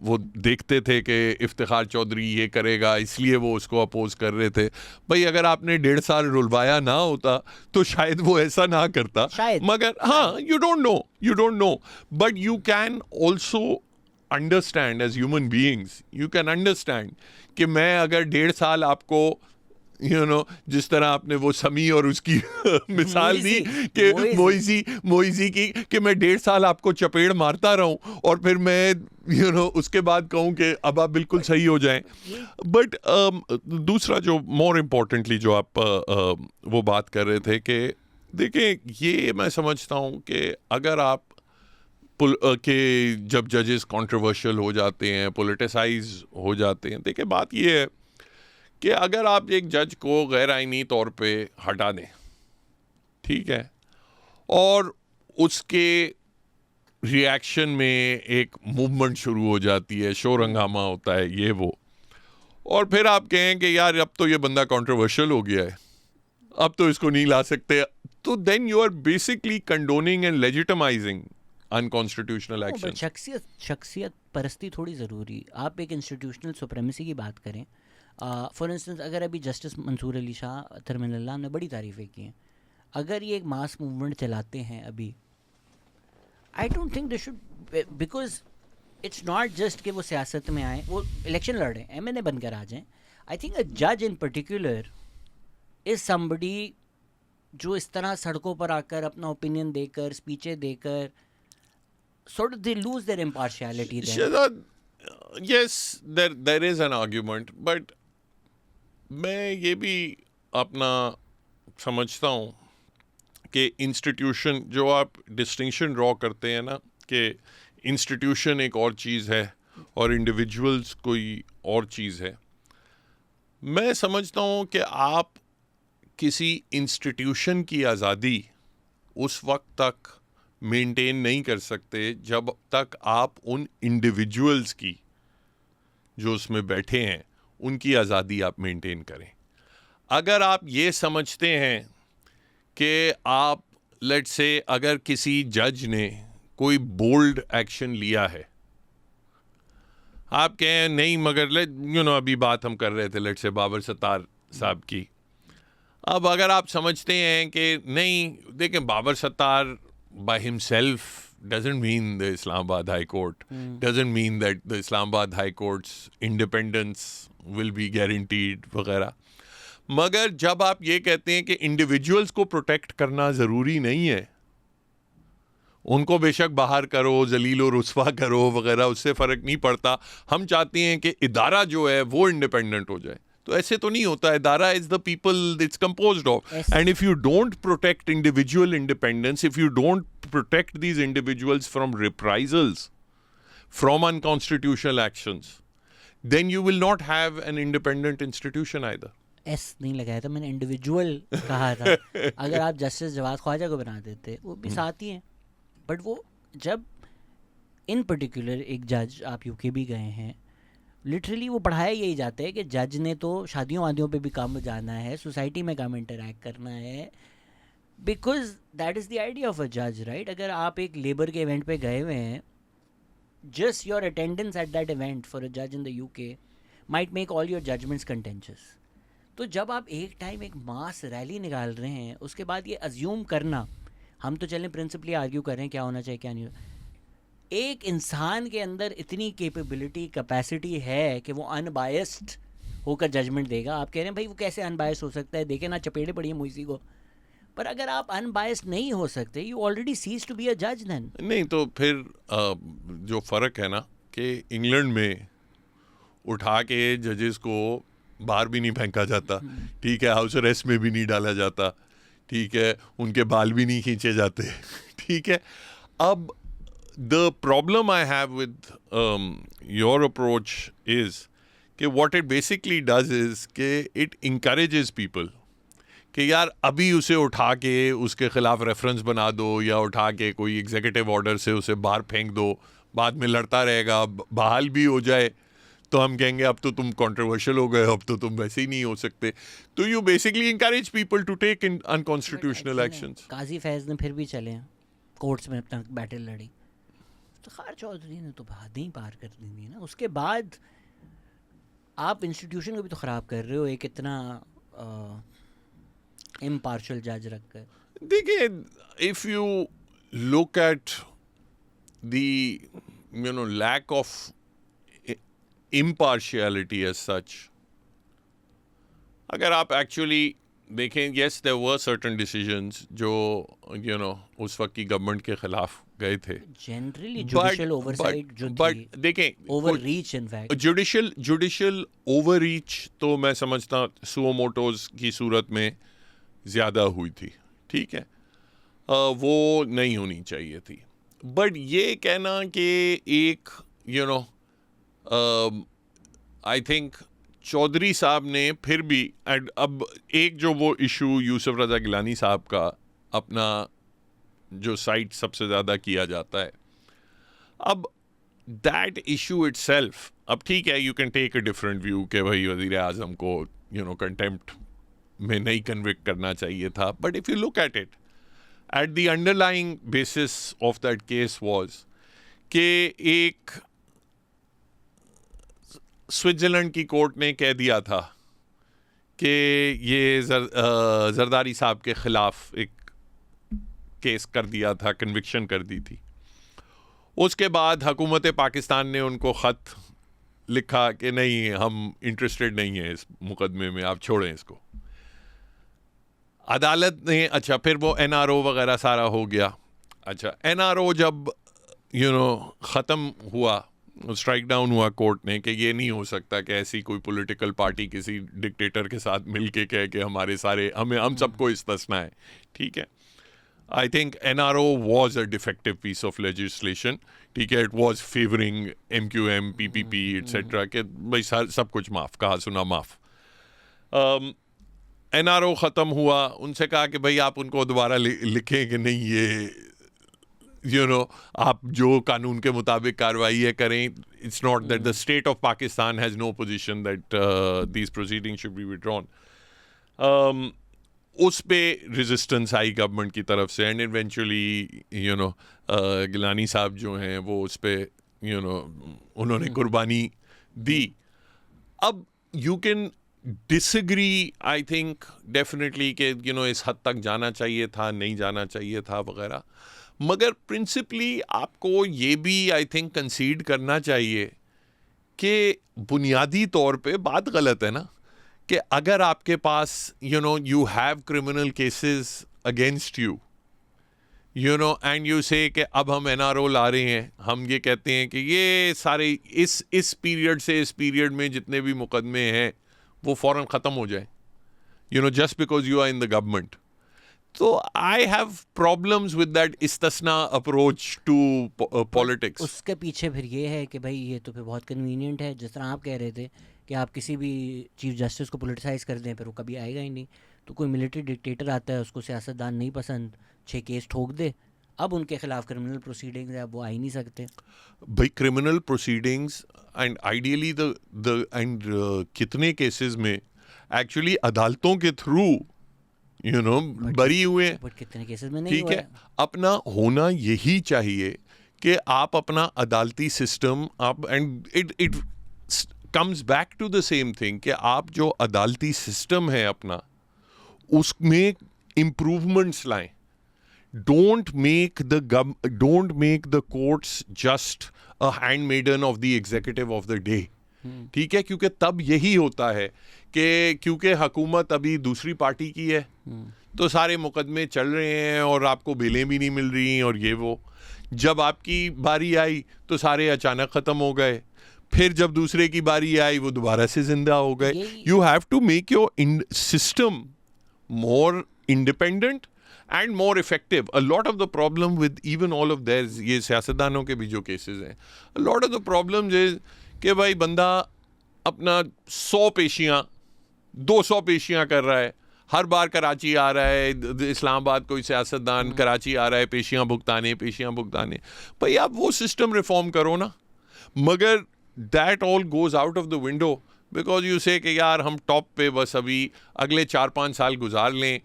Speaker 1: वो देखते थे कि इफ्तिखार चौधरी ये करेगा इसलिए वो उसको अपोज कर रहे थे। भाई अगर आपने 1.5 साल रुलवाया ना होता तो शायद वो ऐसा ना करता, मगर हाँ, you don't know but you can also understand as human beings, you can understand कि मैं अगर 1.5 साल आपको जिस तरह आपने वो समी और उसकी मिसाल दी कि मोइजी की कि मैं 1.5 साल आपको चपेड़ मारता रहूं और फिर मैं उसके बाद कहूं कि अब आप बिल्कुल सही हो जाएं। बट दूसरा जो मोर इम्पोर्टेंटली जो आप वो बात कर रहे थे कि देखें, ये मैं समझता हूं कि अगर आप कि जब जजेस कंट्रोवर्शियल हो जाते हैं, पॉलिटिसाइज हो जाते हैं, देखिए बात ये है कि अगर आप एक जज को गैर आईनी तौर पे हटा दें, ठीक है, और उसके रिएक्शन में एक मूवमेंट शुरू हो जाती है, शोर हंगामा होता है, ये वो, और फिर आप कहें कि यार अब तो ये बंदा कंट्रोवर्शियल हो गया है, अब तो इसको नहीं ला सकते, तो then you are basically condoning and legitimizing unconstitutional action.
Speaker 2: शख्सियत परस्ती थोड़ी ज़रूरी। आप एक इंस्टीट्यूशनल सुप्रीमेसी की बात करें, फॉर इंस्टेंस अगर अभी जस्टिस मंसूर अली शाह अतरमिनल्लाह ने बड़ी तारीफ़ें की हैं, अगर ये एक मास मूवमेंट चलाते हैं अभी, I don't think they should, because it's not just कि वो सियासत में आए, वो इलेक्शन लड़ें, एमएनए बनकर आ जाएं। आई थिंक अ जज इन पर्टिकुलर इज़ समबडी जो इस तरह सड़कों पर आकर अपना ओपिनियन देकर, स्पीचें देकर, sort of they lose their impartiality then.
Speaker 1: Shahzad, yes, there is an argument, but मैं ये भी अपना समझता हूँ कि इंस्टीट्यूशन, जो आप डिस्टिंक्शन ड्रॉ करते हैं ना, कि इंस्टीट्यूशन एक और चीज़ है और इंडिविजुअल्स कोई और चीज़ है, मैं समझता हूँ कि आप किसी इंस्टीट्यूशन की आज़ादी उस वक्त तक मेंटेन नहीं कर सकते जब तक आप उन इंडिविजुअल्स की जो उसमें बैठे हैं उनकी आज़ादी आप मेंटेन करें। अगर आप ये समझते हैं कि आप लेट्स से अगर किसी जज ने कोई बोल्ड एक्शन लिया है, आप कहें नहीं, मगर अभी बात हम कर रहे थे लेट्स से बाबर सत्तार साहब की, अब अगर आप समझते हैं कि नहीं, देखें, Babar Sattar by himself doesn't mean the Islamabad High Court, doesn't mean that the Islamabad High Court's independence will be guaranteed वगैरह, मगर जब आप ये कहते हैं कि इंडिविजुअल्स को प्रोटेक्ट करना ज़रूरी नहीं है, उनको बेशक बाहर करो, जलील और रुस्वा करो वगैरह, उससे फ़र्क नहीं पड़ता। हम चाहते हैं कि इदारा जो है वो इंडिपेंडेंट हो जाए। तो ऐसे तो नहीं होता। इदारा is the people it's composed of,
Speaker 2: Yes.
Speaker 1: And if you don't protect individual independence, if you don't protect these individuals from reprisals, from unconstitutional actions, then you will not have an independent institution either.
Speaker 2: S नहीं लगाया था मैंने, individual कहा था। अगर आप justice Jawad Khwaja को बना देते, वो भी साथ ही हैं, बट वो जब इन पर्टिकुलर एक जज, आप यूके भी गए हैं, लिटरली वो पढ़ाया यही जाता है कि जज ने तो शादियों वादियों पे भी कम जाना है, सोसाइटी में कम इंटरेक्ट करना है, because that is the idea of a जज, राइट? अगर आप एक लेबर के इवेंट पे गए हुए हैं, just your attendance at that event for a judge in the UK might make all your judgments contentious. तो जब आप एक टाइम एक मास रैली निकाल रहे हैं, उसके बाद ये अज्यूम करना, हम तो चलें प्रिंसिपली आर्ग्यू कर रहे हैं क्या होना चाहिए क्या नहीं, एक इंसान के अंदर इतनी कैपेबिलिटी कैपेसिटी है कि वो अनबायस्ड होकर जजमेंट देगा। आप कह रहे हैं भाई वो कैसे अनबायस्ड हो सकता है, देखे ना चपेटे पड़ी है मुइसी को, पर अगर आप अनबायस्ड नहीं हो सकते, you already cease to be a जज देन।
Speaker 1: नहीं तो फिर जो फ़र्क है ना कि इंग्लैंड में उठा के जजेस को बाहर भी नहीं फेंका जाता, ठीक है, हाउस अरेस्ट में भी नहीं डाला जाता, ठीक है, उनके बाल भी नहीं खींचे जाते, ठीक है। अब the problem I have with your approach is कि what it basically does is कि इट इंकरेजेस पीपल कि यार अभी उसे उठा के उसके खिलाफ रेफरेंस बना दो, या उठा के कोई एग्जीक्यूटिव ऑर्डर से उसे बाहर फेंक दो, बाद में लड़ता रहेगा, बहाल भी हो जाए तो हम कहेंगे अब तो तुम कंट्रोवर्शियल हो गए, अब तो तुम वैसे ही नहीं हो सकते। तो you basically encourage people to take in unconstitutional actions.
Speaker 2: Qazi Faez ने फिर भी चले कोर्ट्स में अपना बैटल लड़ी, इफ्तिखार चौधरी ने तो हदें ही पार कर दी थी ना। उसके बाद आप इंस्टीट्यूशन को भी तो ख़राब कर रहे हो एक इतना इम्पार्शल जज रखकर।
Speaker 1: देखिए, if you look at the lack of impartiality as such, अगर आप एक्चुअली देखें, yes there were certain decisions जो उस वक्त की गवर्नमेंट के खिलाफ गए थे,
Speaker 2: जनरली जुडिशियल ओवरसाइट जो
Speaker 1: बट देखें
Speaker 2: ओवररीच, इनफैक्ट
Speaker 1: जुडिशियल ओवररीच तो मैं समझता सुओमोटोज की सूरत में ज़्यादा हुई थी, ठीक है, वो नहीं होनी चाहिए थी। बट ये कहना कि एक आई थिंक चौधरी साहब ने फिर भी अब एक जो वो इशू यूसुफ रज़ा गिलानी साहब का अपना जो साइट सबसे ज़्यादा किया जाता है, अब दैट इशू इटसेल्फ, अब ठीक है you can take a different view कि भाई वज़ीर आज़म को कंटेम्प्ट में नहीं कन्विक्ट करना चाहिए था, but if you look at it, at the underlying basis of that case was कि एक स्विट्ज़रलैंड की कोर्ट ने कह दिया था कि ये जरदारी साहब के ख़िलाफ़ एक केस कर दिया था, कन्विक्शन कर दी थी। उसके बाद हुकूमत पाकिस्तान ने उनको ख़त लिखा कि नहीं, हम इंटरेस्टेड नहीं हैं इस मुकदमे में, आप छोड़ें इसको। अदालत ने अच्छा फिर वो NRO वगैरह सारा हो गया। अच्छा NRO जब ख़त्म हुआ, स्ट्राइक डाउन हुआ कोर्ट ने कि ये नहीं हो सकता कि ऐसी कोई पॉलिटिकल पार्टी किसी डिक्टेटर के साथ मिल के कहे कि हमारे सारे हम सबको इस्तिस्ना है, ठीक है। I think NRO was a defective piece of legislation, ठीक है, it was favouring MQM PPP etcetera के भाई सब कुछ माफ़, कहा सुना माफ़। NRO ख़त्म हुआ, उनसे कहा कि भाई आप उनको दोबारा लिखें कि नहीं ये आप जो कानून के मुताबिक कार्रवाई है करें। It's not that the state of Pakistan has no position that these proceeding should be withdrawn. उस पे रेजिस्टेंस आई गवर्नमेंट की तरफ से, एंड इवेंचुअली गिलानी साहब जो हैं वो उस पे उन्होंने कुर्बानी दी। अब you can disagree, I think definitely कि इस हद तक जाना चाहिए था, नहीं जाना चाहिए था वगैरह, मगर प्रिंसिपली आपको ये भी आई थिंक कंसीड करना चाहिए कि बुनियादी तौर पे बात गलत है ना, कि अगर आपके पास you have criminal cases against you, you know, and you say कि अब हम एनआरओ ला रहे हैं, हम ये कहते हैं कि ये सारे इस पीरियड से इस पीरियड में जितने भी मुकदमे हैं वो फ़ौरन ख़त्म हो जाए, you know, just because you are in the government. तो I have problems with that इस्तिस्ना अप्रोच टू पॉलिटिक्स.
Speaker 2: उसके पीछे फिर ये है कि भाई ये तो फिर बहुत कन्वीनियंट है, जिस तरह आप कह रहे थे कि आप किसी भी चीफ जस्टिस को पोलिटिसाइज कर दें, फिर वो कभी आएगा ही नहीं. तो कोई मिलिट्री डिक्टेटर आता है, उसको सियासतदान नहीं पसंद, 6 केस ठोक दे, अब उनके खिलाफ क्रिमिनल प्रोसीडिंग्स है, अब वो आ ही नहीं सकते.
Speaker 1: भाई criminal proceedings and ideally the end कितने केसेस में एक्चुअली अदालतों के थ्रू यू नो बरी हुए हैं.
Speaker 2: बट कितने केसेस में नहीं
Speaker 1: ठीक
Speaker 2: हुआ
Speaker 1: है, अपना होना यही चाहिए कि आप अपना अदालती सिस्टम आप and it comes back to the same thing कि आप जो अदालती सिस्टम है अपना उसमें इम्प्रूवमेंट्स लाएं. don't make the courts just a handmaiden of the executive of the day. ठीक है, क्योंकि तब यही होता है कि क्योंकि हुकूमत अभी दूसरी पार्टी की है तो सारे मुकदमे चल रहे हैं और आपको बेलें भी नहीं मिल रही और ये वो. जब आपकी बारी आई तो सारे अचानक ख़त्म हो गए, फिर जब दूसरे की बारी आई वो दोबारा से जिंदा हो गए. You have to make your system more independent and more effective. A lot of the problem with even all of theirs, ये सियासतदानों के भी जो cases हैं, a lot of the problems is कि भाई बंदा अपना 100 पेशियाँ 200 पेशियाँ कर रहा है, हर बार कराची आ रहा है, इस्लामाबाद कोई सियासतदान कराची आ रहा है पेशियाँ भुगताने. भाई आप वो सिस्टम रिफॉर्म करो ना. मगर that all goes out of the window because you say कि यार हम टॉप पे बस अभी अगले 4-5 साल गुजार लें,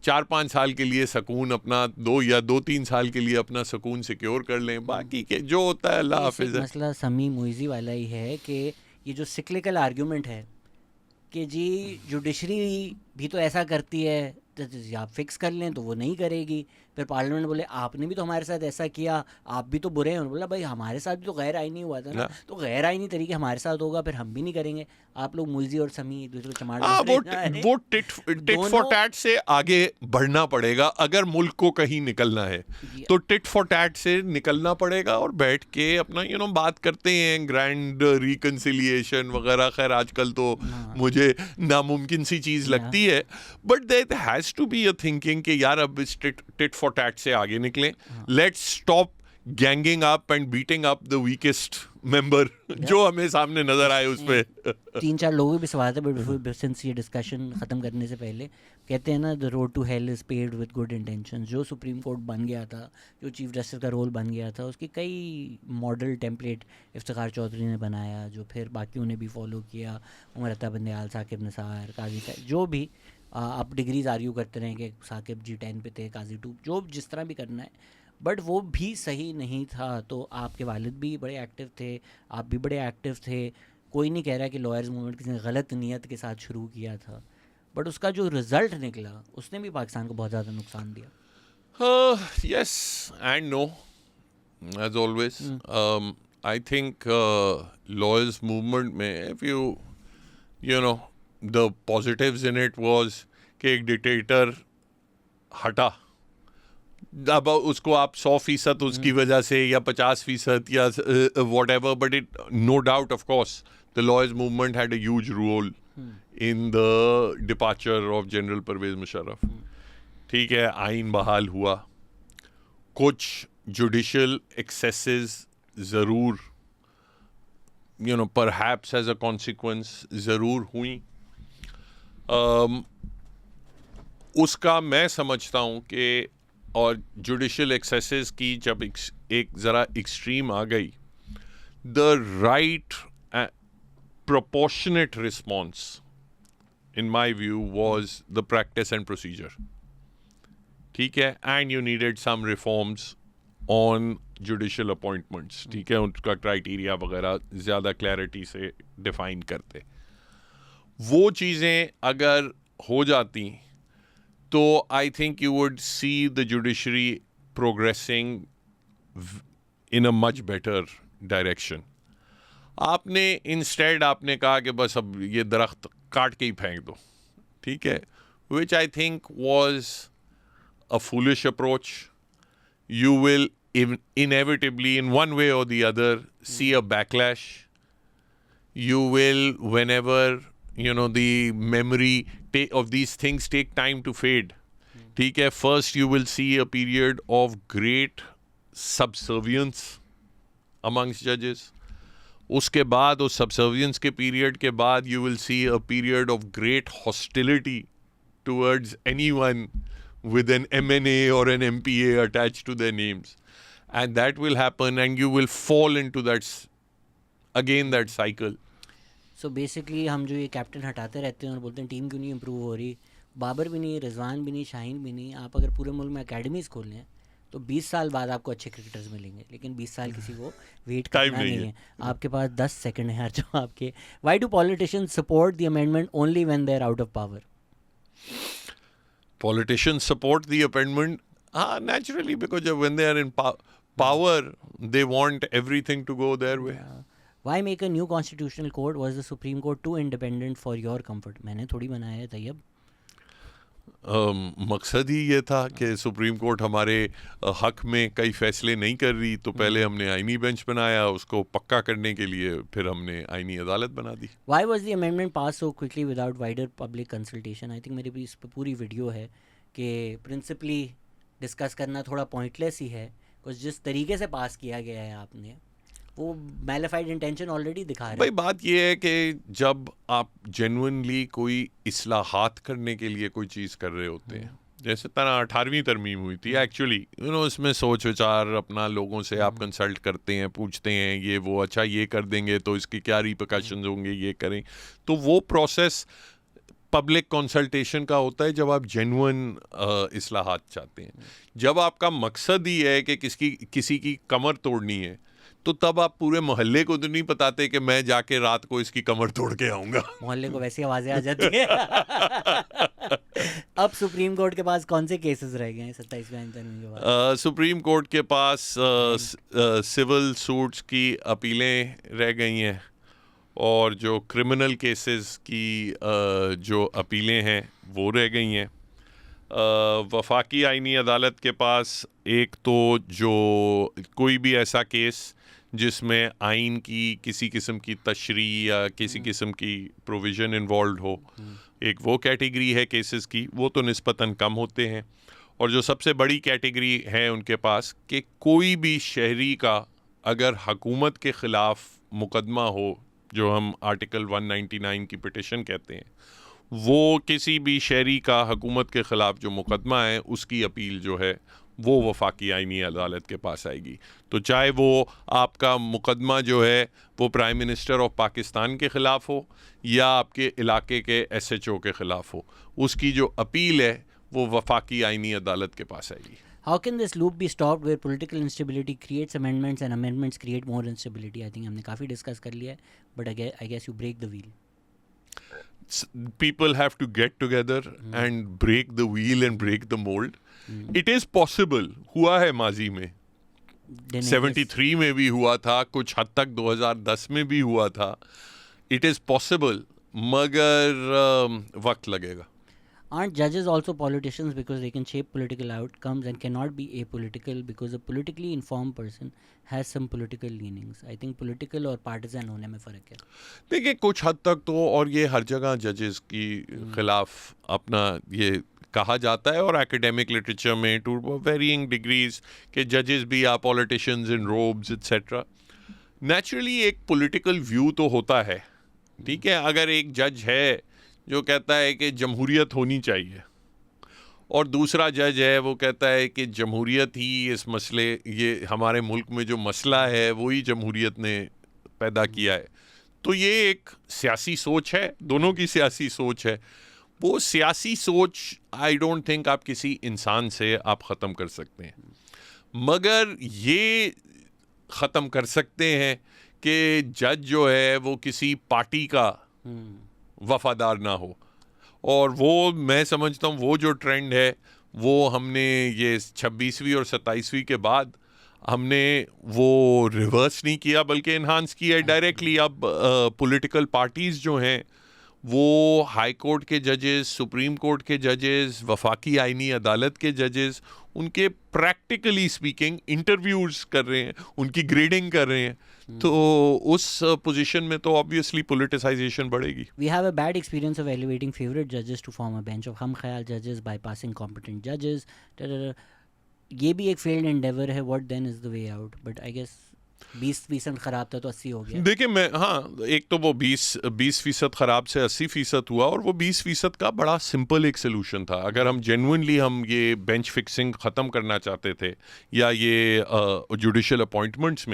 Speaker 1: 4-5 साल के लिए सुकून अपना 2-3 साल के लिए अपना सुकून सिक्योर कर लें, बाकी के जो होता है अल्लाह हाफिज़.
Speaker 2: मसला समी मुइज़ी वाला ही है कि ये जो सिक्लिकल आर्ग्यूमेंट है कि जी जुडिशरी भी तो ऐसा करती है, तो आप फिक्स कर लें तो वो नहीं करेगी. फिर पार्लियामेंट बोले आपने भी तो हमारे साथ ऐसा किया, आप भी तो बुरे हैं. बोला भाई हमारे साथ भी तो गैर आईनी हुआ था ना, तो गैर आईनी तरीके हमारे साथ होगा, फिर हम भी नहीं करेंगे. आप लोग मुइज़ी और समी दूसरे को चमाड़
Speaker 1: वो टिट फॉर टैट से आगे बढ़ना पड़ेगा. अगर मुल्क को कहीं निकलना है तो टिट फॉर टैट से निकलना पड़ेगा और बैठ के अपना बात करते हैं ग्रैंड रिकंसिलिएशन वगैरह. खैर आजकल तो मुझे नामुमकिन सी चीज़ लगती है, but there has to be a thinking कि यार अब इस टिट फॉर टैट से आगे निकलें. Let's stop ganging up and beating up the weakest member जो हमें सामने नजर आए उस पे.
Speaker 2: 3-4 लोग भी सवाल थे बट सिंस ये डिस्कशन ख़त्म करने से पहले कहते हैं ना the road to hell is paved with good intentions. जो सुप्रीम कोर्ट बन गया था, जो चीफ जस्टिस का रोल बन गया था, उसकी कई मॉडल टेम्पलेट इफ्तिखार चौधरी ने बनाया, जो फिर बाकियों ने भी फॉलो किया. उमर अता बंदयाल, साकिब निसार, काजी जो भी आप डिग्रीज आर्ग्यू करते रहें कि साकिब G10 पे थे, काजी 2, जो जिस तरह भी करना है, बट वो भी सही नहीं था. तो आपके वालिद भी बड़े एक्टिव थे, आप भी बड़े एक्टिव थे. कोई नहीं कह रहा कि लॉयर्स मूवमेंट किसी ने गलत नीयत के साथ शुरू किया था, बट उसका जो रिज़ल्ट निकला उसने भी पाकिस्तान को बहुत ज़्यादा नुकसान दिया.
Speaker 1: Yes and no, as always. I think lawyers movement में if you know the positives in it was कि एक डिक्टेटर हटा, अब उसको आप 100% उसकी वजह से या 50% या whatever, but it no doubt of course the lawyers movement had a huge role in the departure of General Pervez Musharraf. ठीक है, आइन बहाल हुआ, कुछ जुडिशल एक्सेसेस ज़रूर perhaps as a consequence ज़रूर हुई. उसका मैं समझता हूँ कि और जुडिशल एक्सेसेस की जब एक ज़रा एक्सट्रीम आ गई, the right proportionate response in my view was the practice and procedure. ठीक है, and you needed some reforms on judicial appointments. ठीक है, उनका क्राइटेरिया वगैरह ज़्यादा क्लैरिटी से डिफाइन करते. वो चीज़ें अगर हो जाती तो I think you would see the judiciary progressing in a much better direction. आपने इंस्टेड आपने कहा कि बस अब ये दरख्त काट के ही फेंक दो. ठीक है, which I think was a foolish approach. you will inevitably, in one way or the other, see a backlash. You will, whenever the memory of these things take time to fade. ठीक है, first you will see a period of great subservience amongst judges. उसके बाद उस subservience के period के बाद you will see a period of great hostility towards anyone with an MNA or an MPA attached to their names. And that will happen and you will fall into that cycle.
Speaker 2: So basically हम जो ये captain हटाते रहते हैं और बोलते हैं team क्यों नहीं इम्प्रूव हो रही, बाबर भी नहीं, रिजवान भी नहीं, शाहीन भी नहीं, आप अगर पूरे मुल्क में अकेडमीज़ खोल लें तो 20 साल बाद आपको अच्छे क्रिकेटर्स मिलेंगे, लेकिन 20 साल किसी को वेट करना नहीं है। आपके पास 10 सेकंड है जो आपके। Why do politicians support the amendment only when they are out of power?
Speaker 1: Politicians support the amendment naturally because when they are in power they want everything to go their way.
Speaker 2: Why make a new constitutional court? Was the Supreme Court too independent for your comfort? मैंने थोड़ी बनाया है तैयब।
Speaker 1: मकसद ही ये था कि supreme court हमारे हक में कई फैसले नहीं कर रही, तो पहले हमने आईनी बेंच बनाया, उसको पक्का करने के लिए फिर हमने आईनी अदालत बना दी।
Speaker 2: Why was the amendment passed so quickly without wider public consultation? I think मेरे भी इस पर पूरी वीडियो है कि प्रिंसिपली डिस्कस करना थोड़ा पॉइंटलेस ही है, कुछ जिस तरीके से पास किया गया है आपने वो मैलिफाइड इंटेंशन ऑलरेडी दिखा रहा है।
Speaker 1: भाई बात ये है कि जब आप जेन्युइनली कोई इस्लाहात करने के लिए कोई चीज़ कर रहे होते हैं, जैसे तरह 18वीं तरमीम हुई थी, एक्चुअली इसमें सोच विचार अपना लोगों से आप कंसल्ट करते हैं, पूछते हैं ये वो, अच्छा ये कर देंगे तो इसकी क्या रिपरकशंस होंगे, ये करें, तो वो प्रोसेस पब्लिक कंसल्टेशन का होता है जब आप जेन्युइन इस्लाहात चाहते हैं। जब आपका मकसद ही है कि किसी की कमर तोड़नी है, तो तब आप पूरे मोहल्ले को तो नहीं बताते कि मैं जाके रात को इसकी कमर तोड़ के आऊंगा।
Speaker 2: मोहल्ले को वैसी आवाजें आ जाती है। अब सुप्रीम कोर्ट के पास कौन से केसेस रह गए हैं 27वें तरमीम के बाद?
Speaker 1: सुप्रीम कोर्ट के पास सिविल सूट्स की अपीलें रह गई हैं और जो क्रिमिनल केसेस की जो अपीलें हैं वो रह गई हैं। वफाकी आईनी अदालत के पास एक तो जो कोई भी ऐसा केस जिसमें आइन की किसी किस्म की तशरी या किसी किस्म की प्रोविज़न इन्वॉल्व हो, एक वो कैटेगरी है केसेस की, वो तो निस्बतन कम होते हैं। और जो सबसे बड़ी कैटेगरी है उनके पास कि कोई भी शहरी का अगर हुकूमत के ख़िलाफ़ मुकदमा हो, जो हम आर्टिकल 199 की पिटिशन कहते हैं, वो किसी भी शहरी का हुकूमत के ख़िलाफ़ जो मुकदमा है उसकी अपील जो है वो वफाकी आईनी अदालत के पास आएगी। तो चाहे वो आपका मुकदमा जो है वो प्राइम मिनिस्टर ऑफ पाकिस्तान के ख़िलाफ़ हो या आपके इलाके के SHO के ख़िलाफ़ हो, उसकी जो अपील है वो वफाकी आईनी अदालत के पास आएगी।
Speaker 2: How can this loop be stopped where political instability creates amendments and amendments create more instability? I think हमने काफ़ी डिस्कस कर लिया है, but I guess you break the wheel.
Speaker 1: People have to get together and break the wheel and break the mold. It is possible, हुआ है माजी में, 73 में भी हुआ था, कुछ हद तक 2010 में भी हुआ था। It is possible, मगर वक्त लगेगा।
Speaker 2: Aren't judges also politicians because they can shape political outcomes and cannot be apolitical because a politically informed person has some political leanings? I think political और partisan होने में फ़र्क है।
Speaker 1: देखिए कुछ हद तक तो, और ये हर जगह जजेस की खिलाफ अपना ये कहा जाता है और एकेडमिक लिटरेचर में टू वेरिंग डिग्रीज के जजेस भी are politicians in robes etcetera. Naturally एक पॉलिटिकल व्यू तो होता है, ठीक है। अगर एक जज है जो कहता है कि जमहूरियत होनी चाहिए और दूसरा जज है वो कहता है कि जमहूरियत ही इस मसले, ये हमारे मुल्क में जो मसला है वही जमहूरियत ने पैदा किया है, तो ये एक सियासी सोच है, दोनों की सियासी सोच है। वो सियासी सोच आई डोंट थिंक आप किसी इंसान से आप ख़त्म कर सकते हैं, मगर ये ख़त्म कर सकते हैं कि जज जो है वो किसी पार्टी का वफादार ना हो। और वो मैं समझता हूँ वो जो ट्रेंड है वो हमने ये 26वीं और 27वीं के बाद हमने वो रिवर्स नहीं किया बल्कि इन्हांस किया है डायरेक्टली। अब पॉलिटिकल पार्टीज़ जो हैं वो हाई कोर्ट के जजेस, सुप्रीम कोर्ट के जजेस, वफाकी आईनी अदालत के जजेस, उनके प्रैक्टिकली स्पीकिंग इंटरव्यूज कर रहे हैं, उनकी ग्रेडिंग कर रहे हैं, तो उस पोजीशन में तो ऑब्वियसली पॉलिटिसाइजेशन बढ़ेगी.
Speaker 2: We have a bad experience of elevating favorite judges to form a bench of हम ख्याल judges, bypassing competent judges. ये भी एक failed endeavor है. What then is the way out? But I guess 20% खराब था तो 80 हो गया.
Speaker 1: देखिए मैं, हाँ, एक तो वो 20% खराब से 80% हुआ, और वो 20% का बड़ा सिंपल एक सोल्यूशन था. अगर हम जेन्युइनली हम ये बेंच फिक्सिंग ख़त्म करना चाहते थे, या ये जुडिशल अपॉइंटमेंट्स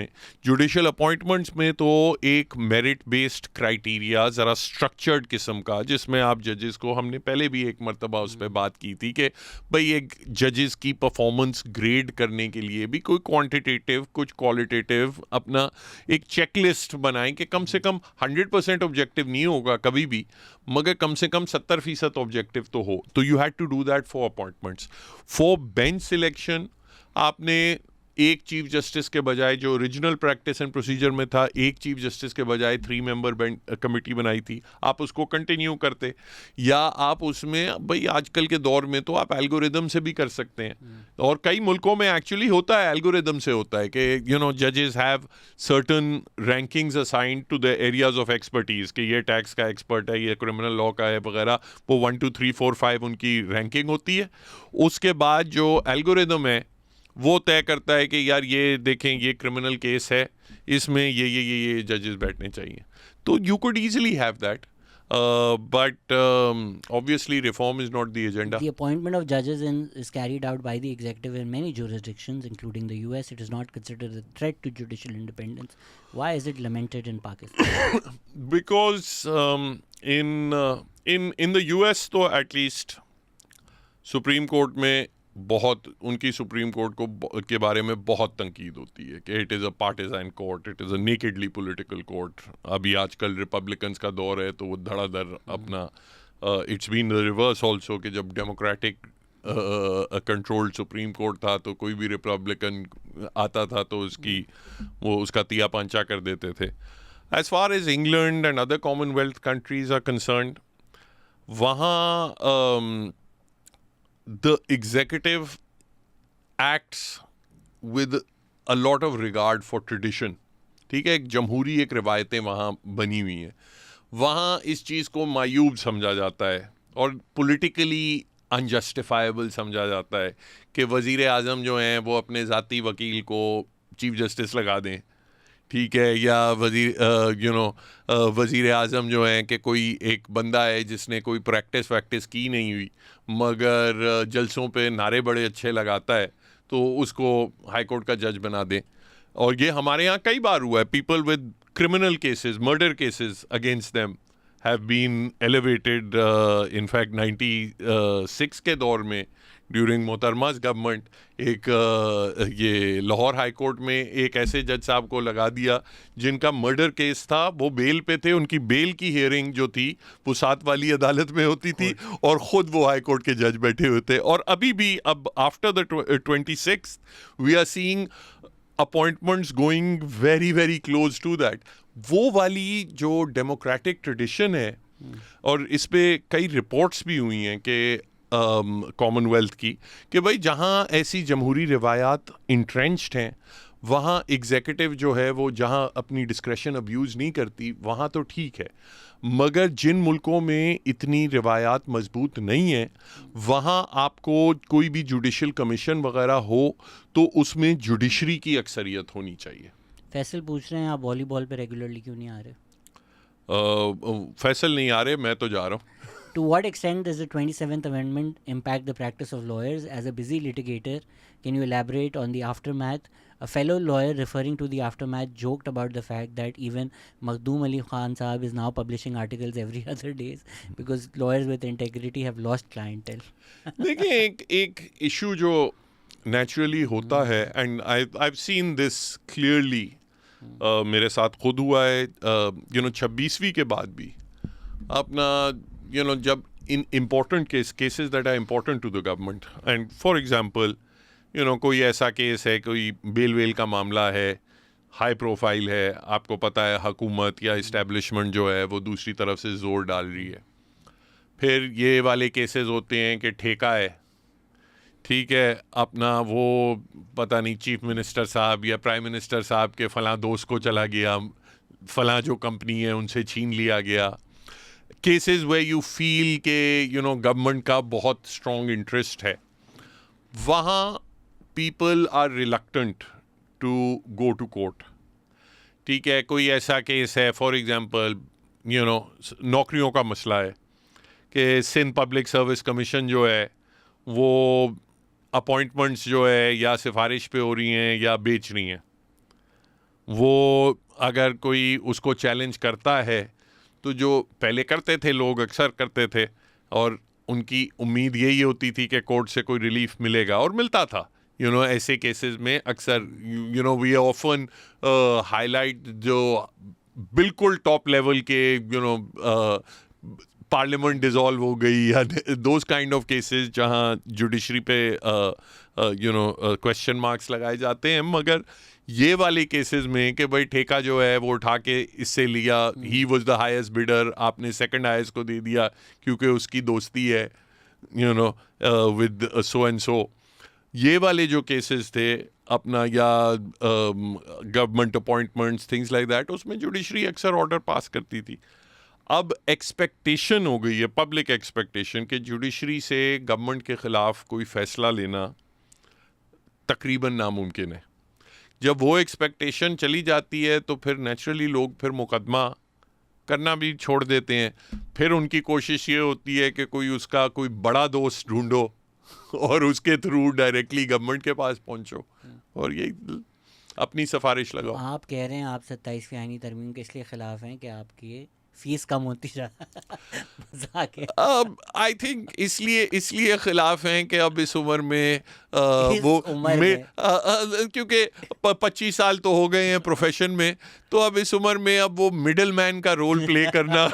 Speaker 1: में तो एक मेरिट बेस्ड क्राइटेरिया, ज़रा स्ट्रक्चर्ड किस्म का, जिसमें आप जजेस को, हमने पहले भी एक मरतबा उस पर बात की थी कि भाई एक जजेस की परफॉर्मेंस ग्रेड करने के लिए भी कोई क्वांटिटेटिव, कुछ क्वालिटेटिव अपना एक चेकलिस्ट बनाएं कि कम से कम 100% ऑब्जेक्टिव नहीं होगा कभी भी, मगर कम से कम 70% ऑब्जेक्टिव तो हो. तो you had to do that for appointments. For bench selection आपने एक चीफ जस्टिस के बजाय, जो ओरिजिनल प्रैक्टिस एंड प्रोसीजर में था, एक चीफ जस्टिस के बजाय 3 मेंबर कमेटी बनाई थी. आप उसको कंटिन्यू करते, या आप उसमें, भाई आजकल के दौर में तो आप एल्गोरिदम से भी कर सकते हैं, और कई मुल्कों में एक्चुअली होता है, एल्गोरिदम से होता है कि जजेस have certain rankings assigned to the areas of expertise, कि ये टैक्स का एक्सपर्ट है, ये क्रिमिनल लॉ का है वगैरह. वो 1 2 3 4 5 उनकी रैंकिंग होती है. उसके बाद जो एल्गोरिदम है वो तय करता है कि यार ये देखें, ये क्रिमिनल केस है, इसमें ये जजेस बैठने चाहिए. तो you could easily have that, but obviously reform is not the agenda.
Speaker 2: The appointment of judges is carried out by the executive in many jurisdictions, including the US. It is not considered a threat to judicial independence. Why is it lamented in Pakistan?
Speaker 1: Because in the US तो at least supreme court में बहुत, उनकी supreme court को के बारे में बहुत तंकीद होती है कि it is a partisan court, it is a nakedly political court. अभी आजकल रिपब्लिकन्स का दौर है तो वो धड़ाधड़ अपना, it's been the reverse also, कि जब डेमोक्रेटिक कंट्रोल्ड सुप्रीम कोर्ट था तो कोई भी रिपब्लिकन आता था तो उसका तिया पंचा कर देते थे. As far as England and other Commonwealth countries are concerned, वहाँ the executive acts with a lot of regard for tradition. ठीक है, एक जमहूरी एक रिवायतें वहाँ बनी हुई हैं. वहाँ इस चीज़ को मायूब समझा जाता है और पॉलिटिकली अनजस्टिफाइबल समझा जाता है कि वज़ीर आज़म जो हैं वो अपने ज़ाती वकील को चीफ जस्टिस लगा दें, ठीक है, या वज़ीर आज़म जो हैं कि कोई एक बंदा है जिसने कोई प्रैक्टिस की नहीं हुई मगर जलसों पे नारे बड़े अच्छे लगाता है, तो उसको हाई कोर्ट का जज बना दें. और ये हमारे यहाँ कई बार हुआ है. People with criminal cases, murder cases against them have been elevated. In fact 96 के दौर में ड्यूरिंग मोहतरमा's गवर्नमेंट ये लाहौर हाई कोर्ट में एक ऐसे जज साहब को लगा दिया जिनका मर्डर केस था, वो बेल पे थे, उनकी बेल की हियरिंग जो थी वो 7 वाली अदालत में होती थी और ख़ुद वो हाई कोर्ट के जज बैठे हुए थे. और अभी भी अब after the 26th we are seeing appointments going very very close to that. वो वाली जो डेमोक्रेटिक ट्रेडिशन है, और इस पे कई रिपोर्ट्स भी हुई हैं कि कॉमनवेल्थ की, कि भाई जहाँ ऐसी जमहूरी रिवायात इंट्रेंच्ड हैं वहाँ एग्जीक्यूटिव जो है वो जहाँ अपनी डिस्क्रेशन अब्यूज़ नहीं करती वहाँ तो ठीक है, मगर जिन मुल्कों में इतनी रिवायात मजबूत नहीं है वहाँ आपको कोई भी जुडिशल कमीशन वगैरह हो तो उसमें जुडिशरी की अक्सरियत होनी चाहिए.
Speaker 2: फैसल पूछ रहे हैं आप वॉलीबॉल पे रेगुलरली क्यों नहीं आ रहे?
Speaker 1: फैसल नहीं आ रहे, मैं तो जा रहा हूँ.
Speaker 2: To what extent does the 27th Amendment impact the practice of lawyers? As a busy litigator, can you elaborate on the aftermath? A fellow lawyer referring to the aftermath joked about the fact that even Makhdoom Ali Khan Saab is now publishing articles every other days because lawyers with integrity have lost clientele.
Speaker 1: देखिए एक issue जो naturally होता है, and I've seen this clearly, मेरे साथ खुद हुआ है, 26वीं के बाद भी अपना जब in important cases that are important to the government, and for example कोई ऐसा केस है, कोई बेल वेल का मामला है, हाई प्रोफाइल है, आपको पता है हुकूमत या इस्टेब्लिशमेंट जो है वो दूसरी तरफ से ज़ोर डाल रही है। फिर ये वाले केसेस होते हैं कि ठेका है, ठीक है, अपना वो पता नहीं चीफ मिनिस्टर साहब या प्राइम मिनिस्टर साहब के फलां दोस्त को चला गया, फलां जो कंपनी है उनसे छीन लिया गया। केसेस वे यू फील के गवर्नमेंट का बहुत स्ट्रॉन्ग इंटरेस्ट है, वहाँ people are reluctant to go to court. ठीक है, कोई ऐसा केस है फॉर एग्जांपल नौकरियों का मसला है कि सिंध पब्लिक सर्विस कमीशन जो है वो अपॉइंटमेंट्स जो है या सिफारिश पे हो रही हैं या बेच रही हैं, वो अगर कोई उसको चैलेंज करता है तो जो पहले करते थे लोग अक्सर करते थे और उनकी उम्मीद यही होती थी कि कोर्ट से कोई रिलीफ मिलेगा और मिलता था। ऐसे केसेस में अक्सर वी ऑफन हाईलाइट जो बिल्कुल टॉप लेवल के पार्लियामेंट डिसॉल्व हो गई या दोज काइंड ऑफ केसेस जहां जुडिशरी पे क्वेश्चन मार्क्स लगाए जाते हैं। मगर ये वाले केसेस में कि भाई ठेका जो है वो उठा के इससे लिया, he was the highest bidder, आपने सेकंड हाईएस्ट को दे दिया क्योंकि उसकी दोस्ती है विद सो एंड सो। ये वाले जो केसेस थे अपना या government appointments things like that, उसमें जुडिशरी अक्सर ऑर्डर पास करती थी। अब एक्सपेक्टेशन हो गई है, पब्लिक एक्सपेक्टेशन, कि जुडिशरी से गवर्नमेंट के ख़िलाफ़ कोई फ़ैसला लेना तकरीबन नामुमकिन है। जब वो एक्सपेक्टेशन चली जाती है तो फिर नेचुरली लोग फिर मुकदमा करना भी छोड़ देते हैं। फिर उनकी कोशिश ये होती है कि कोई उसका कोई बड़ा दोस्त ढूंढो और उसके थ्रू डायरेक्टली गवर्नमेंट के पास पहुंचो और यही अपनी सिफारिश लगाओ।
Speaker 2: आप कह रहे हैं आप 27वीं आईनी तरमीम के इसलिए खिलाफ हैं कि आपकी फीस कम होती जा मजाक है।
Speaker 1: आई थिंक इसलिए खिलाफ हैं कि अब इस उम्र में
Speaker 2: इस
Speaker 1: वो
Speaker 2: उम्र
Speaker 1: में क्योंकि 25 साल तो हो गए हैं प्रोफेशन में, तो अब इस उम्र में अब वो मिडिल मैन का रोल प्ले करना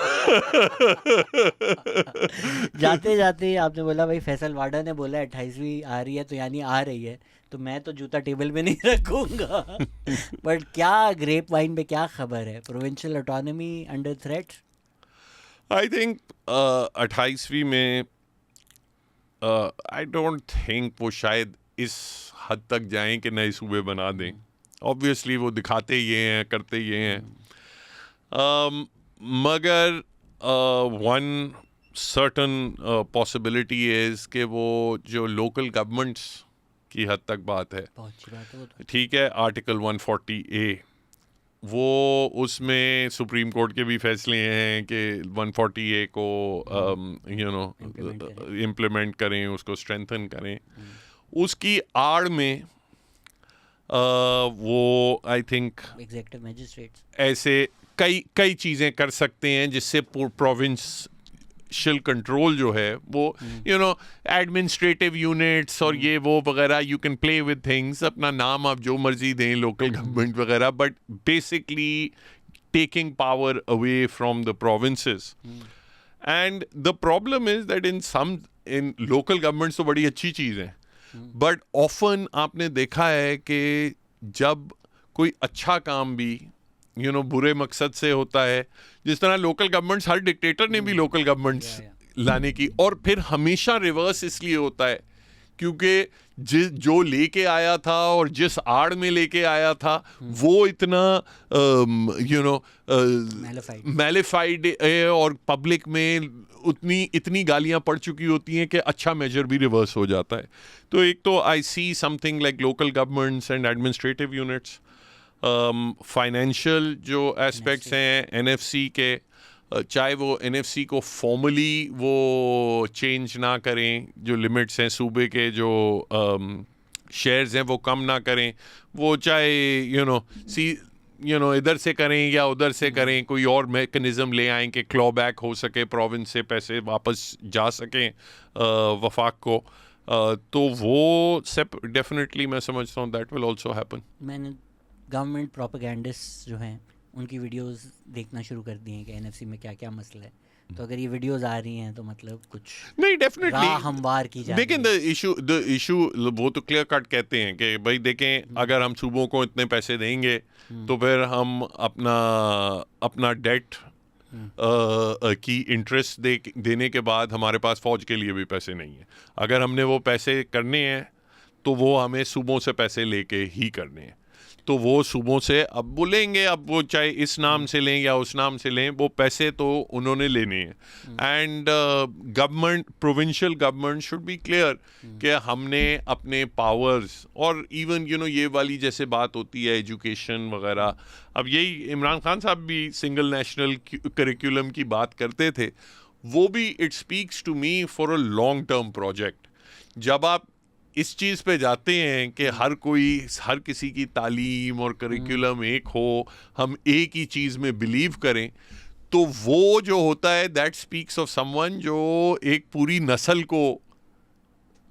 Speaker 2: जाते जाते आपने बोला भाई फैसल वाडा ने बोला 28वीं आ रही है तो यानी आ रही है, तो मैं तो जूता टेबल पे नहीं रखूंगा। बट क्या ग्रेप वाइन पे क्या खबर है, provincial autonomy under threat?
Speaker 1: I think 28वीं में आई डोंट थिंक वो शायद इस हद तक जाएं कि नए सूबे बना दें। ऑब्वियसली वो दिखाते ये हैं, करते ये हैं, मगर वन सर्टन पॉसिबिलिटी इज़ कि वो जो लोकल गवर्नमेंट्स की हद तक बात है,
Speaker 2: बहुत अच्छी बात है वो तो।
Speaker 1: ठीक है, आर्टिकल 140A, वो उसमें सुप्रीम कोर्ट के भी फैसले हैं कि 140A को इम्प्लीमेंट करें, उसको स्ट्रेंथन करें। उसकी आड़ में वो आई थिंक
Speaker 2: एग्जीक्यूटिव मैजिस्ट्रेट्स
Speaker 1: ऐसे कई चीज़ें कर सकते हैं जिससे प्रोविंशियल कंट्रोल जो है वो एडमिनिस्ट्रेटिव यूनिट्स और ये वो वगैरह, you can play with things, अपना नाम आप जो मर्जी दें, लोकल गवर्नमेंट वगैरह, but basically taking power away from the provinces. And the problem is that in local governments तो बड़ी अच्छी चीज़ है, बट ऑफन आपने देखा है कि जब कोई अच्छा काम भी बुरे मकसद से होता है, जिस तरह लोकल गवर्नमेंट्स, हर डिक्टेटर ने भी लोकल गवर्नमेंट्स लाने की, और फिर हमेशा रिवर्स इसलिए होता है क्योंकि जो लेके आया था और जिस आड़ में लेके आया था वो इतना मैलिफाइड है और पब्लिक में इतनी गालियां पड़ चुकी होती हैं कि अच्छा मेजर भी रिवर्स हो जाता है। तो एक तो I see something like local governments and administrative units, financial जो एस्पेक्ट्स हैं एनएफसी के, चाहे वो एनएफसी को फॉर्मली वो चेंज ना करें, जो लिमिट्स हैं सूबे के, जो शेयर्स हैं वो कम ना करें, वो चाहे इधर से करें या उधर से करें, कोई और मैकेनिज्म ले आएं कि क्लॉ बैक हो सके, प्रोविंस से पैसे वापस जा सकें वफाक को, तो वो डेफिनेटली मैं समझता हूँ दैट विल आल्सो हैपन।
Speaker 2: मैंने गवर्नमेंट प्रोपेगेंडिस्ट जो हैं उनकी वीडियोस देखना शुरू कर दी हैं कि एनएफसी में क्या क्या मसला है, तो अगर ये वीडियोस आ रही हैं तो मतलब कुछ
Speaker 1: नहीं,
Speaker 2: राह
Speaker 1: डेफिनेटली
Speaker 2: हमवार की जा
Speaker 1: देखें,
Speaker 2: रही है।
Speaker 1: द इशू वो तो क्लियर कट कहते हैं कि भाई देखें, अगर हम सूबों को इतने पैसे देंगे तो फिर हम अपना डेट की इंटरेस्ट देने के बाद हमारे पास फौज के लिए भी पैसे नहीं है। अगर हमने वो पैसे करने हैं तो वो हमें सूबों से पैसे लेके ही करने हैं। तो वो सूबों से अब वो लेंगे, अब वो चाहे इस नाम से लें या उस नाम से लें, वो पैसे तो उन्होंने लेने हैं। And government, provincial government should be clear कि हमने अपने पावर्स, और इवन ये वाली जैसे बात होती है एजुकेशन वगैरह, अब यही इमरान खान साहब भी सिंगल नेशनल करिकुलम की बात करते थे, वो भी it speaks to me for a long term project. जब आप इस चीज़ पे जाते हैं कि हर किसी की तालीम और करिकुलम एक हो, हम एक ही चीज़ में बिलीव करें, तो वो जो होता है दैट स्पीक्स ऑफ समवन जो एक पूरी नस्ल को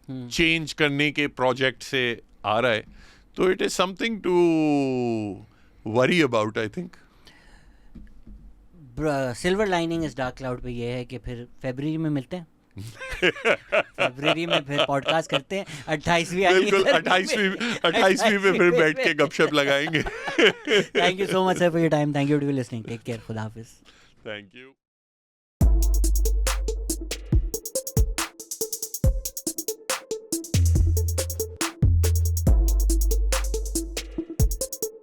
Speaker 1: चेंज करने के प्रोजेक्ट से आ रहा है। तो it is something to worry about, I think.
Speaker 2: Silver lining इस डार्क क्लाउड पे ये है कि फिर फरवरी में मिलते हैं। फरवरी में फिर पॉडकास्ट करते हैं। 28वीं
Speaker 1: बिल्कुल, 28वीं पे फिर बैठ के गपशप लगाएंगे।
Speaker 2: Thank you so much sir for your time. Thank you to listening. Take care. खुदा हाफिज।
Speaker 1: Thank you.